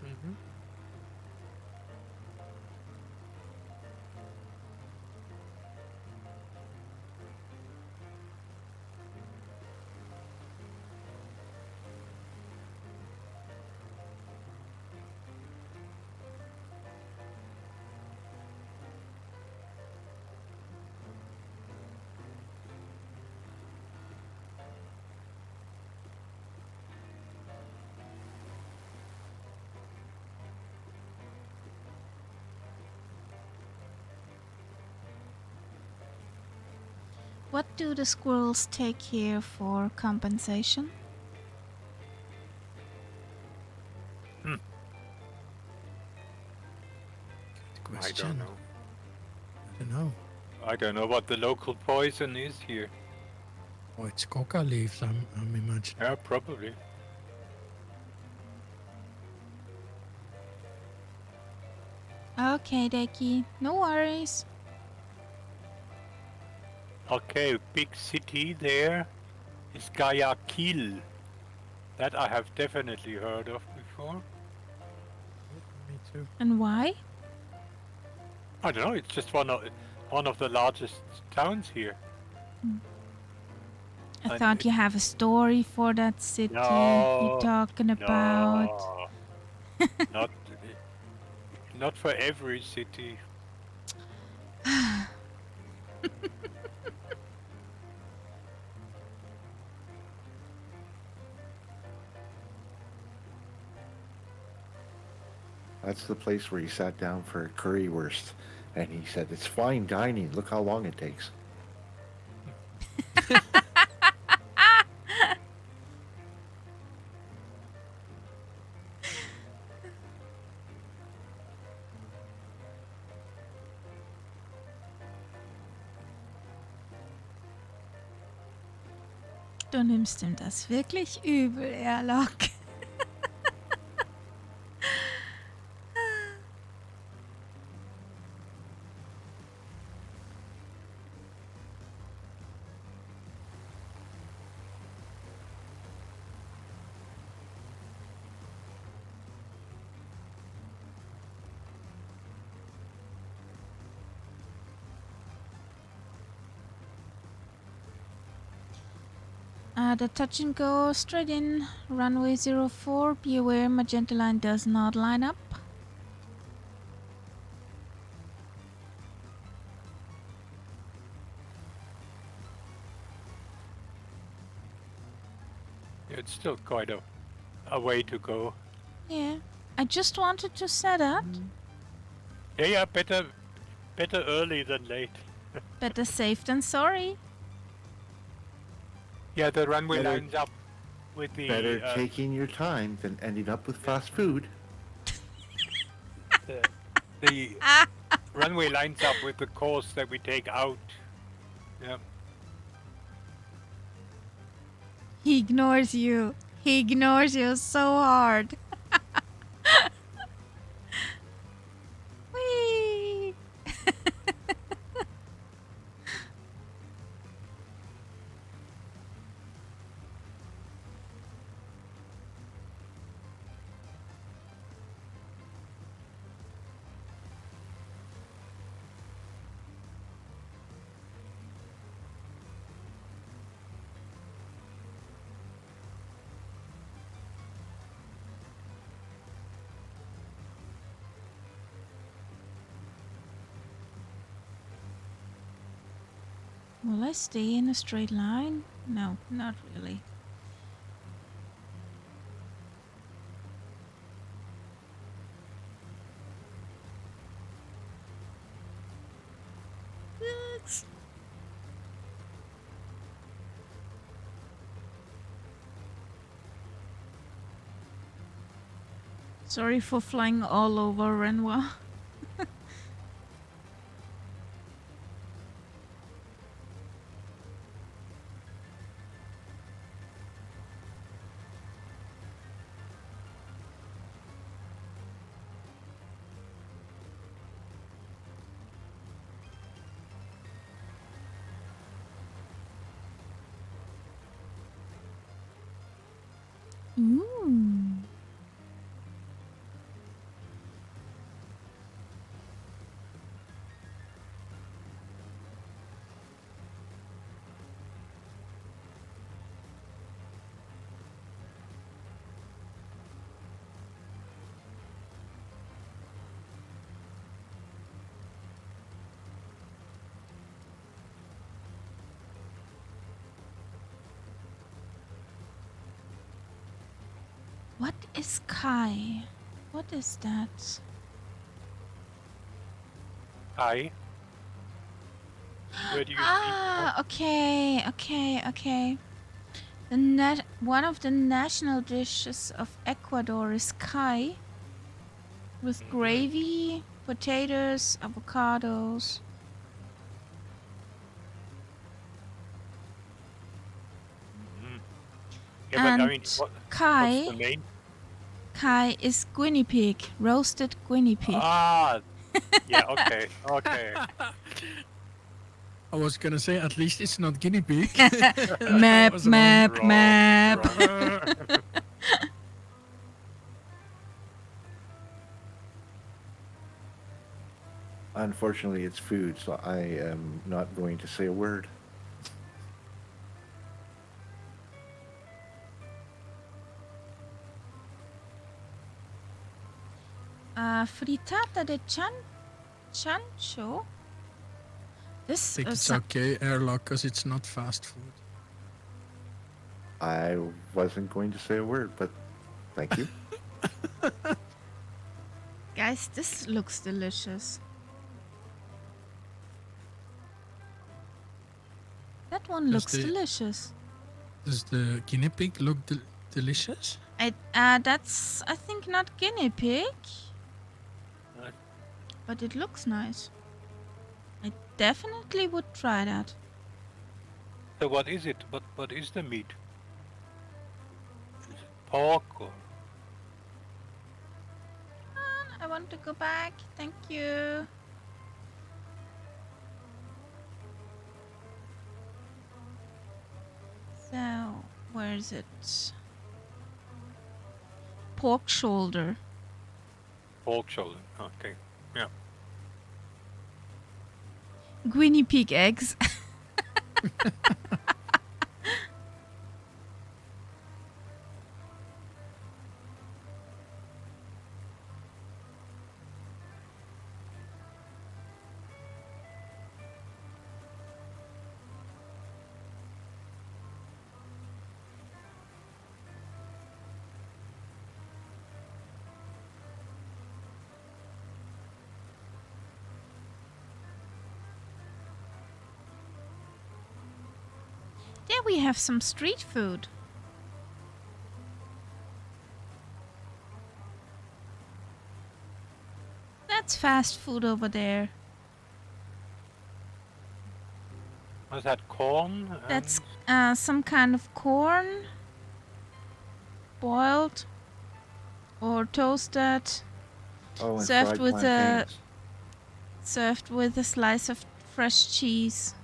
Mm-hmm. What do the squirrels take here for compensation? Good I question. don't know. I don't know. I don't know what the local poison is here. Oh, it's coca leaves. I'm imagining. Yeah, probably. Okay, Deki, no worries. Okay, big city there is Guayaquil. That I have definitely heard of before. Me too. And why? I don't know. It's just one of the largest towns here. I And thought you have a story for that city you're No, talking about. no, not not for every city. That's the place where he sat down for a currywurst, and he said, "It's fine dining. Look how long it takes." Du nimmst ihm das wirklich übel, Airlock. The touch and go straight in, runway 04. Be aware magenta line does not line up. It's still quite a way to go. Yeah. I just wanted to say that. Yeah, better early than late. Better safe than sorry. Yeah, the runway Better- lines up with Better the taking your time than ending up with fast food. the runway lines up with the course that we take out. Yeah. He ignores you. He ignores you so hard. Whee! Will I stay in a straight line? No, not really. Oops. Sorry for flying all over Renoir. Ooh. What is Kai? What is that? Hi. Where do you see? Ah, okay. One of the national dishes of Ecuador is Kai, with gravy, potatoes, avocados. Yeah, but I mean, And what's Kai, the main? Kai is guinea pig, roasted guinea pig. Ah, yeah. Okay. I was gonna say at least it's not guinea pig. Map, was wrong. map, Wrong, map. wrong. Unfortunately, it's food, so I am not going to say a word. Frittata de chancho. I This think it's is okay, airlock, because it's not fast food. I wasn't going to say a word, but thank you. guys, this looks delicious. That one Does looks the- delicious. Does the guinea pig look delicious? That's I think not guinea pig, Uh, but it looks nice. I definitely would try that. So what is it? What is the meat? Is it pork or? I want to go back. Thank you. So, where is it? Pork shoulder. Pork shoulder. Okay. Yeah. Guinea pig eggs. There we have some street food. That's fast food over there. Was that corn? That's And some kind of corn, boiled or toasted, Oh, and served fried with a slice of fresh cheese.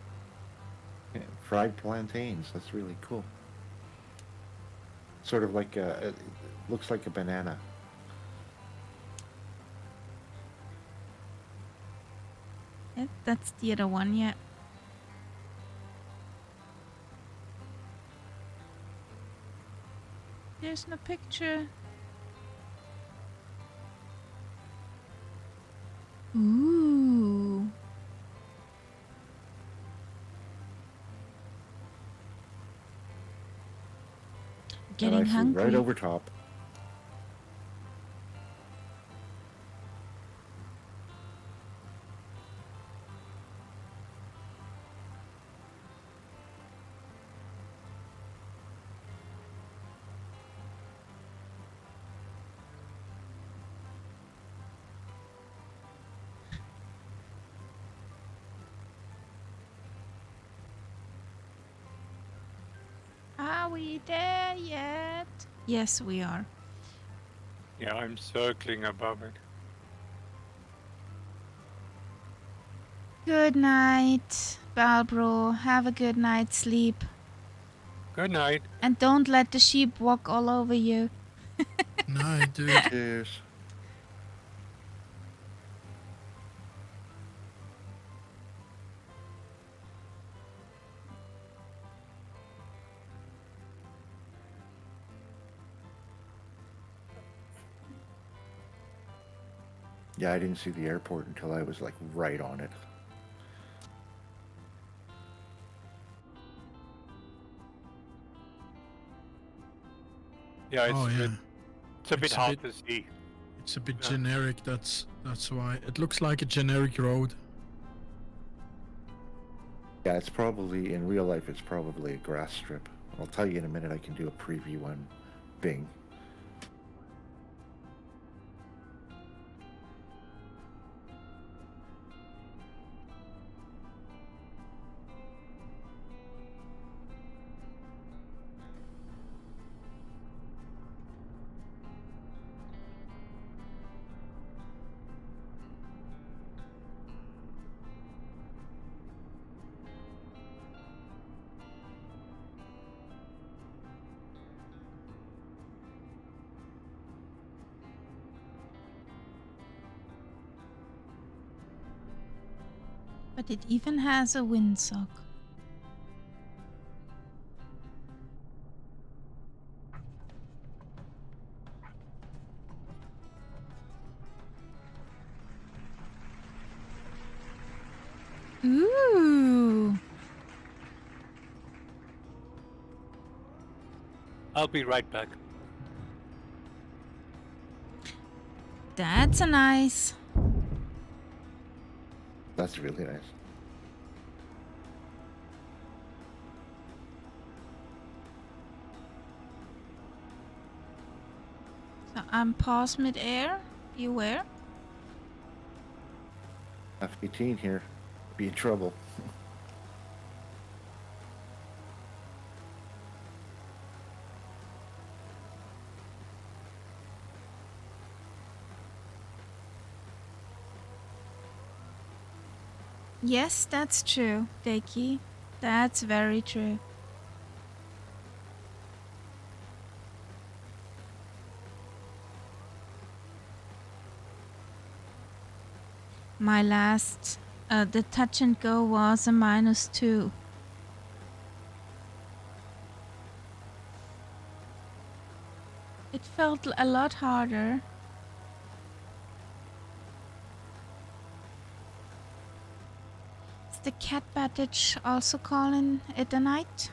Yeah, fried plantains. That's really cool. Sort of like it looks like a banana. That's the other one, yeah. There's no picture. Ooh. Getting and I flew hungry. right over top. Are we there yet? Yes, we are. yeah, I'm circling above it. Good night, Balbro. Have a good night's sleep. Good night. And don't let the sheep walk all over you. Night, dude. Cheers. Yeah, I didn't see the airport until I was like right on it. Yeah, Oh yeah. it's a bit It's a hard bit- to see. It's a bit Yeah. generic. That's why it looks like a generic road. Yeah, it's probably in real life. It's probably a grass strip. I'll tell you in a minute. I can do a preview on Bing. But it even has a windsock. Ooh. I'll be right back. That's a nice. That's really nice. So I'm paused mid-air. Beware. F-18 here. Be in trouble. Yes, that's true, Deki. That's very true. My last, the touch and go was a -2. It felt a lot harder. Is the cat battage also calling it a night?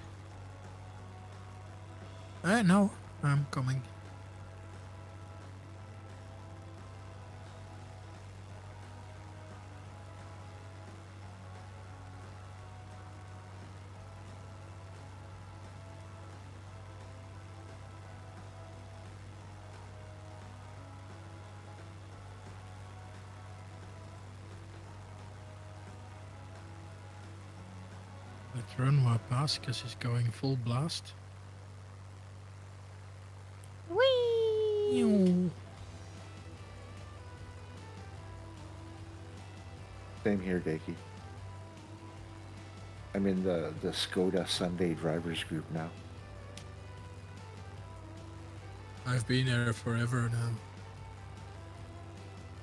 No, I'm coming. run my pass because he's going full blast. Whee! Ew. Same here, Dakey. I'm in the Skoda Sunday drivers group now. I've been there forever now.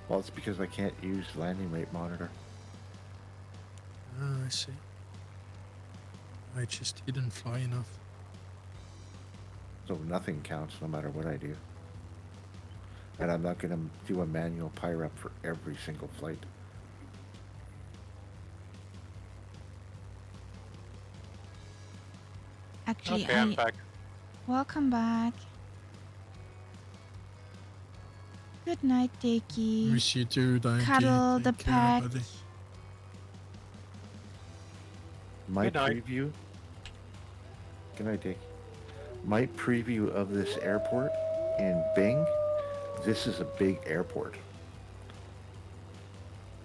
Well, it's because I can't use landing rate monitor. Ah, I see. I just didn't fly enough. So nothing counts no matter what I do. And I'm not going to do a manual PIREP for every single flight. Actually, Okay, I'm back. welcome back. Good night, Dickie. Miss you too, Dainty. Cuddle the Take care, pack. buddy. My Good night. preview. Good night, Dick. My preview of this airport in Bing. This is a big airport.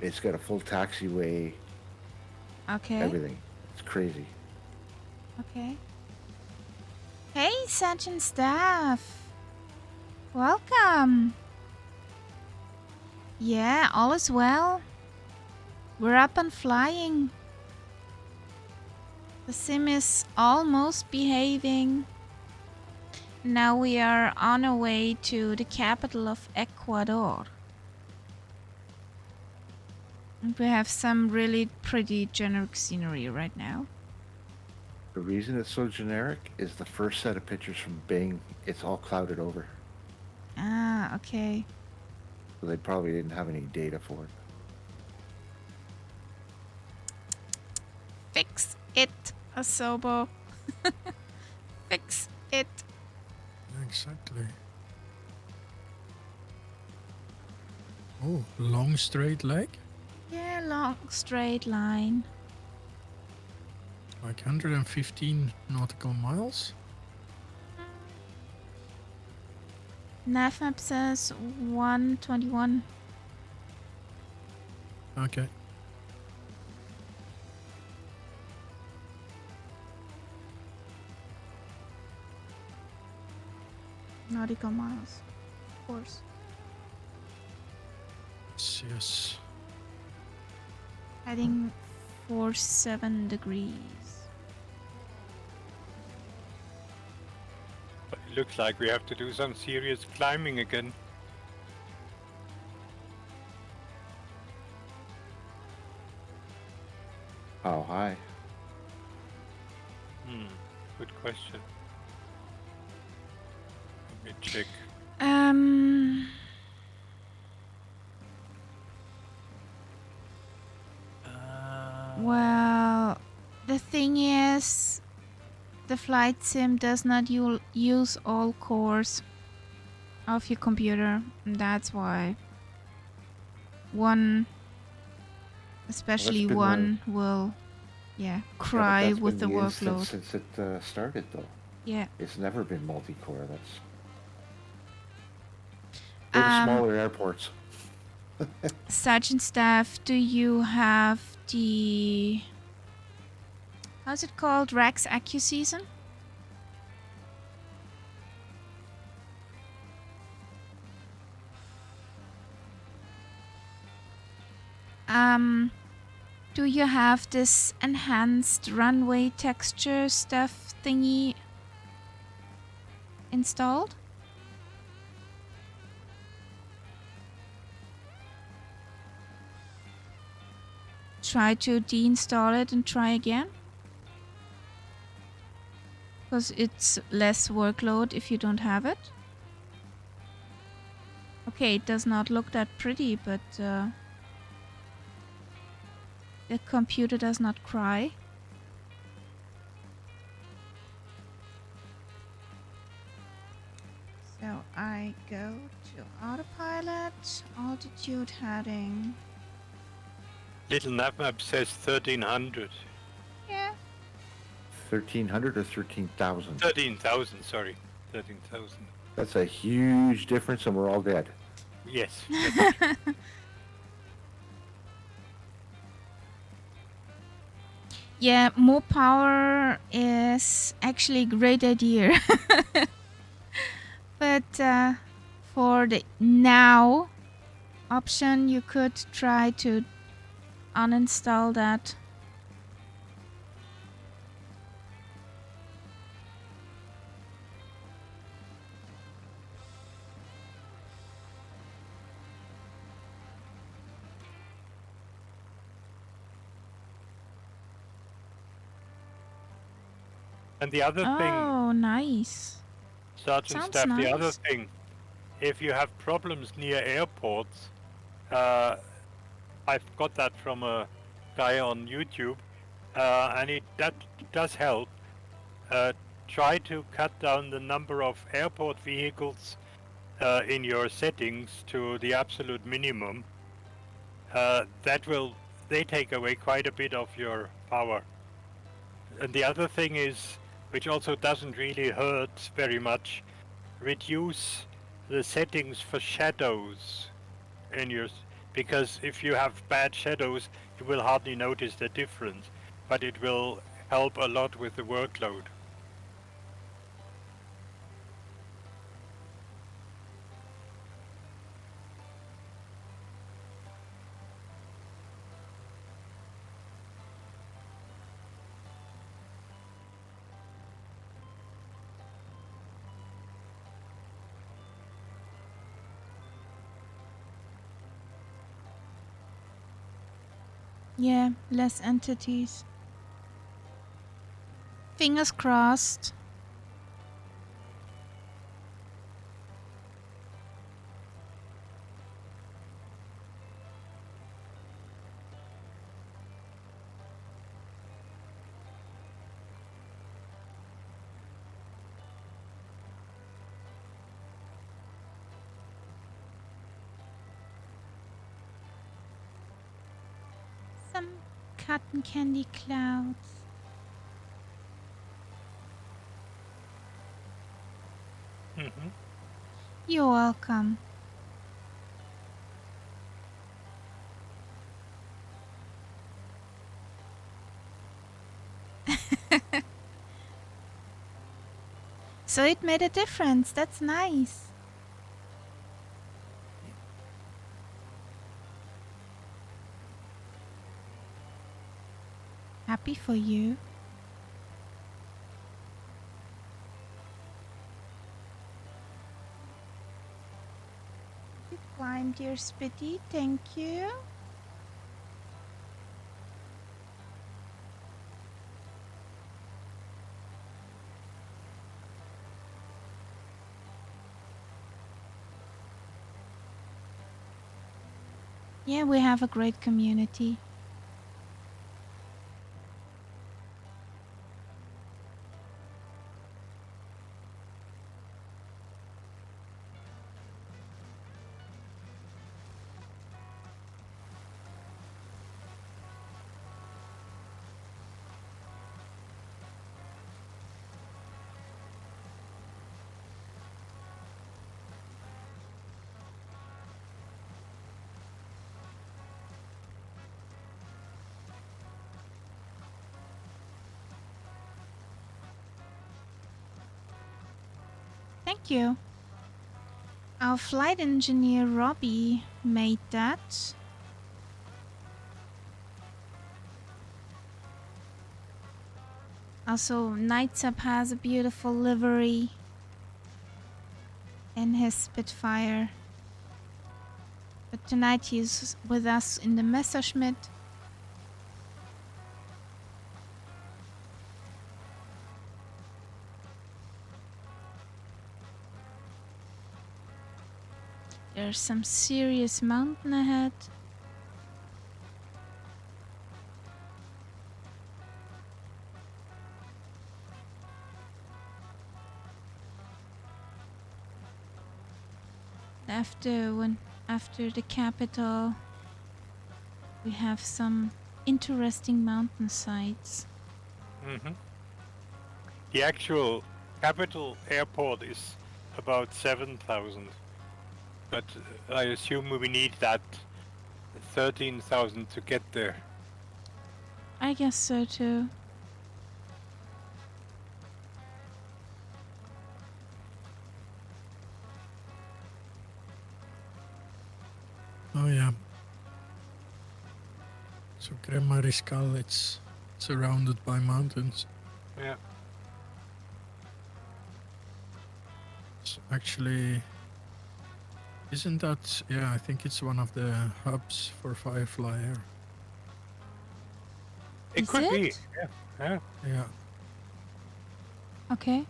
It's got a full taxiway, Okay. everything. It's crazy. Okay. Hey, Sergeant Staff. Welcome. Yeah, all is well. We're up and flying. The sim is almost behaving. Now we are on our way to the capital of Ecuador. And we have some really pretty generic scenery right now. The reason it's so generic is the first set of pictures from Bing, it's all clouded over. Ah, okay. So they probably didn't have any data for it. Fix it, Asobo. Fix it. Exactly. Oh, long straight leg? Yeah, long straight line. Like 115 nautical miles? Navmap says 121. Okay. Nautical miles, of course. Yes. Heading 47 degrees. But it looks like we have to do some serious climbing again. How high? Good question. Let me check. Well, the thing is, the flight sim does not use all cores of your computer. That's why one, especially been one, will, cry that's with the been instant workload. since it started, though. Yeah. It's never been multi-core. That's for the smaller airports. Sergeant Staff, do you have the, how's it called, Rex AccuSeason? Do you have this enhanced runway texture stuff thingy installed? Try to deinstall it and try again. Because it's less workload if you don't have it. Okay, it does not look that pretty, but the computer does not cry. So I go to autopilot, altitude heading. Little navmap says 1300. Yeah. 1,300 or 13,000? 13,000, sorry. 13,000. That's a huge difference, and we're all dead. Yes. Yeah, more power is actually a great idea. But for the now option, you could try to uninstall that. And the other thing, Oh, nice. Sergeant Sounds Staff, the other nice. thing, if you have problems near airports, I've got that from a guy on YouTube, and that does help. Try to cut down the number of airport vehicles in your settings to the absolute minimum. They take away quite a bit of your power. And the other thing is, which also doesn't really hurt very much, reduce the settings for shadows in your, because if you have bad shadows, you will hardly notice the difference, but it will help a lot with the workload. Yeah, less entities. Fingers crossed. Some cotton candy clouds. Mm-hmm. You're welcome. So it made a difference. That's nice. Happy for you. You climbed your spitty. Thank you. Yeah, we have a great community. Thank you. Our flight engineer Robbie made that. Also, Nightsap has a beautiful livery in his Spitfire. But tonight he's with us in the Messerschmitt. There's some serious mountain ahead. After the capital, we have some interesting mountain sites. Mm-hmm. The actual capital airport is about 7,000, but I assume we need that 13,000 to get there. I guess so too. Oh yeah. So Gran Mariscal, it's surrounded by mountains. Yeah. It's actually, isn't that? Yeah, I think it's one of the hubs for Firefly Air. It Is could be. it? Yeah. Yeah. Okay.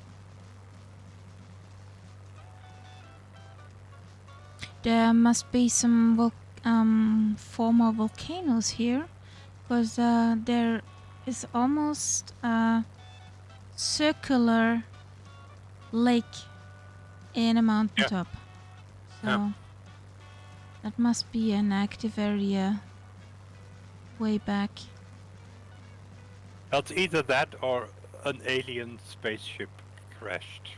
There must be some former volcanoes here, because there is almost a circular lake in a mountaintop. So Yeah. that must be an active area way back. Well, it's either that or an alien spaceship crashed.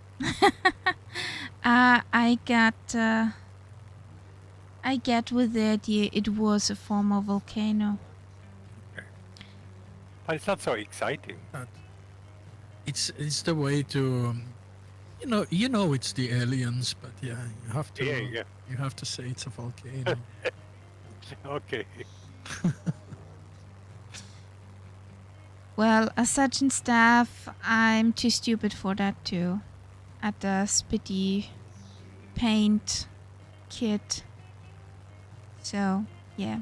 I get with the idea it was a former volcano. But it's not so exciting. That it's the way to you know it's the aliens, but yeah, Yeah. you have to say it's a volcano. Okay. Well, as Sergeant Staff, I'm too stupid for that too. At the spitty paint kit. So, yeah.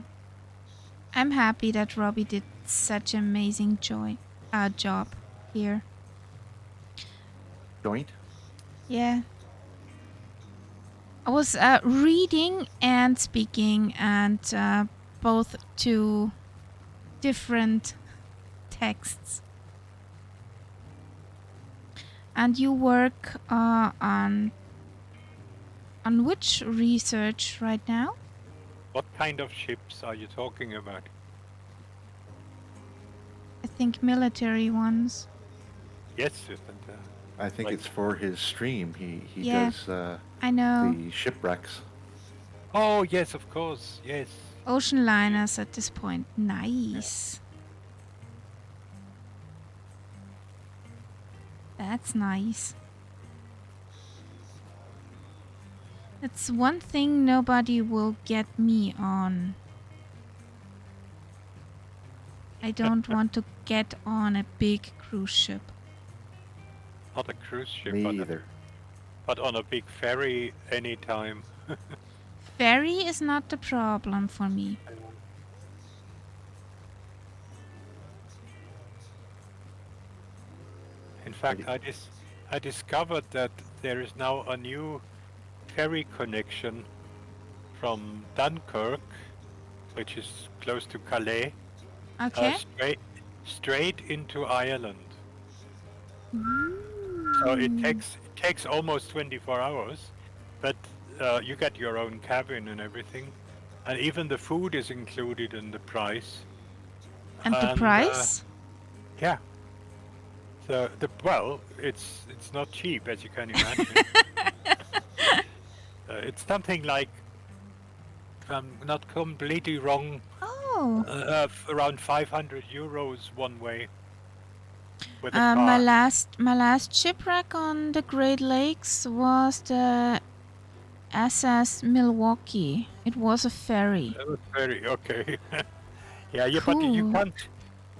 I'm happy that Robbie did such an amazing job here. Joint? Yeah. I was reading and speaking, and both two different texts. And you work on which research right now? What kind of ships are you talking about? I think military ones. Yes, and, I think Like- it's for his stream. He Yeah. does I know. the shipwrecks. oh, yes, of course. Yes. Ocean liners at this point. Nice. That's nice. That's one thing nobody will get me on. I don't want to get on a big cruise ship. Not a cruise ship, Me but, either. but on a big ferry anytime. Ferry is not the problem for me. In fact, I discovered that there is now a new ferry connection from Dunkirk, which is close to Calais, Okay. straight into Ireland. So it takes almost 24 hours, but you get your own cabin and everything, and even the food is included in the price. And the price? Yeah. So it's not cheap, as you can imagine. It's something like, if I'm not completely wrong, Oh. around 500 euros one way with a My car. last shipwreck on the Great Lakes was the SS Milwaukee. It was a ferry. That was very okay. Yeah, but Cool.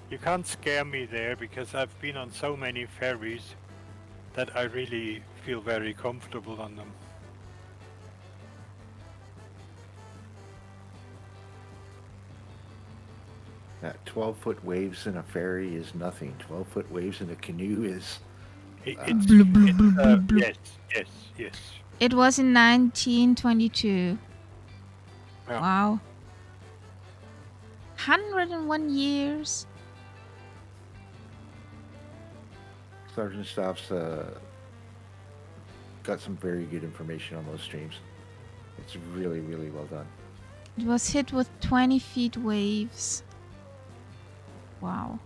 you can't scare me there because I've been on so many ferries that I really feel very comfortable on them. That 12-foot waves in a ferry is nothing. 12-foot waves in a canoe is. It's, Bloop, bloop, bloop, bloop, bloop. yes. It was in 1922. Yeah. Wow. 101 years. Sergeant Staff's got some very good information on those streams. It's really, really well done. It was hit with 20 feet waves. Wow.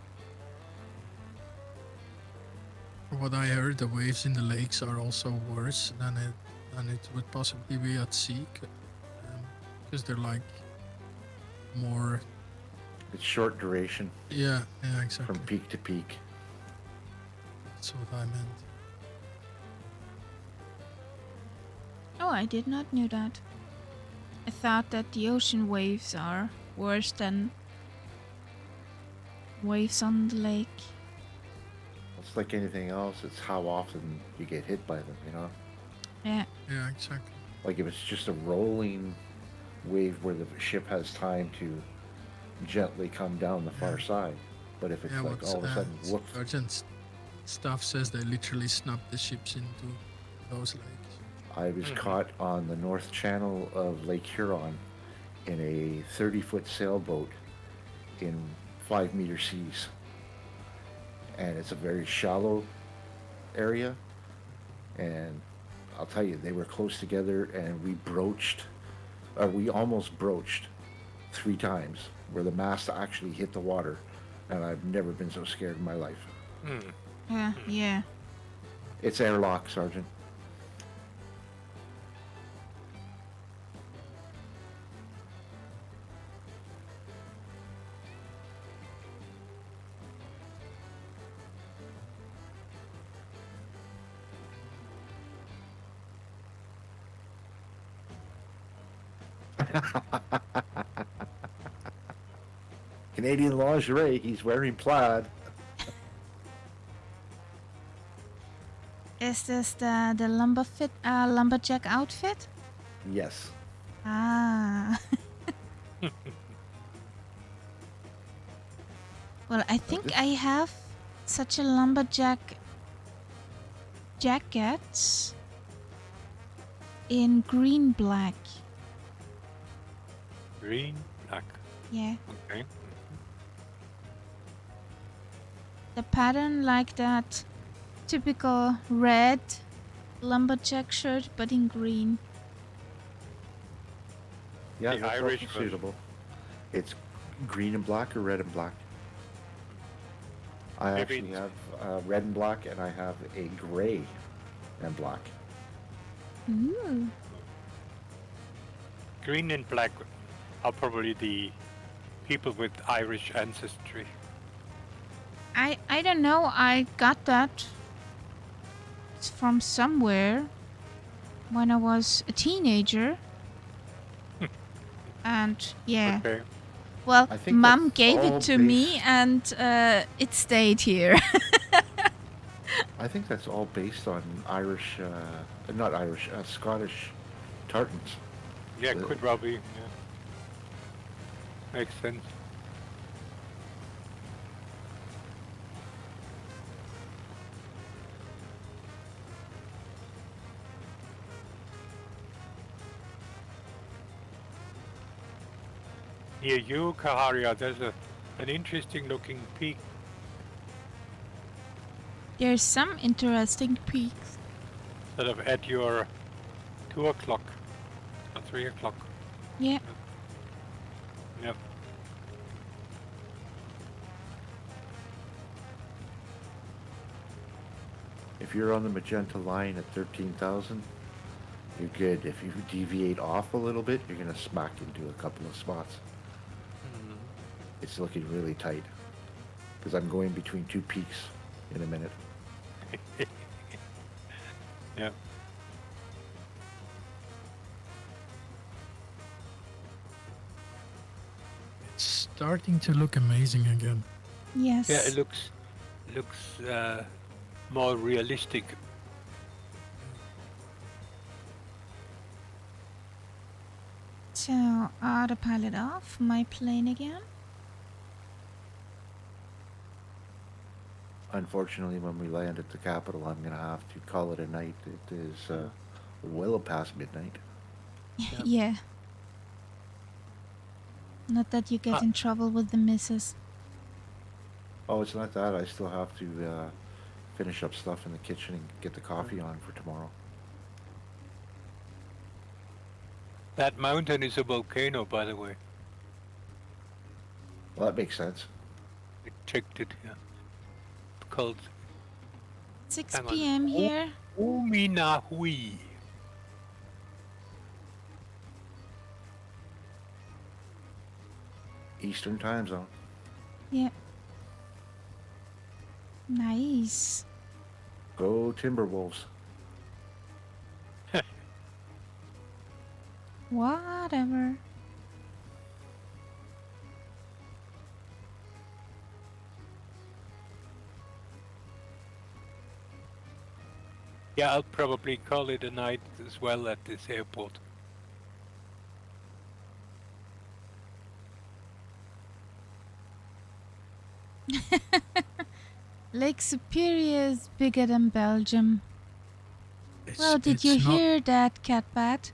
From what I heard, the waves in the lakes are also worse than it would possibly be at sea, because they're like more It's short duration Yeah, from exactly. peak to peak. That's what I meant. Oh, I did not know that. I thought that the ocean waves are worse than waves on the lake. It's like anything else. It's how often you get hit by them. You know, Yeah. Yeah, exactly. like if it's just a rolling wave where the ship has time to gently come down the far Yeah. side. But if Yeah, it's like what's all of a sudden, whoops, Sergeant's staff says they literally snapped the ships into those lakes. I was Mhm. caught on the north channel of Lake Huron in a 30-foot sailboat in 5-meter seas. And it's a very shallow area. And I'll tell you, they were close together and we almost broached 3 times where the mast actually hit the water. And I've never been so scared in my life. Mm. Yeah. It's airlock, Sergeant. Canadian lingerie, he's wearing plaid. Is this the lumberjack outfit? Yes. Ah. Well, I think this- I have such a lumberjack jacket in green black. Green, black. Yeah. Okay. The pattern like that typical red lumberjack shirt, but in green. Yeah, The that's Irish also version. suitable. It's green and black or red and black. I Maybe actually have red and black, and I have a gray and black. Ooh. Green and black are probably the people with Irish ancestry. I don't know. I got that from somewhere when I was a teenager. And yeah. Okay. Well, I think mom that's gave all it to me based- and it stayed here. I think that's all based on Irish, not Irish, Scottish tartans. Yeah, The- could well be. Yeah. Makes sense. Near you, Kaharia, there's an interesting looking peak. There's some interesting peaks. Sort of at your 2 o'clock or 3 o'clock. Yeah. Yep. If you're on the magenta line at 13,000, you're good. If you deviate off a little bit, you're going to smack into a couple of spots. It's looking really tight because I'm going between 2 peaks in a minute. Yep. It's starting to look amazing again. Yes. Yeah, it looks more realistic. So, autopilot off my plane again. Unfortunately, when we land at the capital, I'm going to have to call it a night. It is well past midnight. Yeah. Not that you get in trouble with the missus. Oh, it's not that. I still have to finish up stuff in the kitchen and get the coffee on for tomorrow. That mountain is a volcano, by the way. Well, that makes sense. I checked it. Yeah. It's called 6 Hang on. p.m. here. Uminahui. Eastern time zone. Yeah. Nice. Go Timberwolves. Whatever. Yeah, I'll probably call it a night as well at this airport. Lake Superior is bigger than Belgium. Well, did you It's not hear that, Catbat?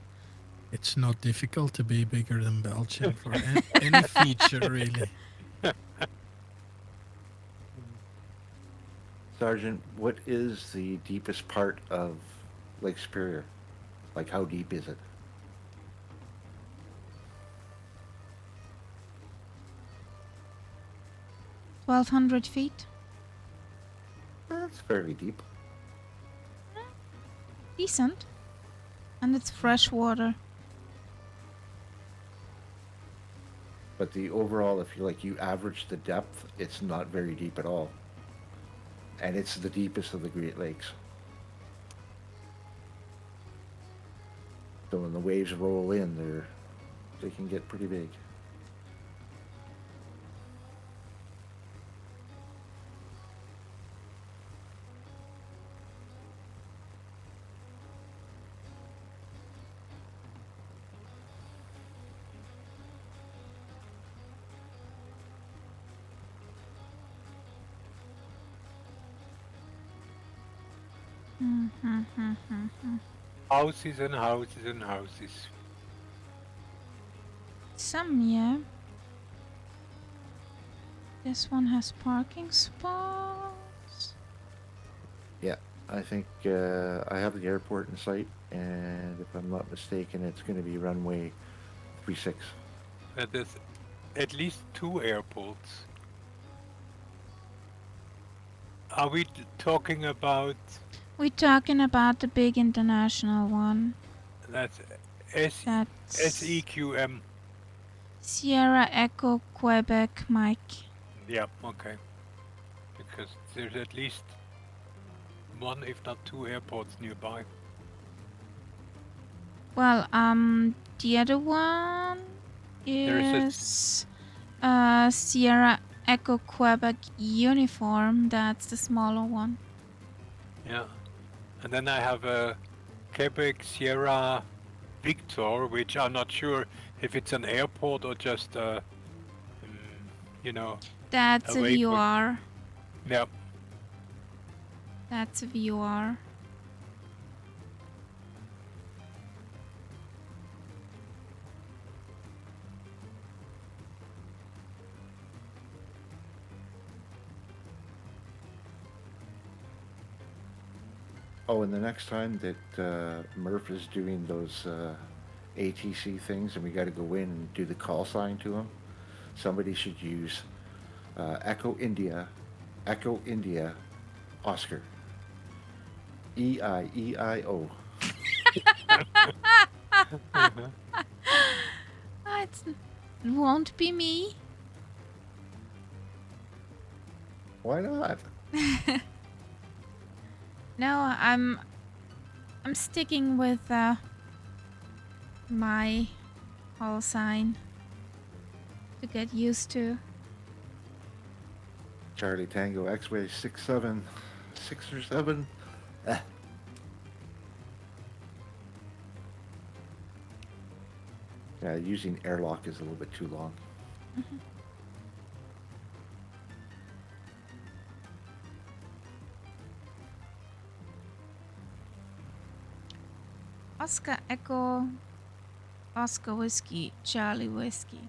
it's not difficult to be bigger than Belgium for any feature really. Sergeant, what is the deepest part of Lake Superior? Like, how deep is it? 1,200 feet. That's fairly deep. Decent. And it's fresh water. But the overall, if you average the depth, it's not very deep at all. And it's the deepest of the Great Lakes. So when the waves roll in, they can get pretty big. Houses and houses and houses. Some, yeah. This one has parking spots. Yeah, I think I have the airport in sight, and if I'm not mistaken, it's going to be runway 36. There's at least 2 airports. Are we talking about We're talking about the big international one. that's That's SEQM? Sierra Echo Quebec Mike. Yeah, okay. Because there's at least 1, if not 2 airports nearby. Well, the other one There is is Sierra Echo Quebec Uniform. That's the smaller one. Yeah. And then I have a Quebec Sierra Victor, which I'm not sure if it's an airport or just you know, That's a Away from- VR. yeah. That's a VR. Oh, and the next time that Murph is doing those ATC things and we got to go in and do the call sign to him, somebody should use Echo India, Oscar. EIEIO. It won't be me. Why not? No, I'm sticking with my call sign to get used to. Charlie Tango X-Ray 67, 6 or 7. Yeah, using airlock is a little bit too long. Oscar Echo, Oscar Whiskey, Charlie Whiskey.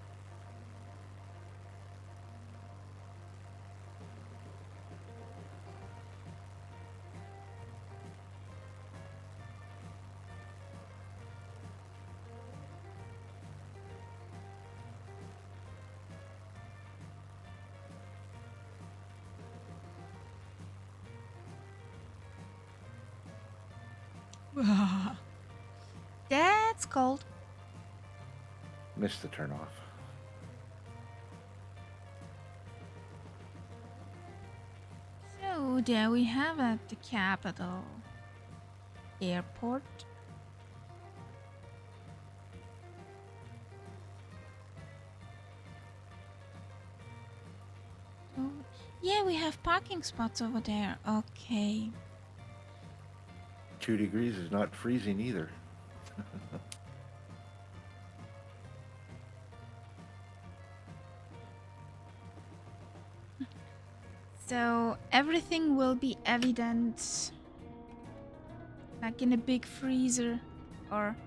That's cold. Missed the turn off. So there we have it, the capital airport. Oh, yeah, we have parking spots over there. Okay. 2 degrees is not freezing either. So everything will be evident, like in a big freezer or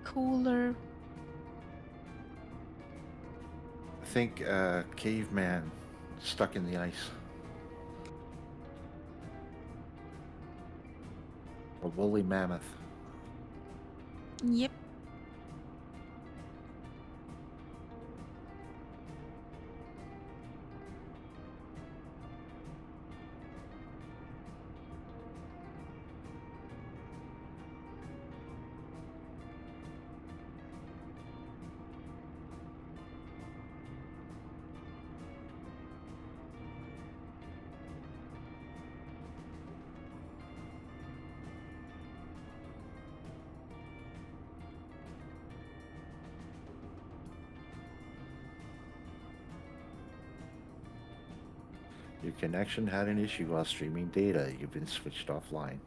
cooler. Think caveman stuck in the ice. A woolly mammoth. Yep. Your connection had an issue while streaming data. You've been switched offline.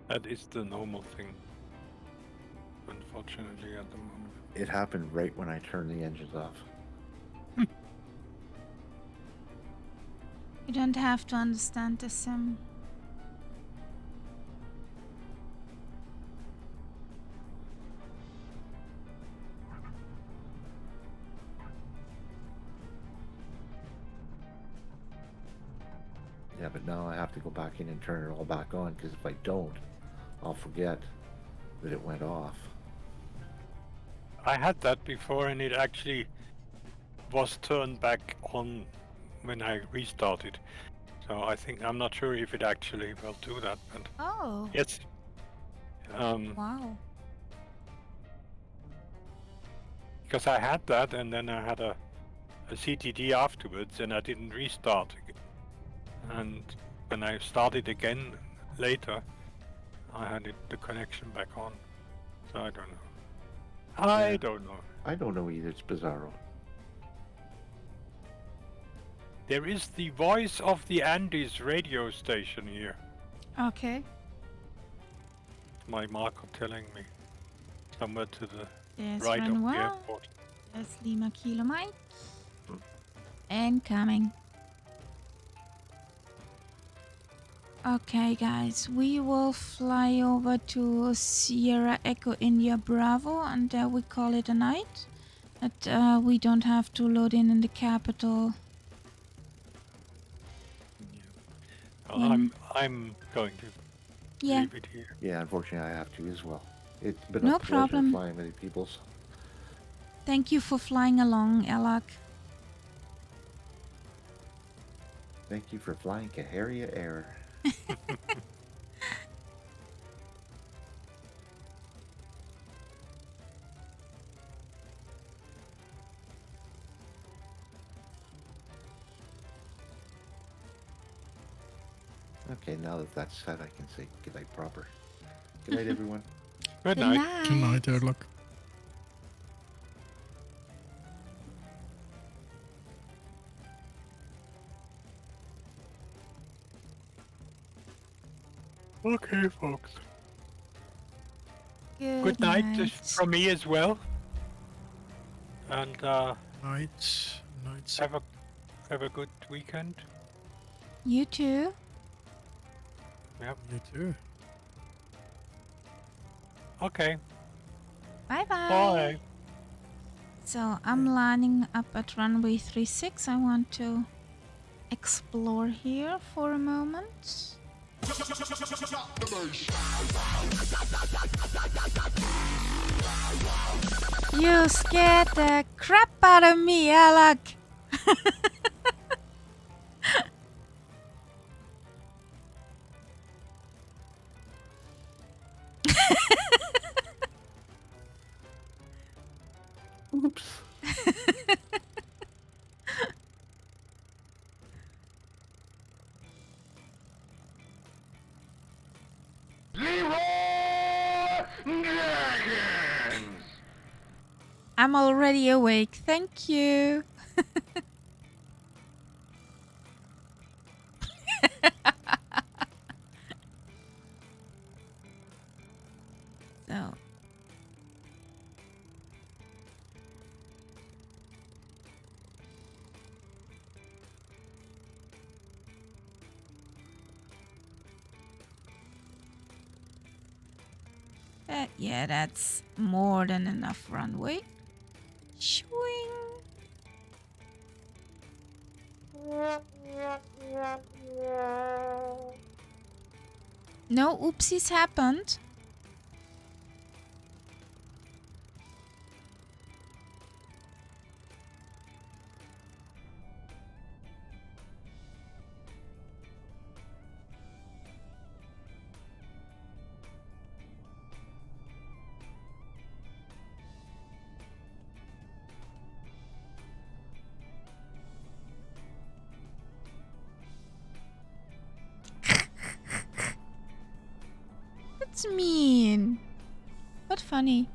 That is the normal thing, unfortunately, at the moment. It happened right when I turned the engines off. You don't have to understand the sim. Yeah, but now I have to go back in and turn it all back on, because if I don't, I'll forget that it went off. I had that before, and it actually was turned back on when I restarted. So I think I'm not sure if it actually will do that, but Oh, yes. wow. Because I had that, and then I had a CTD afterwards, and I didn't restart. And when I started again later, I had the connection back on. So I don't know. I Yeah. don't know. I don't know either. It's bizarro. There is the Voice of the Andes radio station here. Okay. My marker telling me somewhere to the There's right of the Renoir. airport. There's Lima Kilo Mike. Incoming. Okay, guys, we will fly over to Sierra Echo India Bravo, and we call it a night. But we don't have to load in the capital. Well, When- I'm going to Yeah, leave it here. Yeah, unfortunately, I have to as well. It's been No a pleasure problem. flying with you peoples. thank you for flying along, Alak. Thank you for flying Caharia Air. Okay, now that that's said, I can say good night proper. Good night, everyone. Good Good night. night. Good night, Erlock. Okay, folks. Good night night. from me as well. And Night. Night. have a good weekend. You too. Yep. You too. Okay. Bye-bye. Bye. So I'm lining up at runway 36. I want to explore here for a moment. You scared the crap out of me, Alec. Oops. I'm already awake. Thank you. So, yeah, that's more than enough runway. Swing. No oopsies happened. That's mean, but funny.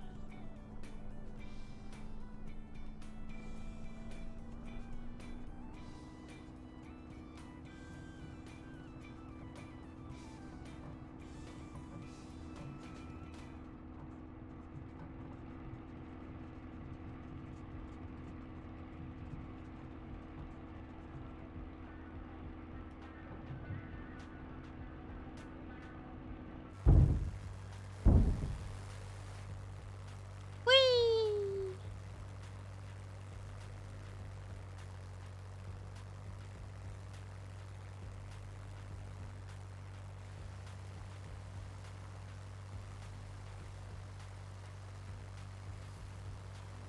Whee!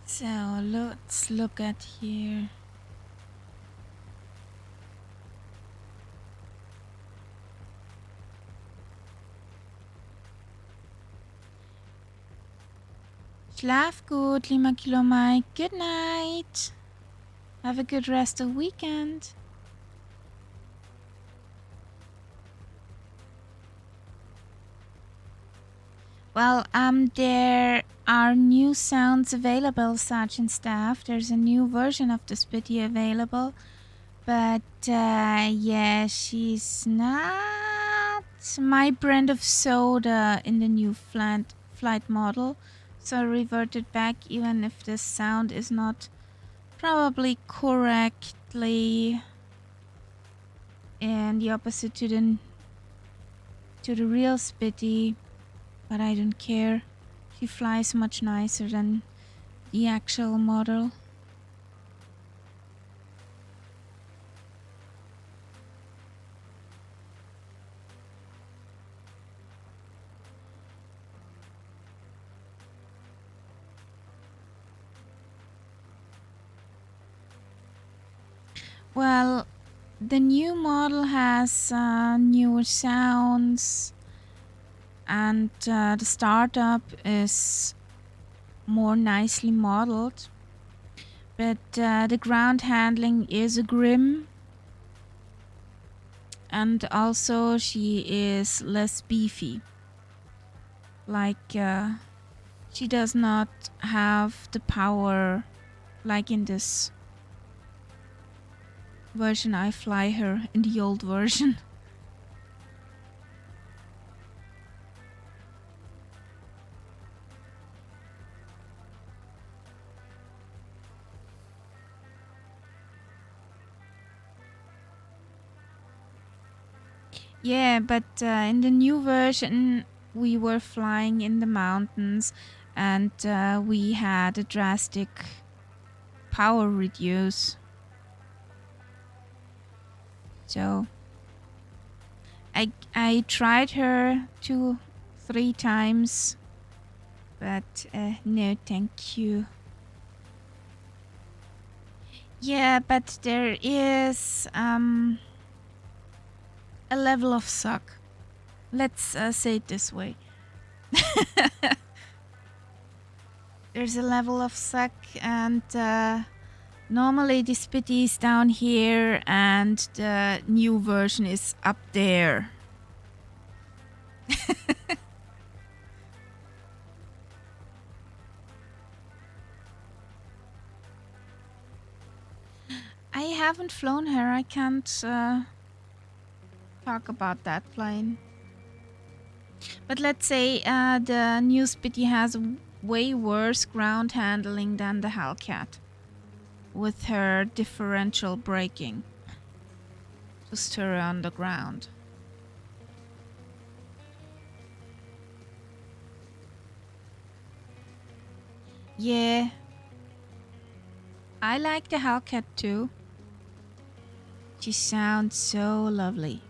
So let's look at here. Schlaf gut, Lima Kilo Mike. Good night. Have a good rest of weekend. Well, there are new sounds available, Sergeant Staff. There's a new version of the Spitty available. But, yeah, she's not my brand of soda in the new flight model. So I reverted back, even if the sound is not probably correctly and the opposite to the real Spitty. But I don't care. She flies much nicer than the actual model. Well, the new model has newer sounds, and the startup is more nicely modeled. But the ground handling is grim, and also she is less beefy. Like, she does not have the power like in this version I fly her, in the old version. Yeah, but in the new version we were flying in the mountains, and we had a drastic power reduce. So I tried her 2-3 times, but no thank you. Yeah, but there is a level of suck. Let's say it this way. There's a level of suck, and normally the Spitty is down here and the new version is up there. haven't flown her. I can't talk about that plane. But let's say the new Spitty has way worse ground handling than the Hellcat with her differential braking to stir her on the ground. Yeah, I like the Hellcat too. She sounds so lovely.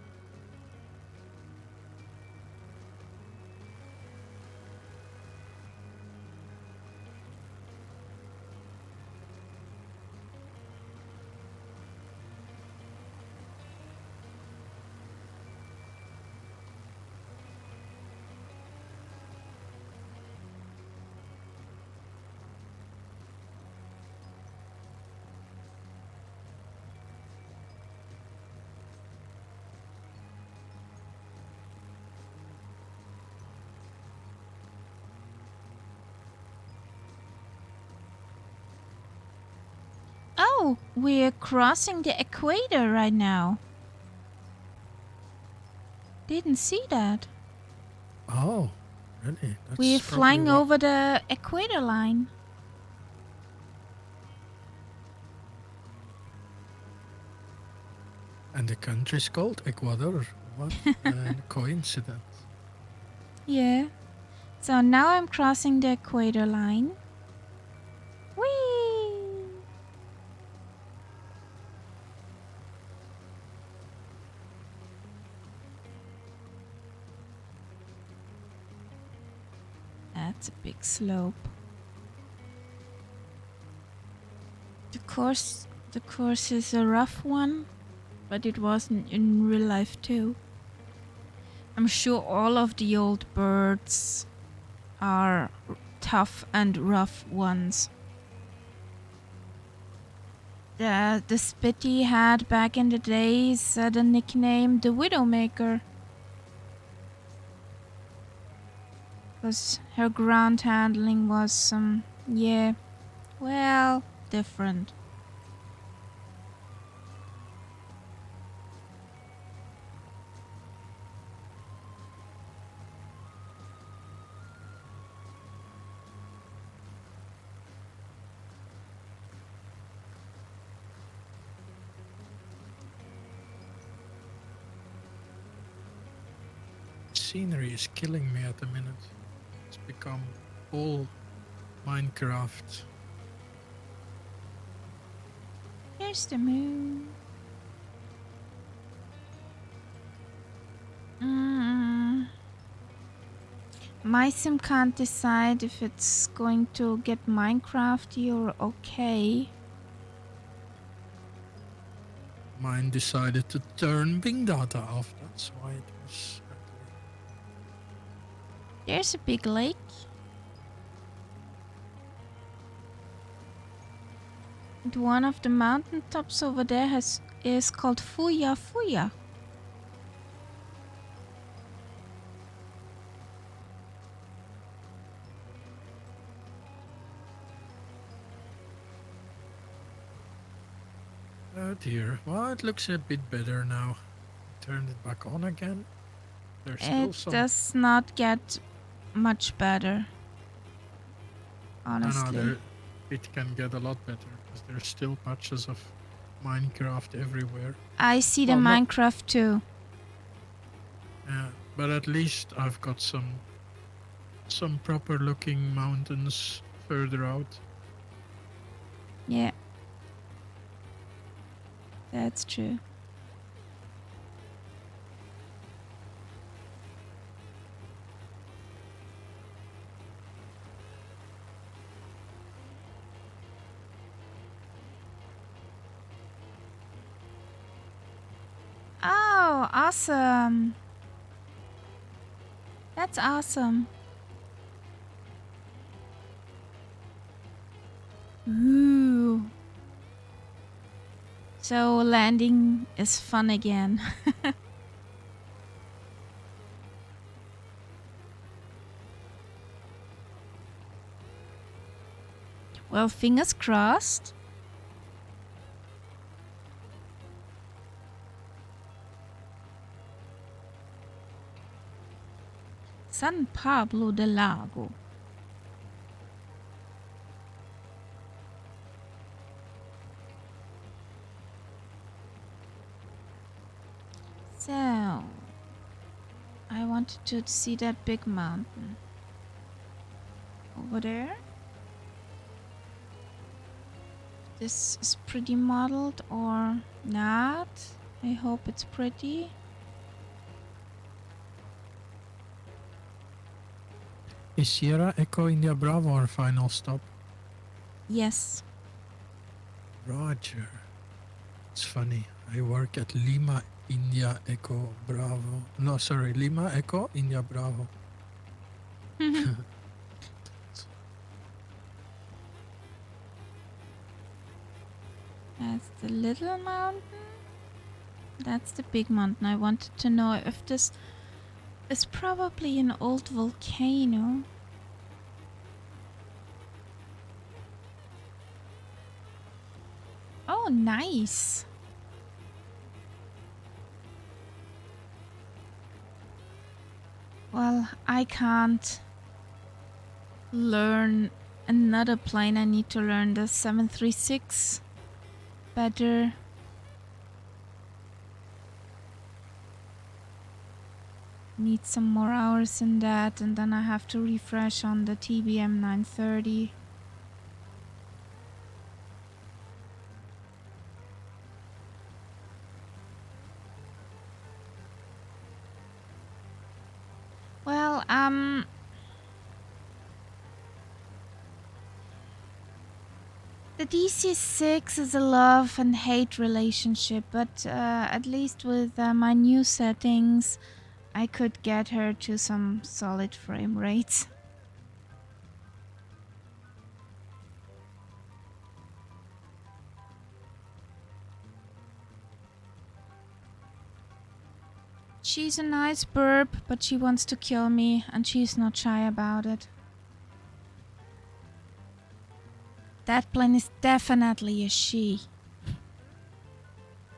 Oh, we're crossing the equator right now. Didn't see that. Oh, really? That's We're probably flying why- over the equator line. And the country's called Ecuador. What a coincidence. Yeah. So now I'm crossing the equator line. Whee! That's a big slope. The course is a rough one, but it wasn't in real life too. I'm sure all of the old birds are tough and rough ones. The Spitty had back in the days the nickname the Widowmaker. Because her ground handling was, different. Scenery is killing me at the minute. It's become all Minecraft. Here's the moon. My sim can't decide if it's going to get Minecrafty or okay. Mine decided to turn Bing data off. That's why it was ugly. There's a big lake. And one of the mountain tops over there is called Fuya Fuya. Oh dear. Well, it looks a bit better now. Turned it back on again. There's still It some. does not get much better. Honestly. It can get a lot better because there's still patches of Minecraft everywhere. I see the Well, not- Minecraft too. Yeah, but at least I've got some proper looking mountains further out. Yeah. That's true. Oh, awesome. That's awesome. Ooh. So landing is fun again. Well, fingers crossed. San Pablo del Lago. So, I wanted to see that big mountain. Over there. This is pretty modeled or not. I hope it's pretty. Is Sierra Echo India Bravo our final stop? Yes. Roger. It's funny. I work at Lima India Echo Bravo. No, sorry, Lima Echo India Bravo. That's the little mountain. That's the big mountain. I wanted to know if this is probably an old volcano. Oh, nice. Well, I can't learn another plane. I need to learn the 736 better. Need some more hours in that, and then I have to refresh on the TBM 930. Well, the DC-6 is a love and hate relationship, but at least with my new settings, I could get her to some solid frame rates. She's a nice burb, but she wants to kill me, and she's not shy about it. That plane is definitely a she.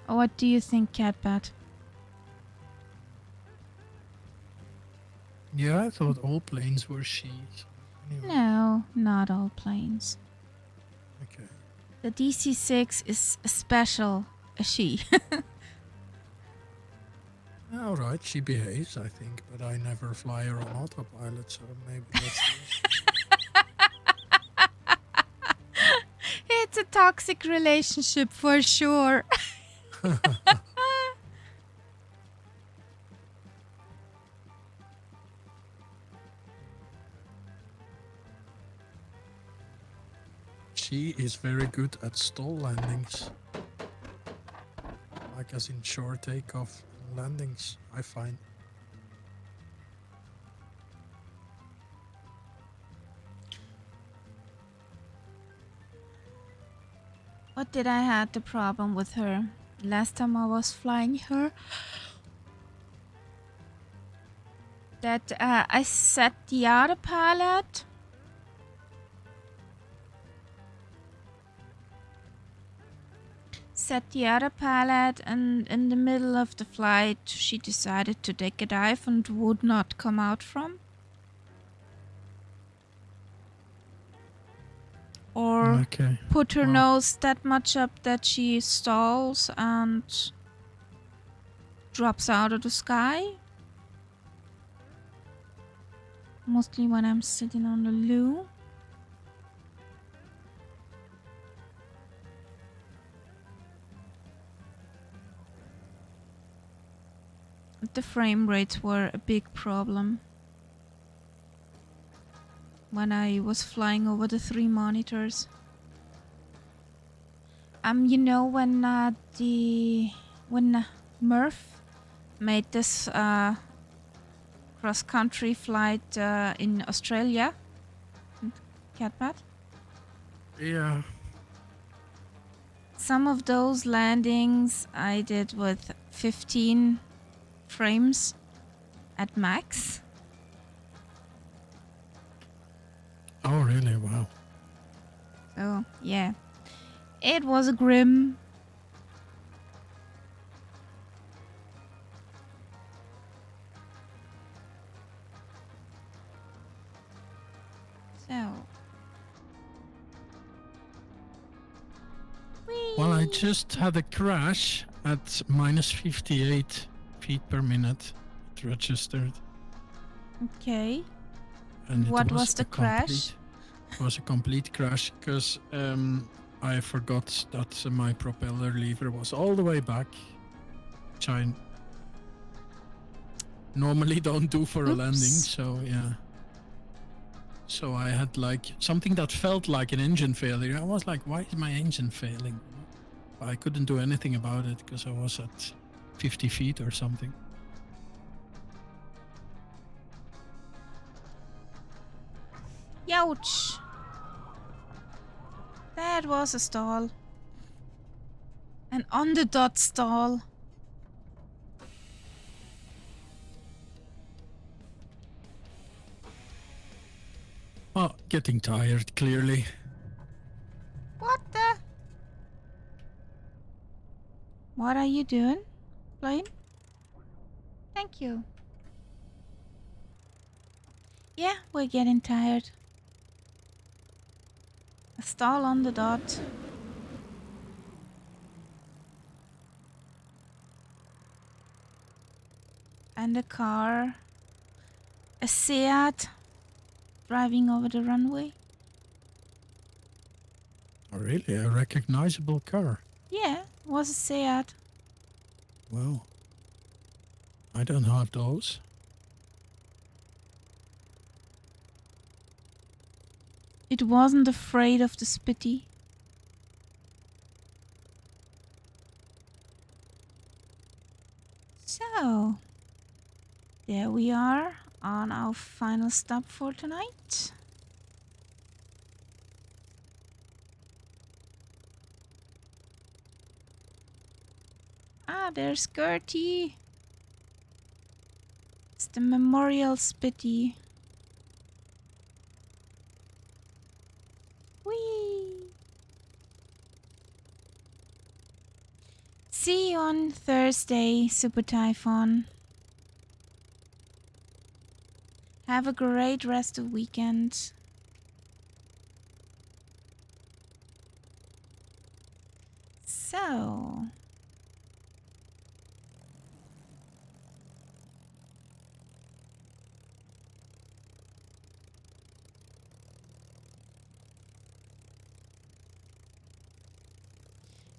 What do you think, Catbat? Yeah, I thought all planes were she's. Anyway, No, not all planes. okay. The DC-6 is a special a she. All right, she behaves, I think, but I never fly her on autopilot, so maybe that's the issue. It's a toxic relationship for sure. She is very good at stall landings. Like as in short takeoff and landings, I find. What did I had the problem with her? Last time I was flying her, that I set the autopilot. Set the autopilot, and in the middle of the flight, she decided to take a dive and would not come out from. Or Okay. put her Wow. nose that much up that she stalls and drops out of the sky. Mostly when I'm sitting on the loo. The frame rates were a big problem when I was flying over the 3 monitors. You know, when Murph made this cross-country flight in Australia, Catbat, Yeah. some of those landings I did with 15 frames at max. Oh, really? Wow. So, yeah. It was grim. So. Well, I Whee! just had a crash at minus 58 feet per minute. It registered. Okay. And What it was the crash? Was a complete crash because I forgot that my propeller lever was all the way back, which I normally don't do for a landing. Oops. So yeah. So I had like something that felt like an engine failure. I was like, why is my engine failing? I couldn't do anything about it because I was at 50 feet or something. Youch! That was a stall. An on the dot stall. Well, getting tired, clearly. What the? What are you doing, plane? Thank you. Yeah, we're getting tired. A stall on the dot. And a car. A Seat driving over the runway. Oh, really? A recognizable car? Yeah, it was a Seat. Well, I don't have those. It wasn't afraid of the spitty. So, there we are on our final stop for tonight. Ah, there's Gertie. It's the memorial spitty. Whee! See you on Thursday, Super Typhoon. Have a great rest of weekend. So,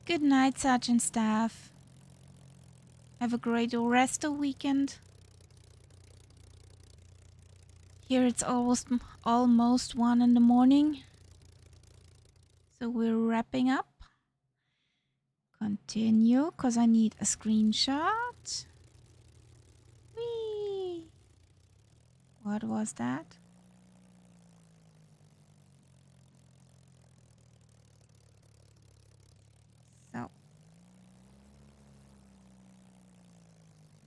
good night, Sergeant Staff. Have a great rest of weekend. Here it's almost 1 in the morning. So we're wrapping up. Continue, because I need a screenshot. Whee! What was that? So.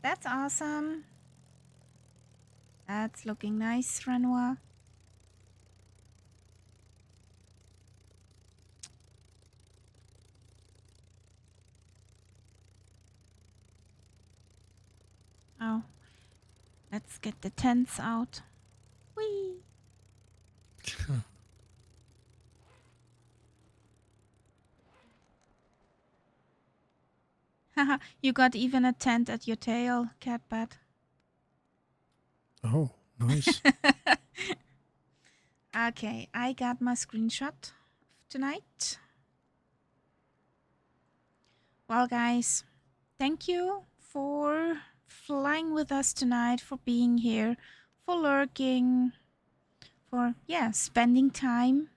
That's awesome. That's looking nice, Renoir. Oh, let's get the tents out. Whee! Haha, you got even a tent at your tail, Catbat. Oh, nice. Okay, I got my screenshot tonight. Well, guys, thank you for flying with us tonight, for being here, for lurking, for, spending time.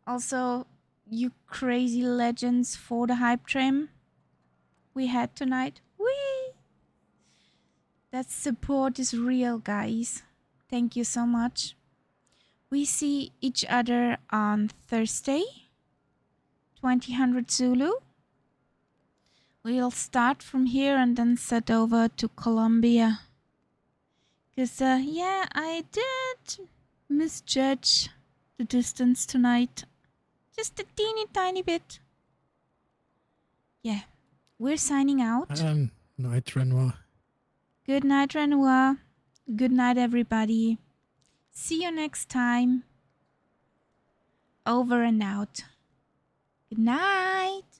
Also, you crazy legends for the hype trim we had tonight. Whee! That support is real, guys. Thank you so much. We see each other on Thursday, 2000 Zulu. We'll start from here and then set over to Colombia. Because, I did misjudge the distance tonight. Just a teeny tiny bit. Yeah, we're signing out. Night, Renoir. Good night, Renoir. Good night, everybody. See you next time. over and out. Good night.